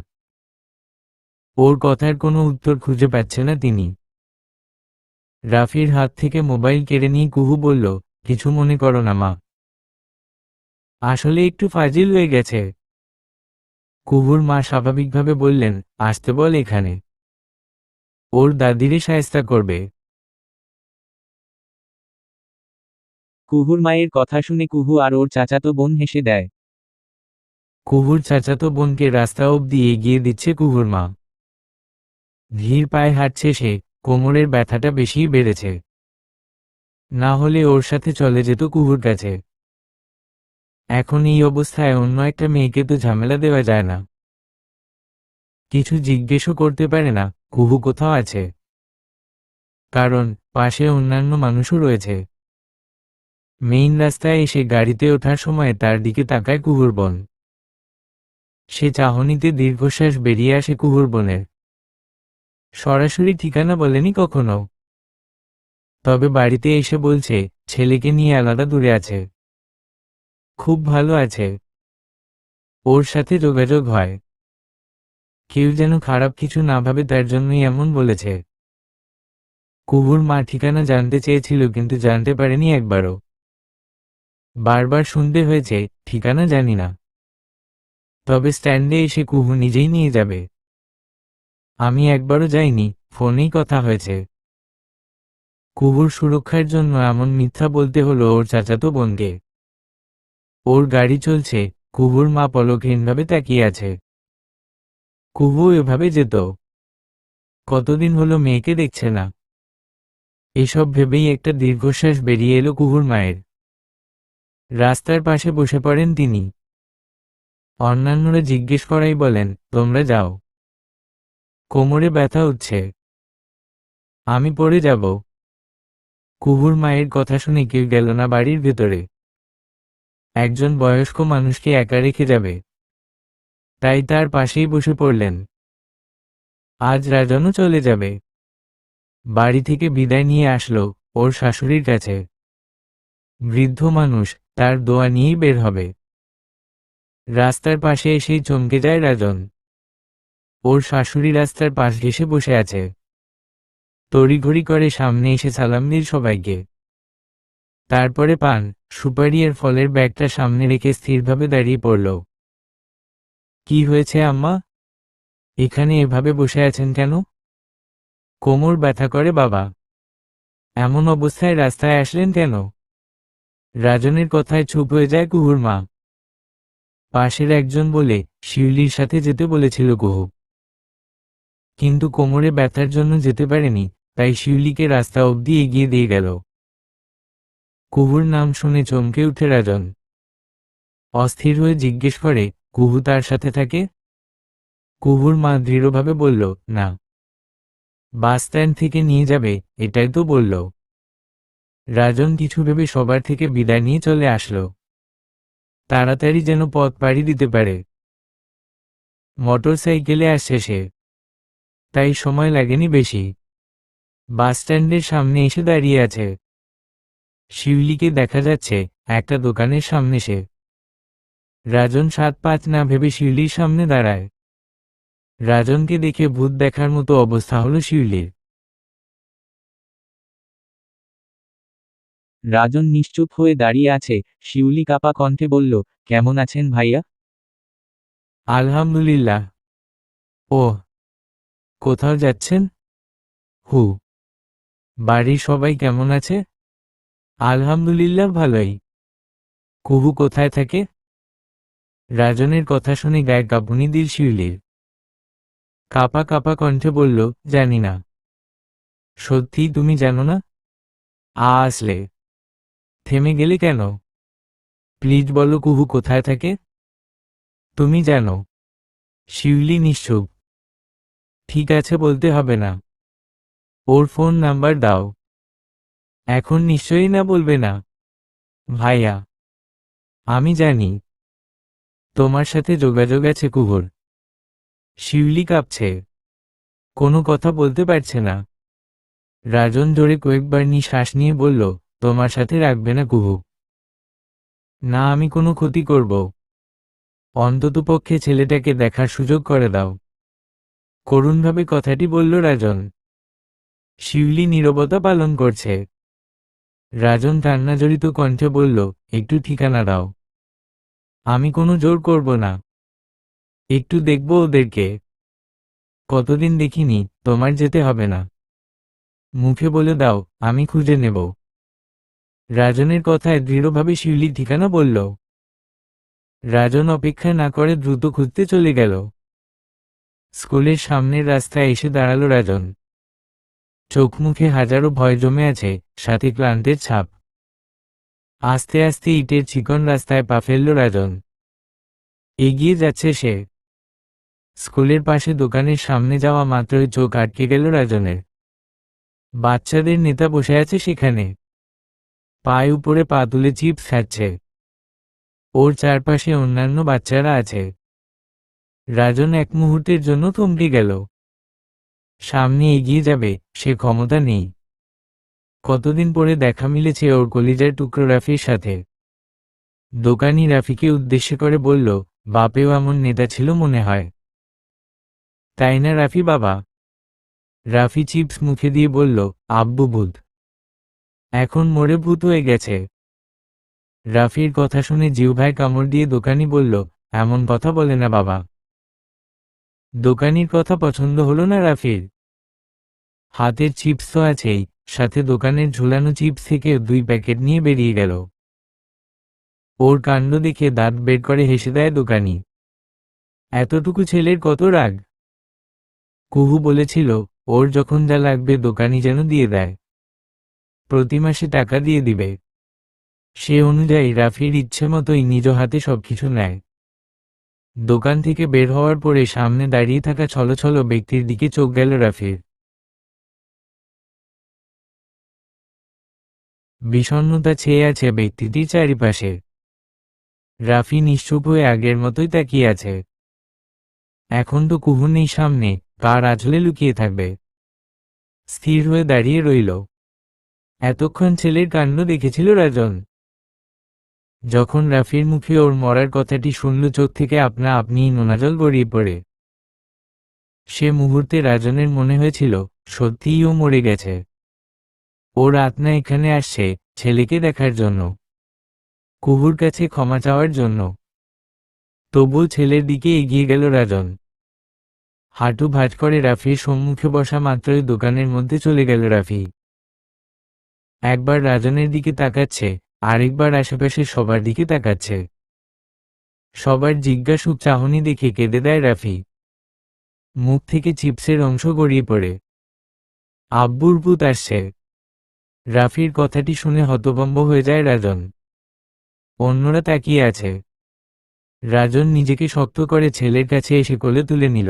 ওর কথার কোনো উত্তর খুঁজে পাচ্ছে না তিনি। রাফির হাত থেকে মোবাইল কেড়ে নিয়ে কুহু বলল, কিছু মনে করো না মা, আসলে একটু ফাজিল হয়ে গেছে। কুহুর মা স্বাভাবিকভাবে বললেন, আসতে বল এখানে, ওর দাদিরে শায়েস্তা করবে। কুহুর মায়ের কথা শুনে কুহু আর ওর চাচাতো বোন হেসে দেয়। কুহুর চাচাতো বোনকে রাস্তা অবধি এগিয়ে দিচ্ছে কুহুর মা। ধীর পায়ে হাঁটছে সে, কোমরের ব্যথাটা বেশিই বেড়েছে। না হলে ওর সাথে চলে যেত কুহুর কাছে। এখন এই অবস্থায় অন্য একটা মেয়েকে তো ঝামেলা দেওয়া যায় না। কিছু জিজ্ঞেসও করতে পারে না কুহু কোথাও আছে, কারণ পাশে অন্যান্য মানুষও রয়েছে। মেইন রাস্তায় এসে গাড়িতে ওঠার সময় তার দিকে তাকায় কুহুর বোন। সে চাহনিতে দীর্ঘশ্বাস বেরিয়ে আসে কুহুর বোনের। সরাসরি ঠিকানা বলেনি কখনো, তবে বাড়িতে এসে বলছে ছেলেকে নিয়ে আলাদা দূরে আছে, খুব ভালো আছে, ওর সাথে যোগাযোগ হয়। কেউ যেন খারাপ কিছু না ভাবে তার জন্যই এমন বলেছে। কুহুর মা ঠিকানা জানতে চেয়েছিল কিন্তু জানতে পারেনি একবারও। বারবার শুনতে হয়েছে ঠিকানা জানি না, তবে স্ট্যান্ডে এসে কুহু নিজেই নিয়ে যাবে। আমি একবারও যাইনি, ফোনেই কথা হয়েছে। কুহুর সুরক্ষার জন্য এমন মিথ্যা বলতে হলো ওর চাচাতো বোনকে। ওর গাড়ি চলছে, কুহুর মা পলকহীনভাবে তাকিয়ে আছে। কুহু এভাবে যেত, কতদিন হলো মেয়েকে দেখছে না। এসব ভেবেই একটা দীর্ঘশ্বাস বেরিয়ে এলো কুহুর মায়ের। রাস্তার পাশে বসে পড়েন তিনি। অন্যান্যরা জিজ্ঞেস করাই বলেন, তোমরা যাও, কোমরে ব্যথা হচ্ছে, আমি পড়ে যাব। কুহুর মায়ের কথা শুনে কেউ গেল না বাড়ির ভেতরে। একজন বয়স্ক মানুষকে একা রেখে যাবে, তাই তার পাশেই বসে পড়লেন। আজ রাজনও চলে যাবে। বাড়ি থেকে বিদায় নিয়ে আসলো ওর শাশুড়ির কাছে। বৃদ্ধ মানুষ, তার দোয়া নিয়েই বের হবে। রাস্তার পাশে এসেই চমকে যায় রাজন। ওর শাশুড়ি রাস্তার পাশ ঘেঁষে বসে আছে। তড়িঘড়ি করে সামনে এসে সালাম দিল সবাইকে। তারপরে পান, সুপারি আর ফলের ব্যাগটা সামনে রেখে স্থিরভাবে দাঁড়িয়ে পড়ল। কি হয়েছে আম্মা, এখানে এভাবে বসে আছেন কেন? কোমর ব্যথা করে বাবা। এমন অবস্থায় রাস্তায় আসলেন কেন? রাজনের কথায় চুপ হয়ে যায় কুহুর মা। পাশের একজন বলে, শিউলির সাথে যেতে বলেছিল কুহু, কিন্তু কোমরে ব্যথার জন্য যেতে পারেনি, তাই শিউলিকে রাস্তা অবধি এগিয়ে দিয়ে গেল। কুহুর নাম শুনে চমকে উঠে রাজন। অস্থির হয়ে জিজ্ঞেস করে, কুহু তার সাথে থাকে? কুহুর মা দৃঢ়ভাবে বলল, না, বাস স্ট্যান্ড থেকে নিয়ে যাবে, এটাই তো বলল। রাজন কিছু ভেবে সবার থেকে বিদায় নিয়ে চলে আসলো। তাড়াতাড়ি যেন পথ পাড়ি দিতে পারে। মোটর সাইকেলে আসছে সে, তাই সময় লাগেনি বেশি। বাস স্ট্যান্ডের সামনে এসে দাঁড়িয়ে আছে। শিউলিকে দেখা যাচ্ছে একটা দোকানের সামনে। সে রাজন ৭-৫ না ভেবে শিউলির সামনে দাঁড়ায়। রাজনকে দেখে ভূত দেখার মতো অবস্থা হলো শিউলির। রাজন নিশ্চুপ হয়ে দাঁড়িয়ে আছে। শিউলি কাপা কণ্ঠে বলল, কেমন আছেন ভাইয়া? আলহামদুলিল্লাহ। ও, কোথাও যাচ্ছেন? হু, বাড়ির সবাই কেমন আছে? আলহামদুলিল্লাহ ভালোই। কুহু কোথায় থাকে? রাজনের কথা শুনে গায়ে কাঁপুনি দিল শিউলির। কাপা কাপা কণ্ঠে বলল, জানি না। সত্যিই তুমি জানো না? আসলে থেমে গেলে কেন? প্লিজ বলো কুহু কোথায় থাকে? তুমি জানো। শিউলি নিশ্চুপ। ঠিক আছে, বলতে হবে না। ওর ফোন নাম্বার দাও। এখন নিশ্চয়ই না বলবে না? ভাইয়া, আমি জানি তোমার সাথে যোগাযোগ আছে কুহুর। শিউলি কাঁপছে, কোনো কথা বলতে পারছে না। রাজন জোরে কয়েকবার নিঃশ্বাস নিয়ে বলল, তোমার সাথে রাখবে না কুহু। না, আমি কোনো ক্ষতি করব। অন্ততপক্ষে ছেলেটাকে দেখার সুযোগ করে দাও। করুণভাবে কথাটি বলল রাজন। শিউলি নীরবতা পালন করছে। রাজন কান্নাজড়িত কণ্ঠে বলল, একটু ঠিকানা দাও। আমি কোনো জোর করব না। একটু দেখব ওদেরকে। কতদিন দেখিনি, তোমার যেতে হবে না। মুখে বলে দাও, আমি খুঁজে নেব। রাজনের কথায় দৃঢ়ভাবে শিউলি ঠিকানা বলল। রাজন অপেক্ষা না করে দ্রুত খুঁজতে চলে গেল। স্কুলের সামনের রাস্তায় এসে দাঁড়ালো রাজন। চোখ মুখে হাজারো ভয় জমে আছে, সাথে ক্লান্তের ছাপ। আস্তে আস্তে ইটের চিকন রাস্তায় পা ফেলল রাজন। এগিয়ে যাচ্ছে সে। স্কুলের পাশে দোকানের সামনে যাওয়া মাত্রই চোখ আটকে গেল রাজনের। বাচ্চাদের নেতা বসে আছে সেখানে। পায়ে উপরে পা তুলে চিপস খাচ্ছে। ওর চারপাশে অন্যান্য বাচ্চারা আছে। রাজন এক মুহূর্তের জন্য থমকে গেল। সামনে এগিয়ে যাবে, সে ক্ষমতা নেই। কতদিন পরে দেখা মিলেছে ওর কলিজার টুকরো রাফির সাথে। দোকানি রাফিকে উদ্দেশ্য করে বলল, বাপেও এমন নেতা ছিল মনে হয়। তাই না রাফি বাবা? রাফি চিপস মুখে দিয়ে বলল, আব্বু ভূত। এখন মরে ভূত হয়ে গেছে। রাফির কথা শুনে জিহ্বায় কামড় দিয়ে দোকানি বলল, এমন কথা বলে না বাবা। দোকানির কথা পছন্দ হলো না রাফির। হাতের চিপস তো আছেই, সাথে দোকানের ঝুলানো চিপস থেকে 2 প্যাকেট নিয়ে বেরিয়ে গেল। ওর কাণ্ড দেখে দাঁত বের করে হেসে দেয় দোকানি। এতটুকু ছেলের কত রাগ! কুহু বলেছিল, ওর যখন যা লাগবে দোকানি যেন দিয়ে দেয়। প্রতি মাসে টাকা দিয়ে দিবে। সে অনুযায়ী রাফির ইচ্ছে মতোই নিজ হাতে সবকিছু নেয়। দোকান থেকে বের হওয়ার পরে সামনে দাঁড়িয়ে থাকা ছলছল ব্যক্তির দিকে চোখ গেল রাফির। বিষণ্ণতা ছেয়ে আছে ব্যক্তিটির চারিপাশে। রাফি নিশ্চুপ হয়ে আগের মতোই তাকিয়ে আছে। এখন তো কুহু নেই সামনে, কার আঁচলে লুকিয়ে থাকবে। স্থির হয়ে দাঁড়িয়ে রইল। এতক্ষণ ছেলের কাণ্ড দেখেছিল রাজন। যখন রাফির মুখে ওর মরার কথাটি শুনল চোখ থেকে আপনা আপনিই নোনাজল গড়িয়ে পড়ে। সে মুহূর্তে রাজনের মনে হয়েছিল, সত্যিই ও মরে গেছে। ওর আত্মা এখানে আসছে, ছেলেকে দেখার জন্য, কুহুর কাছে ক্ষমা চাওয়ার জন্য। তবুও ছেলের দিকে এগিয়ে গেল রাজন। হাঁটু ভাঁজ করে রাফির সম্মুখে বসা মাত্রই দোকানের মধ্যে চলে গেল রাফি। একবার রাজনের দিকে তাকাচ্ছে, আরেকবার আশেপাশে সবার দিকে তাকাচ্ছে। সবার জিজ্ঞাসু চাহনি দেখে কেঁদে দেয় রাফি। মুখ থেকে চিপসের অংশ গড়িয়ে পড়ে। আব্বুর ভূত আসছে। রাফির কথাটি শুনে হতভম্ব হয়ে যায় রাজন। অন্যরা তাকিয়ে আছে। রাজন নিজেকে শক্ত করে ছেলের কাছে এসে কোলে তুলে নিল।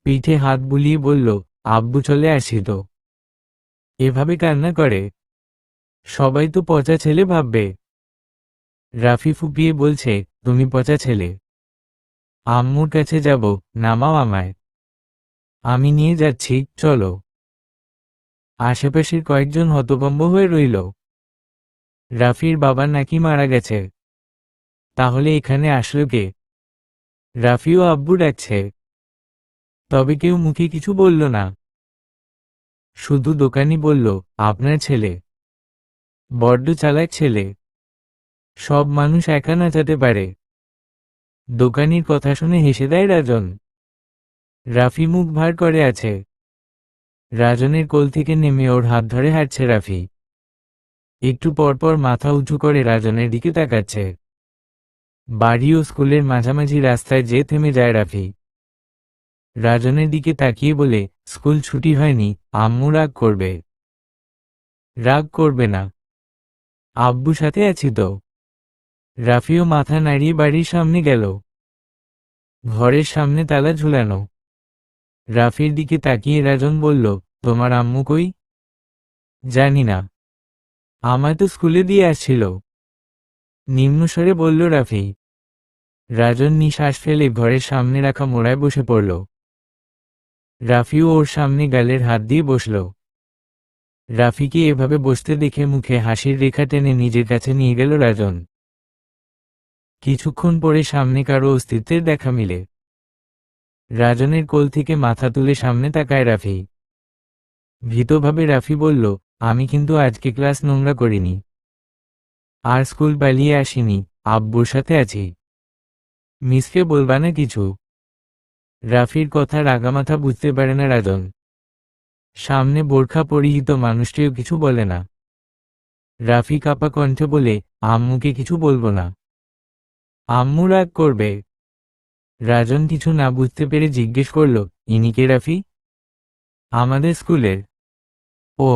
পিঠে হাত বুলিয়ে বলল, আব্বু চলে আসি তো। এভাবে কান্না করে সবাই তো পচা ছেলে ভাববে। রাফি ফুপিয়ে বলছে, তুমি পচা ছেলে। আম্মুর কাছে যাব, নামাও আমায়। আমি নিয়ে যাচ্ছি, চলো। আশেপাশের কয়েকজন হতভম্ব হয়ে রইল। রাফির বাবা নাকি মারা গেছে। তাহলে এখানে আসলো কে? রাফিও আব্বু ডাকছে। তবে কেউ মুখে কিছু বলল না। শুধু দোকানি বলল, আপনার ছেলে বড্ড চালাক ছেলে। সব মানুষ একা নাচাতে পারে। দোকানির কথা শুনে হেসে দেয় রাজন। রাফি মুখ ভার করে আছে। রাজনের কোল থেকে নেমে ওর হাত ধরে হাঁটছে রাফি। একটু পরপর মাথা উঁচু করে রাজনের দিকে তাকাচ্ছে। বাড়ি ও স্কুলের মাঝামাঝি রাস্তায় যে থেমে যায় রাফি। রাজনের দিকে তাকিয়ে বলে, স্কুল ছুটি হয়নি, আম্মু রাগ করবে। রাগ করবে না, আব্বু সাথে আছি তো। রাফিও মাথা নাড়িয়ে বাড়ির সামনে গেল। ঘরের সামনে তালা ঝুলানো। রাফির দিকে তাকিয়ে রাজন বলল, তোমার আম্মু কই? জানি না, আমায় তো স্কুলে দিয়ে আসছিল। নিম্নস্বরে বলল রাফি। রাজন নিঃশ্বাস ফেলে ঘরের সামনে রাখা মোড়ায় বসে পড়ল। রাফিও ওর সামনে গালের হাত দিয়ে বসল। রাফিকে এভাবে বসতে দেখে মুখে হাসির রেখা টেনে নিজের কাছে নিয়ে গেল রাজন। কিছুক্ষণ পরে সামনে কারো অস্তিত্বের দেখা মিলে। রাজনের কোল থেকে মাথা তুলে সামনে তাকায় রাফি। ভীতভাবে রাফি বলল, আমি কিন্তু আজকে ক্লাস নোংরা করিনি, আর স্কুল পালিয়ে আসিনি, আব্বুর সাথে আছি। মিসকে বলবা না কিছু? রাফির কথার আগামাথা বুঝতে পারে না রাজন। সামনে বোরখা পরিহিত মানুষটিও কিছু বলে না। রাফি কাপা কণ্ঠে বলে, আম্মুকে কিছু বলবো না, আম্মু রাগ করবে। রাজন কিছু না বুঝতে পেরে জিজ্ঞেস করল, ইনি কে রাফি? আমাদের স্কুলের। ও।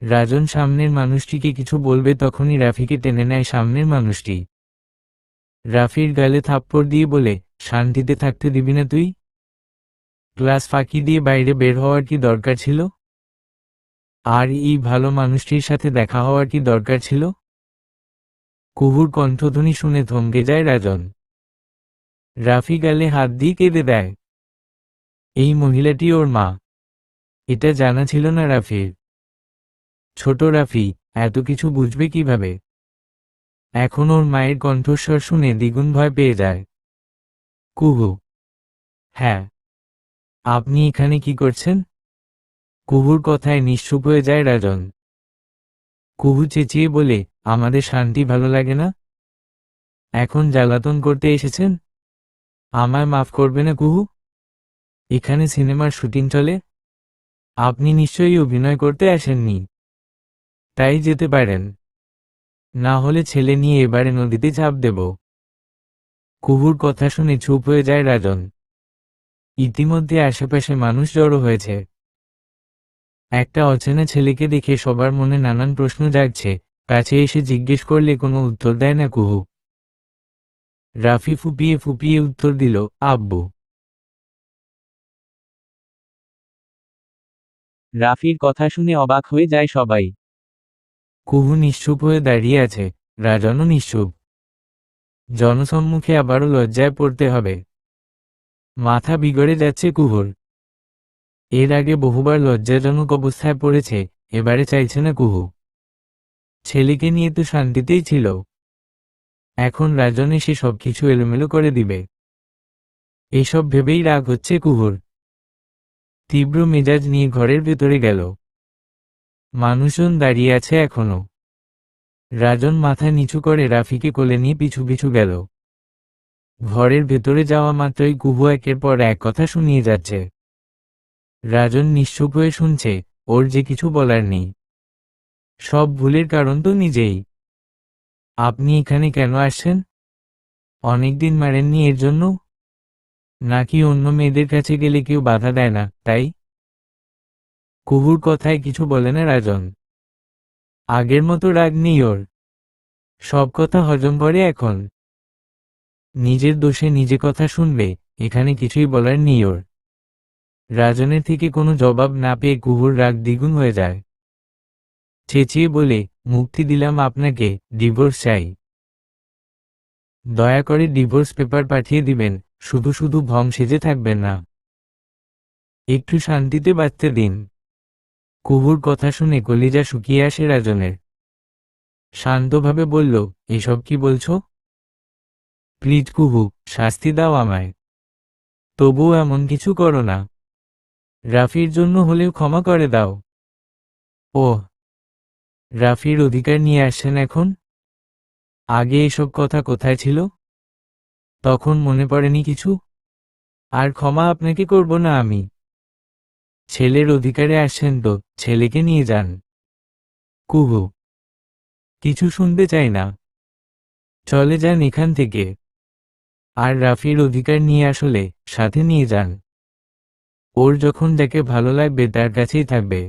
রাজন সামনের মানুষটিকে কিছু বলবে তখনই রাফিকে টেনে নেয় সামনের মানুষটি। রাফির গালে থাপ্পড় দিয়ে বলে, শান্তিতে থাকতে দিবি না তুই? ক্লাস ফাঁকি দিয়ে বাইরে বের হওয়ার কি দরকার ছিল? আর এই ভালো মানুষটির সাথে দেখা হওয়ার কি দরকার ছিল? কুহুর কণ্ঠধ্বনি শুনে থমকে যায় রাজন। রাফি গালে হাত দিয়ে কেঁদে দেয়। এই মহিলাটি ওর মা, এটা জানা ছিল না রাফির। ছোট রাফি এত কিছু বুঝবে কিভাবে? এখন ওর মায়ের কণ্ঠস্বর শুনে দ্বিগুণ ভয় পেয়ে যায়। কুহু। হ্যাঁ। আপনি এখানে কি করছেন? কুহুর কথায় নিশ্চুপ হয়ে যায় রাজন। কুহু চেঁচিয়ে বলে, আমাদের শান্তি ভালো লাগে না? এখন জ্বালাতন করতে এসেছেন? আমায় মাফ করবে না কুহু? এখানে সিনেমার শুটিং চলে, আপনি নিশ্চয়ই অভিনয় করতে আসেননি। তাই যেতে পারেন, না হলে ছেলে নিয়ে এবারে নদীতে ঝাঁপ দেব। কুহুর কথা শুনে চুপ হয়ে যায় রাজন। ইতিমধ্যে আশেপাশে মানুষ জড়ো হয়েছে। একটা অচেনা ছেলেকে দেখে সবার মনে নানান প্রশ্ন জাগছে। কাছে এসে জিজ্ঞেস করলে কোনো উত্তর দেয় না কুহু। রাফি ফুপিয়ে ফুপিয়ে উত্তর দিল, আব্বু। রাফির কথা শুনে অবাক হয়ে যায় সবাই। কুহু নিশ্চুপ হয়ে দাঁড়িয়ে আছে, রাজনও নিশ্চুপ। জনসম্মুখে আবারও লজ্জায় পড়তে হবে। মাথা বিগড়ে যাচ্ছে কুহুর। এর আগে বহুবার লজ্জাজনক অবস্থায় পড়েছে, এবারে চাইছে না কুহু। ছেলেকে নিয়ে তো শান্তিতেই ছিল, এখন রাজন এসে সবকিছু এলোমেলো করে দিবে। এসব ভেবেই রাগ হচ্ছে কুহুর। তীব্র মেজাজ নিয়ে ঘরের ভেতরে গেল। মানুষজন দাঁড়িয়ে আছে এখনো। রাজন মাথা নিচু করে রাফিকে কোলে নিয়ে পিছু পিছু গেল। ঘরের ভেতরে যাওয়া মাত্রই কুহু একের পর এক কথা শুনিয়ে যাচ্ছে। রাজন নিশ্চুপ হয়ে শুনছে, ওর যে কিছু বলার নেই। সব ভুলের কারণ তো নিজেই। আপনি এখানে কেন আসছেন? অনেকদিন মারেননি এর জন্য? নাকি অন্য মেয়েদের কাছে গেলে কেউ বাধা দেয় না, তাই? কুহুর কথায় কিছু বলে না রাজন। আগের মতো রাগ নেই ওর। সব কথা হজম করে এখন। নিজের দোষে নিজে কথা শুনবে, এখানে কিছুই বলার নেই ওর। রাজনের থেকে কোনো জবাব না পেয়ে কুহুর রাগ দ্বিগুণ হয়ে যায়। চেঁচিয়ে বলে, মুক্তি দিলাম আপনাকে, ডিভোর্স চাই। দয়া করে ডিভোর্স পেপার পাঠিয়ে দিবেন, শুধু শুধু ভং সেজে থাকবেন না। একটু শান্তিতে বাঁচতে দিন। কুহুর কথা শুনে কলিজা শুকিয়ে আসে রাজনের। শান্তভাবে বলল, এসব কি বলছো? প্লিজ কুহু, শাস্তি দাও আমায়। তবুও এমন কিছু করো না। রাফির জন্য হলেও ক্ষমা করে দাও। ওহ। রাফির অধিকার নিয়ে আসছেন এখন? আগে এসব কথা কোথায় ছিল? তখন মনে পড়েনি কিছু? আর ক্ষমা আপনাকে করব না আমি। ছেলের অধিকারে আসছেন তো ছেলেকে নিয়ে যান। কুহু। কিছু শুনতে চাই না, চলে যান এখান থেকে। আর রাফির অধিকার নিয়ে আসলে সাথে নিয়ে যান। ওর যখন যাকে ভালো লাগবে তার কাছেই থাকবে।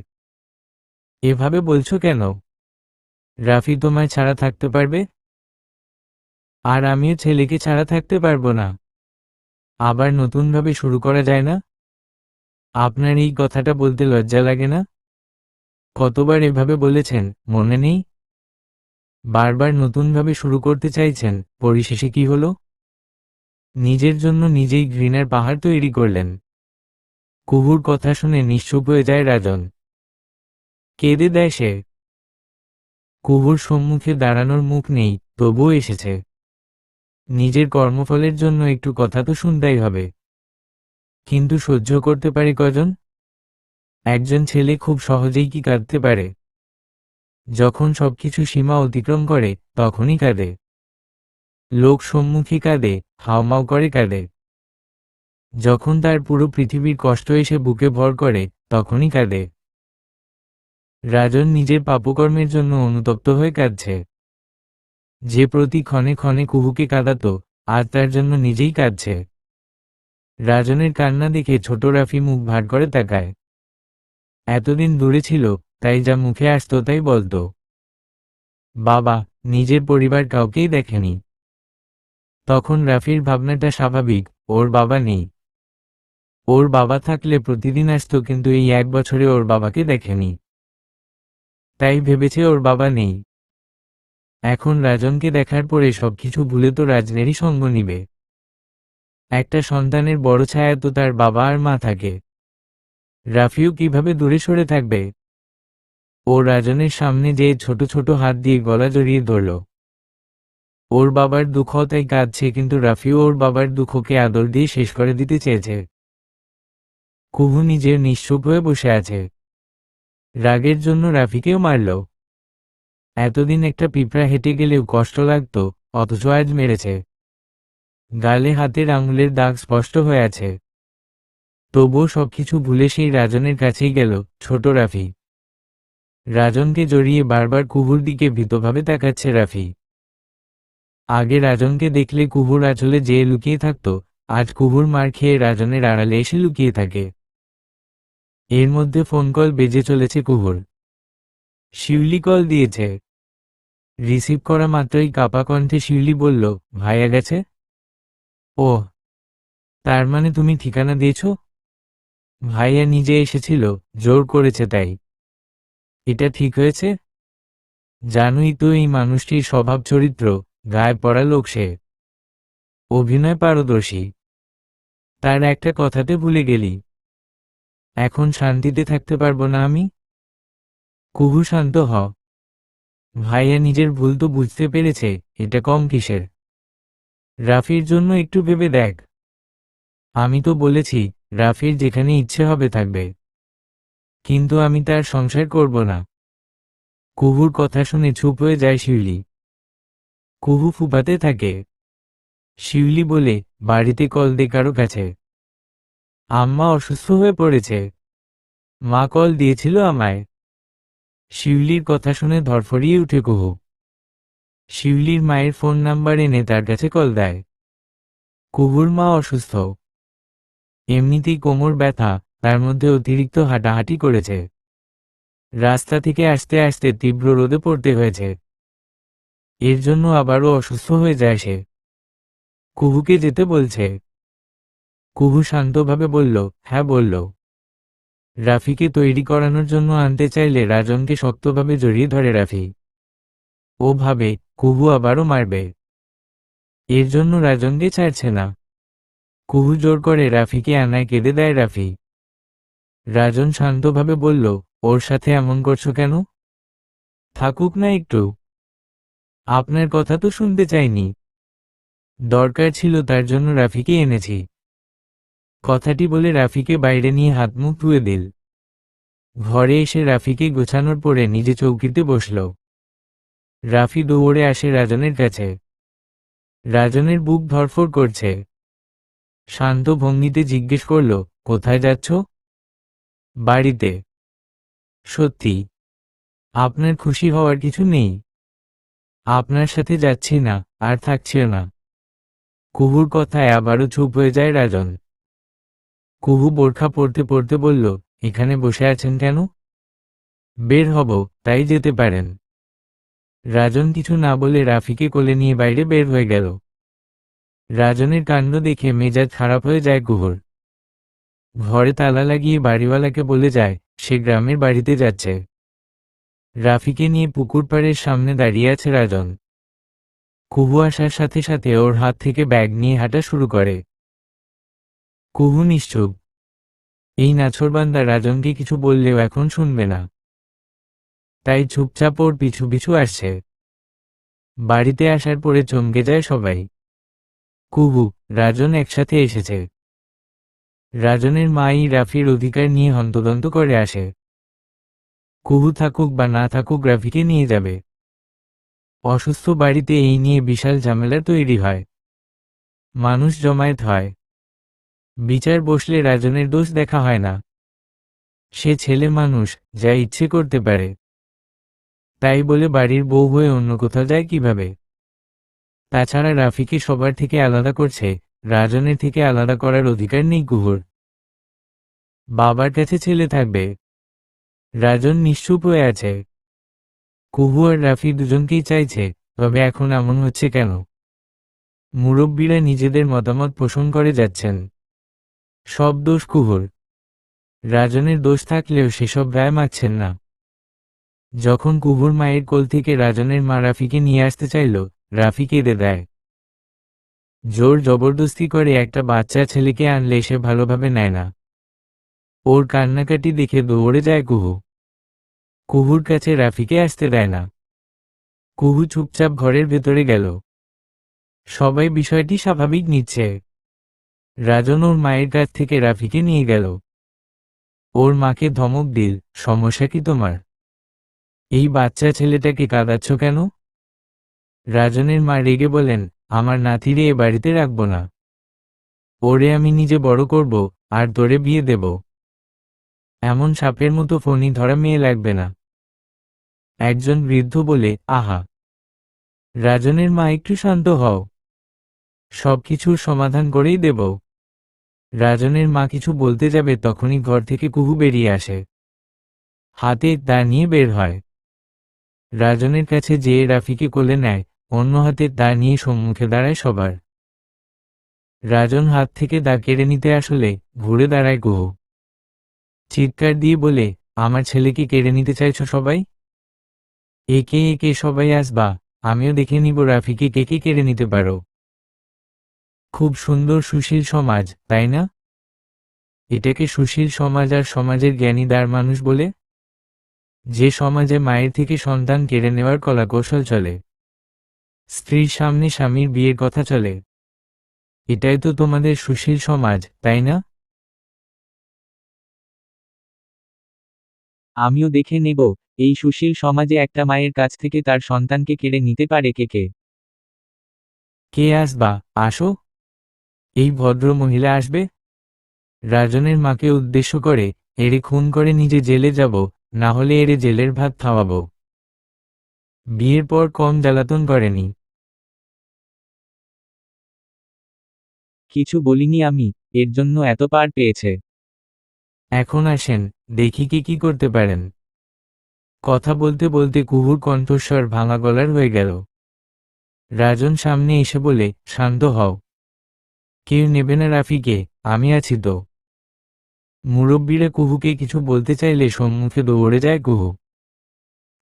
এভাবে বলছো কেন? রাফি তোমায় ছাড়া থাকতে পারবে, আর আমিও ছেলেকে ছাড়া থাকতে পারবো না। আবার নতুনভাবে শুরু করা যায় না? আপনার এই কথাটা বলতে লজ্জা লাগে না? কতবার এভাবে বলেছেন, মনে নেই? বারবার নতুনভাবে শুরু করতে চাইছেন, পরিশেষে কি হলো? নিজের জন্য নিজেই ঘৃণার পাহাড় তৈরি করলেন। কুহুর কথা শুনে নিশ্চুপ হয়ে যায় রাজন। কেঁদে দেয় সে। কুহুর সম্মুখে দাঁড়ানোর মুখ নেই, তবুও এসেছে। নিজের কর্মফলের জন্য একটু কথা তো শুনতেই হবে, কিন্তু সহ্য করতে পারে কজন? একজন ছেলে খুব সহজেই কি কাঁদতে পারে? যখন সবকিছু সীমা অতিক্রম করে তখনই কাঁদে। লোক সম্মুখে কাঁদে, হাউমাউ করে কাঁদে। যখন তার পুরো পৃথিবীর কষ্ট এসে বুকে ভর করে তখনই কাঁদে। রাজন নিজের পাপকর্মের জন্য অনুতপ্ত হয়ে কাঁদছে। যে প্রতি ক্ষণে ক্ষণে কুহুকে কাঁদাতো, আজ তার জন্য নিজেই কাঁদছে। রাজনের কান্না দেখে ছোট রাফি মুখ ভার করে তাকায়। এতদিন দূরে ছিল, তাই যা মুখে আসতো তাই বলতো। বাবা, নিজের পরিবার কাউকেই দেখেনি। তখন রাফির ভাবনাটা স্বাভাবিক, ওর বাবা নেই। ওর বাবা থাকলে প্রতিদিন আসতো, কিন্তু এই 1 বছরে ওর বাবাকে দেখেনি। তাই ভেবেছে ওর বাবা নেই। এখন রাজনকে দেখার পরে সবকিছু ভুলে তো রাজনেরই সঙ্গ নিবে। একটা সন্তানের বড় ছায়া তো তার বাবা আর মা থাকে। রাফিও কিভাবে দূরে সরে থাকবে? ও রাজনের সামনে যেয়ে ছোট ছোট হাত দিয়ে গলা জড়িয়ে ধরল। ওর বাবার দুঃখ তাই কাঁদছে, কিন্তু রাফিও ওর বাবার দুঃখকে আদর দিয়ে শেষ করে দিতে চেয়েছে। কুহু নিজের নিশ্চুপ হয়ে বসে আছে। রাগের জন্য রাফিকেও মারল। এতদিন একটা পিঁপড়া হেঁটে গেলেও কষ্ট লাগতো, অথচ আজ মেরেছে। গালে হাতের আঙুলের দাগ স্পষ্ট হয়ে আছে। তবুও সবকিছু ভুলে সেই রাজনের কাছেই গেল ছোট রাফি। রাজনকে জড়িয়ে বারবার কুহুর দিকে ভীতভাবে তাকাচ্ছে রাফি। আগে রাজনকে দেখলে কুহুর আঁচলে যেয়ে লুকিয়ে থাকত, আজ কুহুর মার খেয়ে রাজনের আড়ালে এসে লুকিয়ে থাকে। এর মধ্যে ফোন কল বেজে চলেছে কুহুর। শিউলি কল দিয়েছে। রিসিভ করা মাত্রই কাপা কণ্ঠে শিউলি বলল, ভাইয়া গেছে? ও, তার মানে তুমি ঠিকানা দিয়েছ? ভাইয়া নিজে এসেছিল, জোর করেছে তাই। এটা ঠিক হয়েছে? জানোই তো এই মানুষটির স্বভাব চরিত্র, গায়ে পড়া লোক সে। অভিনয় পারদর্শী। তার একটা কথাতে ভুলে গেলি। এখন শান্তিতে থাকতে পারবো না আমি? কুহু, শান্ত হ। ভাইয়া নিজের ভুল তো বুঝতে পেরেছে, এটা কম কিসের? রাফির জন্য একটু ভেবে দেখ। আমি তো বলেছি, রাফির যেখানে ইচ্ছে হবে থাকবে, কিন্তু আমি তার সংসার করব না। কুহুর কথা শুনে চুপ হয়ে যায় শিউলি। কুহু ফুপাতে থাকে। শিউলি বলে, বাড়িতে কল দে কারো কাছে। আম্মা অসুস্থ হয়ে পড়েছে। মা কল দিয়েছিল আমায়। শিউলির কথা শুনে ধরফরিয়ে উঠে কুহু। শিউলির মায়ের ফোন নাম্বার এনে তার কাছে কল দেয়। কুহুর মা অসুস্থ। এমনিতেই কোমর ব্যথা, তার মধ্যে অতিরিক্ত হাঁটাহাঁটি করেছে। রাস্তা থেকে আসতে আসতে তীব্র রোদে পড়তে হয়েছে। এর জন্য আবারও অসুস্থ হয়ে যায় সে। কুহুকে যেতে বলছে। কুহু শান্তভাবে বলল, হ্যাঁ বলল। রাফিকে তৈরি করানোর জন্য আনতে চাইলে রাজনকে শক্তভাবে জড়িয়ে ধরে রাফি। ও ভাবে, কুহু আবারও মারবে। এর জন্য রাজনকে ছাড়ছে না। কুহু জোর করে রাফিকে আনায় কেঁদে দেয় রাফি। রাজন শান্তভাবে বলল, ওর সাথে এমন করছো কেন? থাকুক না একটু। আপনার কথা তো শুনতে চাইনি। দরকার ছিল তার জন্য রাফিকে এনেছি। কথাটি বলে রাফিকে বাইরে নিয়ে হাত মুখ ধুয়ে দিল। ঘরে এসে রাফিকে গোছানোর পরে নিজে চৌকিতে বসল। রাফি দৌড়ে আসে রাজনের কাছে। রাজনের বুক ধড়ফড় করছে। শান্ত ভঙ্গিতে জিজ্ঞেস করল, কোথায় যাচ্ছ? বাড়িতে। সত্যি? আপনার খুশি হওয়ার কিছু নেই? আপনার সাথে যাচ্ছি না, আর থাকছিও না। কুহুর কথায় আবারও চুপ হয়ে যায় রাজন। কুহু বোরখা পরতে পরতে বলল, এখানে বসে আছেন কেন? বের হব, তাই যেতে পারেন। রাজন কিছু না বলে রাফিকে কোলে নিয়ে বাইরে বের হয়ে গেল। রাজনের কাণ্ড দেখে মেজাজ খারাপ হয়ে যায় কুহুর। ঘরে তালা লাগিয়ে বাড়িওয়ালাকে বলে যায় সে গ্রামের বাড়িতে যাচ্ছে। রাফিকে নিয়ে পুকুর পাড়ের সামনে দাঁড়িয়ে আছে রাজন। কুহু আসার সাথে সাথে ওর হাত থেকে ব্যাগ নিয়ে হাঁটা শুরু করে। কুহু নিশ্চুপ। এই নাছোড়বান্দা রাজনকে কিছু বললেও এখন শুনবে না, তাই চুপচাপ ওর পিছু পিছু আসছে। বাড়িতে আসার পরে চমকে যায় সবাই। কুহু, রাজন একসাথে এসেছে। রাজনের মাই রাফির অধিকার নিয়ে হন্তদন্ত করে আসে। কুহু থাকুক বা না থাকুক রাফিকে নিয়ে যাবে। অসুস্থ বাড়িতে এই নিয়ে বিশাল ঝামেলা তৈরি হয়। মানুষ জমায়েত হয়। বিচার বসলে রাজনের দোষ দেখা হয় না। সে ছেলে মানুষ, যা ইচ্ছে করতে পারে। তাই বলে বাড়ির বউ হয়ে অন্য কোথাও যায় কিভাবে? তাছাড়া রাফিকে সবার থেকে আলাদা করছে, রাজনের থেকে আলাদা করার অধিকার নেই কুহুর। বাবার কাছে ছেলে থাকবে। রাজন নিশ্চুপ হয়ে আছে। কুহু আর রাফি দুজনকেই চাইছে, তবে এখন এমন হচ্ছে কেন? মুরব্বীরা নিজেদের মতামত পোষণ করে যাচ্ছেন। সব দোষ কুহুর। রাজনের দোষ থাকলেও সেসব রায় মানছেন না। যখন কুহুর মায়ের কোল থেকে রাজনের মা রাফিকে নিয়ে আসতে চাইল, রাফি কেঁদে দেয়। জোর জবরদস্তি করে একটা বাচ্চা ছেলেকে আনলে সে ভালোভাবে নেয় না। ওর কান্নাকাটি দেখে দৌড়ে যায় কুহু। কুহুর কাছে রাফিকে আসতে দেয় না। কুহু চুপচাপ ঘরের ভেতরে গেল। সবাই বিষয়টি স্বাভাবিক নিচ্ছে। রাজন ওর মায়ের কাছ থেকে রাফিকে নিয়ে গেল। ওর মাকে ধমক দিল, সমস্যা কি তোমার? এই বাচ্চা ছেলেটাকে কাঁদাচ্ছ কেন? রাজনের মা রেগে বলেন, আমার নাতিরে এ বাড়িতে রাখব না। ওরে আমি নিজে বড় করব, আর তোরে বিয়ে দেব। এমন সাপের মতো ফণি ধরা মেয়ে লাগবে না। একজন বৃদ্ধ বলে, আহা। রাজনের মা একটু শান্ত হও। সবকিছুর সমাধান করেই দেব। রাজনের মা কিছু বলতে যাবে তখনই ঘর থেকে কুহু বেরিয়ে আসে। হাতে দা নিয়ে বের হয়। রাজনের কাছে যেয়ে রাফিকে কোলে নেয়, অন্য হাতে দা নিয়ে সম্মুখে দাঁড়ায় সবার। রাজন হাত থেকে দা কেড়ে নিতে আসলে ঘুরে দাঁড়ায় কুহু। চিৎকার দিয়ে বলে, আমার ছেলেকে কেড়ে নিতে চাইছো সবাই? একে একে সবাই আসবা, আমিও দেখে নিব রাফিকে কে কে কেড়ে নিতে পারো। খুব সুন্দর সুশীল সমাজ, তাই না? এটাকে সুশীল সমাজ আর সমাজের জ্ঞানীদার মানুষ বলে? যে সমাজে মায়ের থেকে সন্তান কেড়ে নেওয়ার কলাকৌশল চলে, স্ত্রীর সামনে স্বামীর বিয়ের কথা চলে। এটাই তো তোমাদের সুশীল সমাজ, তাই না? আমিও দেখে নেব, এই সুশীল সমাজে একটা মায়ের কাছ থেকে তার সন্তানকে কেড়ে নিতে পারে কে কে। কে আসবা, আসো। এই ভদ্র মহিলা আসবে। রাজনের মাকে উদ্দেশ্য করে, এরে খুন করে নিজে জেলে যাব, না হলে এরে জেলের ভাত খাওয়াবো। বিয়ের পর কম জ্বালাতন করেনি। কিছু বলিনি আমি, এর জন্য এত পার পেয়েছে। এখন আসেন, দেখি কি করতে পারেন। কথা বলতে বলতে কুহুর কণ্ঠস্বর ভাঙা গলার হয়ে গেল। রাজন সামনে এসে বলে, শান্ত হও। কেউ নেবে না রাফিকে, আমি আছি তো। মুরব্বীরা কুহুকে কিছু বলতে চাইলে সম্মুখে দৌড়ে যায় কুহু।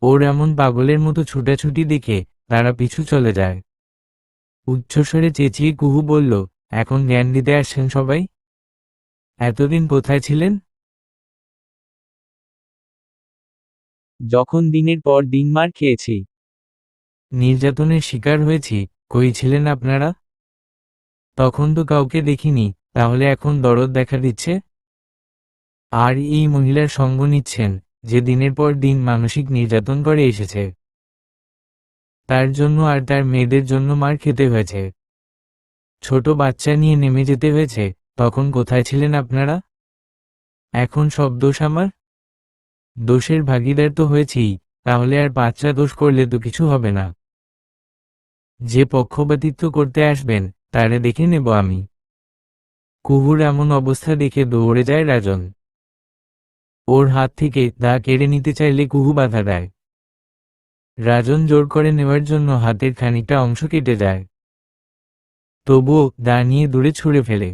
ওর এমন পাগলের মতো ছুটাছুটি দেখে তারা পিছু চলে যায়। উচ্চস্বরে চেঁচিয়ে কুহু বলল, এখন জ্ঞান দিতে আসছেন সবাই? এতদিন কোথায় ছিলেন? যখন দিনের পর দিন মার খেয়েছি। নির্যাতনের শিকার হয়েছি, কই ছিলেন আপনারা? তখন তো কাউকে দেখিনি, তাহলে এখন দরদ দেখা দিচ্ছে? আর এই মহিলার সঙ্গ নিচ্ছেন, যে দিনের পর দিন মানসিক নির্যাতন করে এসেছে। তার জন্য আর তার মেয়েদের জন্য মার খেতে হয়েছে। ছোট বাচ্চা নিয়ে নেমে যেতে হয়েছে, তখন কোথায় ছিলেন আপনারা? এখন সব দোষ আমার? দোষের ভাগীদার তো হয়েছেই, তাহলে আর বাচ্চা দোষ করলে তো কিছু হবে না। যে পক্ষপাতিত্ব করতে আসবেন, তারে দেখে নেব আমি। কুহুর এমন অবস্থা দেখে দৌড়ে যায় রাজন। ওর হাত থেকে দা কেড়ে নিতে চাইলে কুহু বাধা দেয়। রাজন জোর করে নেওয়ার জন্য হাতের খানিকটা অংশ কেটে যায়। তবুও দা নিয়ে দূরে ছুঁড়ে ফেলে।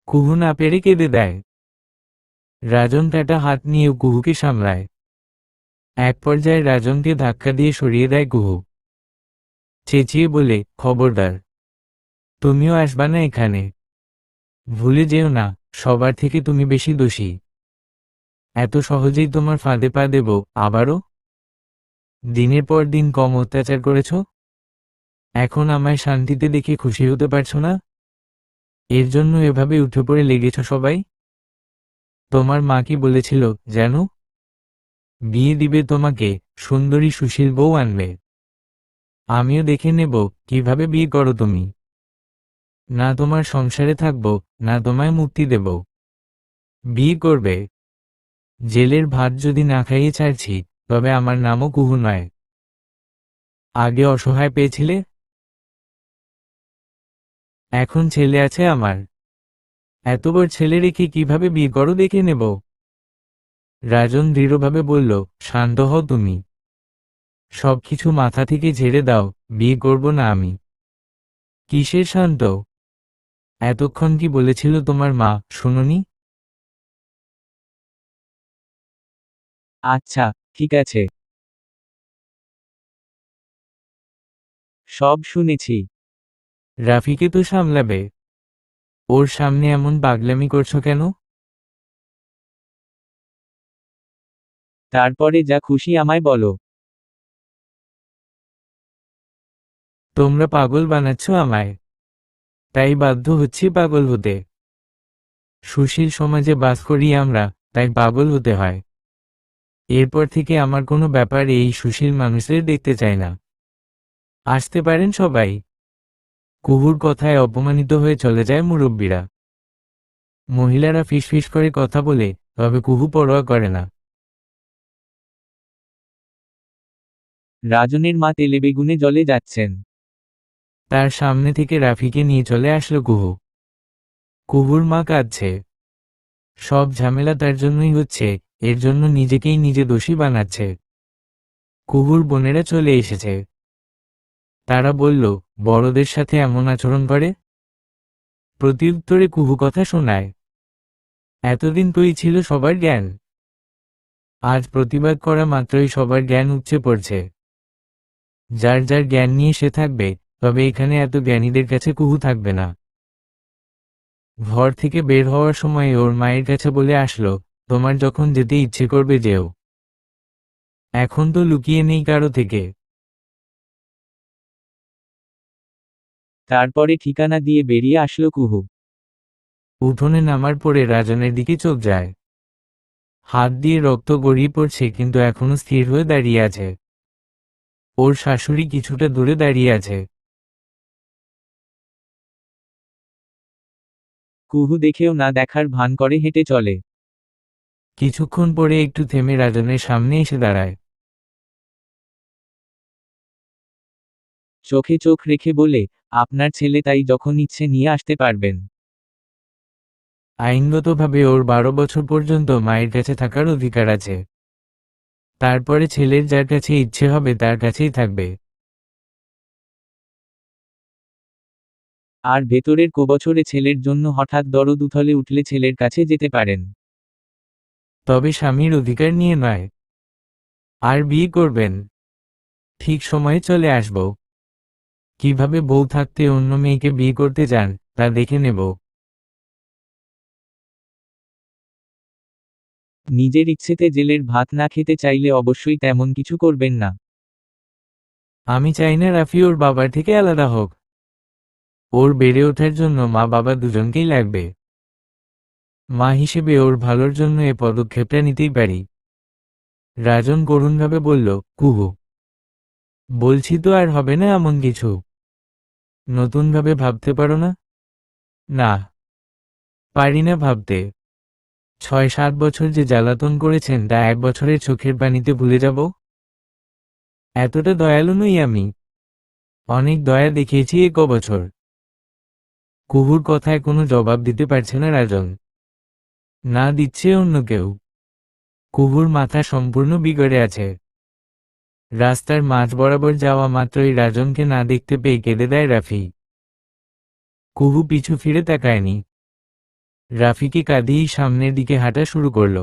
কুহু না পেরে কেঁদে দেয়। রাজন কাটা হাত নিয়েও কুহুকে সামলায়। এক পর্যায়ে রাজনকে ধাক্কা দিয়ে সরিয়ে দেয় কুহু। চেঁচিয়ে বলে, খবরদার, তুমিও আসবা না এখানে। ভুলে যেও না, সবার থেকে তুমি বেশি দোষী। এত সহজেই তোমার ফাঁদে পা দেব, আবারও? দিনের পর দিন কম অত্যাচার করেছ? এখন আমায় শান্তিতে দেখে খুশি হতে পারছো না? এর জন্য এভাবে উঠে পড়ে লেগেছ সবাই? তোমার মা কি বলেছিল জানো? বিয়ে দিবে তোমাকে, সুন্দরী সুশীল বউ আনবে। আমিও দেখে নেব কিভাবে বিয়ে করো তুমি। না তোমার সংসারে থাকবো, না তোমায় মুক্তি দেব। বিয়ে করবে? জেলের ভাত যদি না খাইয়ে ছাড়ছি, তবে আমার নামও কুহু নয়। আগে অসহায় পেয়েছিলে, এখন ছেলে আছে আমার। এতবার ছেলে রেখে কিভাবে বিয়ে করো দেখে নেব। রাজন দৃঢ়ভাবে বলল, শান্ত হও তুমি। সবকিছু মাথা থেকে ঝেড়ে দাও, বিয়ে করব না আমি। কিসের শান্ত? এতক্ষণ কি বলেছিল তোমার মা, শুনোনি? আচ্ছা, ঠিক আছে। সব শুনেছি। রাফিকে তো সামলাবে। ওর সামনে এমন পাগলামি করছো কেন? তারপরে যা খুশি আমায় বলো। তোমরা পাগল বানাচ্ছ আমায়, তাই বাধ্য হচ্ছি পাগল হতে। সুশীল সমাজে বাস করি আমরা, তাই পাগল হতে হয়। এরপর থেকে আমার কোনো ব্যাপার এই সুশীল মানুষদের দেখতে চাই না। আসতে পারেন সবাই। কুহুর কথায় অপমানিত হয়ে চলে যায় মুরব্বীরা। মহিলারা ফিসফিস করে কথা বলে, তবে কুহু পরোয়া করে না। রাজনের মা তেলেবেগুনে জ্বলে যাচ্ছেন। তার সামনে থেকে রাফিকে নিয়ে চলে আসলো কুহু। কুহুর মা কাঁদছে। সব ঝামেলা তার জন্যই হচ্ছে, এর জন্য নিজেকেই নিজে দোষী বানাচ্ছে। কুহুর বোনেরা চলে এসেছে। তারা বলল, বড়দের সাথে এমন আচরণ করে? প্রত্যুত্তরে কুহু কথা শোনায়। এতদিন তুই ছিল সবার জ্ঞান, আজ প্রতিবাদ করা মাত্রই সবার জ্ঞান উপচে পড়ছে। যার যার জ্ঞান নিয়ে সে থাকবে, তবে এখানে এত জ্ঞানীদের কাছে কুহু থাকবে না। ঘর থেকে বের হওয়ার সময় ওর মায়ের কাছে বলে আসলো, তোমার যখন যেতে ইচ্ছে করবে যেও। এখন তো লুকিয়ে নেই কারো থেকে। তারপরে ঠিকানা দিয়ে বেরিয়ে আসলো কুহু। উঠোনে নামার পরে রাজনের দিকে চোখ যায়। হাত দিয়ে রক্ত গড়িয়ে পড়ছে, কিন্তু এখনো স্থির হয়ে দাঁড়িয়ে আছে। ওর শাশুড়ি কিছুটা দূরে দাঁড়িয়ে আছে। কুহু দেখেও না দেখার ভান করে হেঁটে চলে। কিছুক্ষণ পরে একটু থেমে রাজনের সামনে এসে দাঁড়ায়। চোখে চোখ রেখে বলে, আপনার ছেলে তাই যখন ইচ্ছে নিয়ে আসতে পারবেন। আইনগতভাবে ওর 12 বছর পর্যন্ত মায়ের কাছে থাকার অধিকার আছে। তারপরে ছেলের যার কাছে ইচ্ছে হবে তার কাছেই থাকবে। আর ভেতরের কোবছরে ছেলের জন্য হঠাৎ দরদ উথলে উঠলে ছেলের কাছে যেতে পারেন। তবে স্বামীর অধিকার নিয়ে নয়। আর বিয়ে করবেন? ঠিক সময়ে চলে আসব। কিভাবে বউ থাকতে অন্য মেয়েকে বিয়ে করতে যান, তা দেখে নেব। নিজের ইচ্ছেতে জেলের ভাত না খেতে চাইলে অবশ্যই তেমন কিছু করবেন না। আমি চাই না রাফি ওর বাবার থেকে আলাদা হোক। ওর বেড়ে ওঠার জন্য মা বাবা দুজনকেই লাগবে। মা হিসেবে ওর ভালোর জন্য এ পদক্ষেপটা নিতেই পারি। রাজন করুণভাবে বলল, কুহু, বলছি তো আর হবে না এমন কিছু। নতুনভাবে ভাবতে পারো না? না, পারি না ভাবতে। 6-7 বছর যে জ্বালাতন করেছেন তা 1 বছরের চোখের পানিতে ভুলে যাব? এতটা দয়ালু নই আমি। অনেক দয়া দেখিয়েছি এ বছর। কুহুর কথায় কোনো জবাব দিতে পারছে না রাজন। না দিচ্ছে অন্য কেউ। কুহুর মাথা সম্পূর্ণ বিগড়ে আছে। রাস্তার মাঝ বরাবর যাওয়া মাত্রই রাজনকে না দেখতে পেয়ে কেঁদে দেয় রাফি। কুহু পিছু ফিরে তাকায়নি। রাফিকে কাঁদিয়েই সামনের দিকে হাঁটা শুরু করল।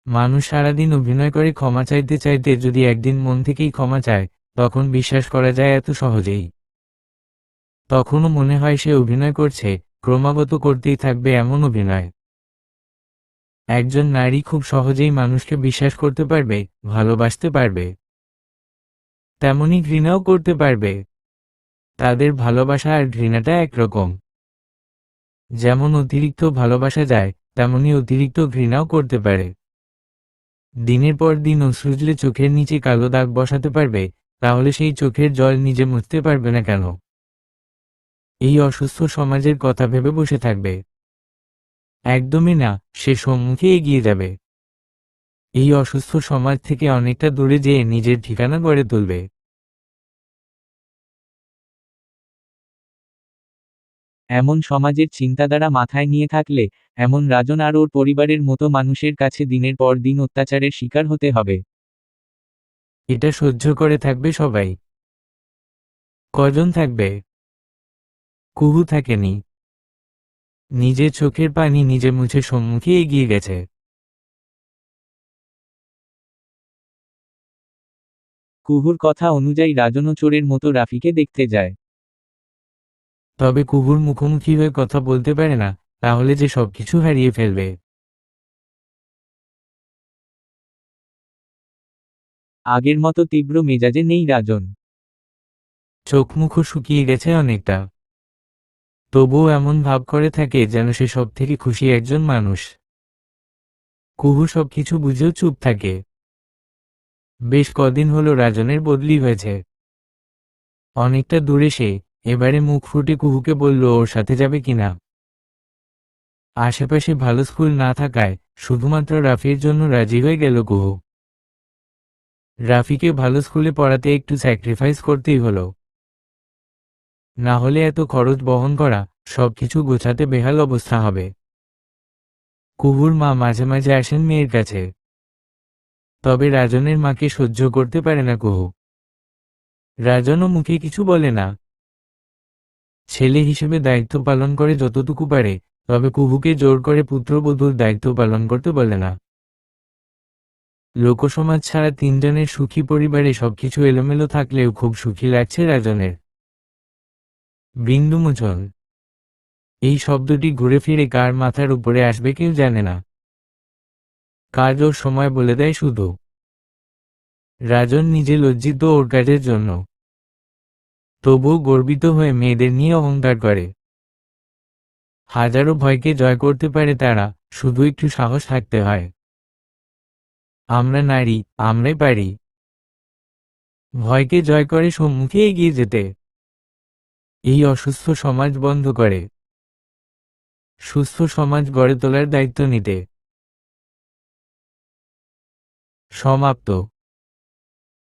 মানুষ সারাদিন অভিনয় করে ক্ষমা চাইতে চাইতে যদি একদিন মন থেকেই ক্ষমা চায়, তখন বিশ্বাস করা যায় এত সহজেই। তখনও মনে হয় সে অভিনয় করছে, ক্রমাগত করতেই থাকবে এমন অভিনয়। একজন নারী খুব সহজেই মানুষকে বিশ্বাস করতে পারবে, ভালোবাসতে পারবে। তেমনি ঘৃণাও করতে পারবে। তাদের ভালোবাসা আর ঘৃণাটা একরকম। যেমন অতিরিক্ত ভালোবাসা যায়, তেমনি অতিরিক্ত ঘৃণাও করতে পারে। দিনের পর দিন অশ্রুজলে চোখের নিচে কালো দাগ বসাতে পারবে, তাহলে সেই চোখের জল নিজে মুছতে পারবে না কেন? এই অসুস্থ সমাজের কথা ভেবে বসে থাকবে? একদমই না, সে সম্মুখে এগিয়ে যাবে। এই অসুস্থ সমাজ থেকে অনেকটা দূরে যেয়ে নিজের ঠিকানা গড়ে তুলবে। এমন সমাজের চিন্তাধারা মাথায় নিয়ে থাকলে এমন রাজন আর ওর পরিবারের মতো মানুষের কাছে দিনের পর দিন অত্যাচারের শিকার হতে হবে। এটা সহ্য করে থাকবে সবাই? কজন থাকবে? কুহু থাকেনি। নিজের চোখের পানি নিজে মুছে সম্মুখে এগিয়ে গেছে। কুহুর কথা অনুযায়ী রাজনও চোরের মতো রাফিকে দেখতে যায়। তবে কুহুর মুখোমুখি হয়ে কথা বলতে পারে না, তাহলে যে সবকিছু হারিয়ে ফেলবে। আগের মতো তীব্র মেজাজে নেই রাজন। চোখ মুখও শুকিয়ে গেছে অনেকটা। তবুও এমন ভাব করে থাকে যেন সে সব থেকে খুশি একজন মানুষ। কুহু সবকিছু বুঝেও চুপ থাকে। বেশ কদিন হলো রাজনের বদলি হয়েছে। অনেকটা দূরে সে এবারে মুখ ফুটে কুহুকে বলল ওর সাথে যাবে কিনা। আশেপাশে ভালো স্কুল না থাকায় শুধুমাত্র রাফির জন্য রাজি হয়ে গেল কুহু। রাফিকে ভালো স্কুলে পড়াতে একটু স্যাক্রিফাইস করতেই হলো। না হলে এত খরচ বহন করা, সবকিছু গোছাতে বেহাল অবস্থা হবে। কুহুর মা মাঝে মাঝে আসেন মেয়ের কাছে। তবে রাজনের মাকে সহ্য করতে পারে না কুহু। রাজনও মুখে কিছু বলে না। ছেলে হিসেবে দায়িত্ব পালন করে যতটুকু পারে, তবে কুহুকে জোর করে পুত্রবধূর দায়িত্ব পালন করতে বলে না। লোকসমাজ ছাড়া তিনজনের সুখী পরিবারে সবকিছু এলোমেলো থাকলেও খুব সুখী লাগছে রাজনের। বিন্দুমোচন, এই শব্দটি ঘুরে ফিরে কার মাথার উপরে আসবে কেউ জানে না। কাজ ওর সময় বলে দেয় শুধু। রাজন নিজে লজ্জিত ওর কাজের জন্য, তবুও গর্বিত হয়ে মেয়েদের নিয়ে অহংকার করে। হাজারো ভয়কে জয় করতে পারে তারা, শুধু একটু সাহস থাকতে হয়। আমরা নারী, আমরাই পারি। ভয়কে জয় করে সম্মুখে এগিয়ে যেতে। এই অসুস্থ সমাজ বন্ধ করে সুস্থ সমাজ গড়ে তোলার দায়িত্ব নিতে। সমাপ্ত।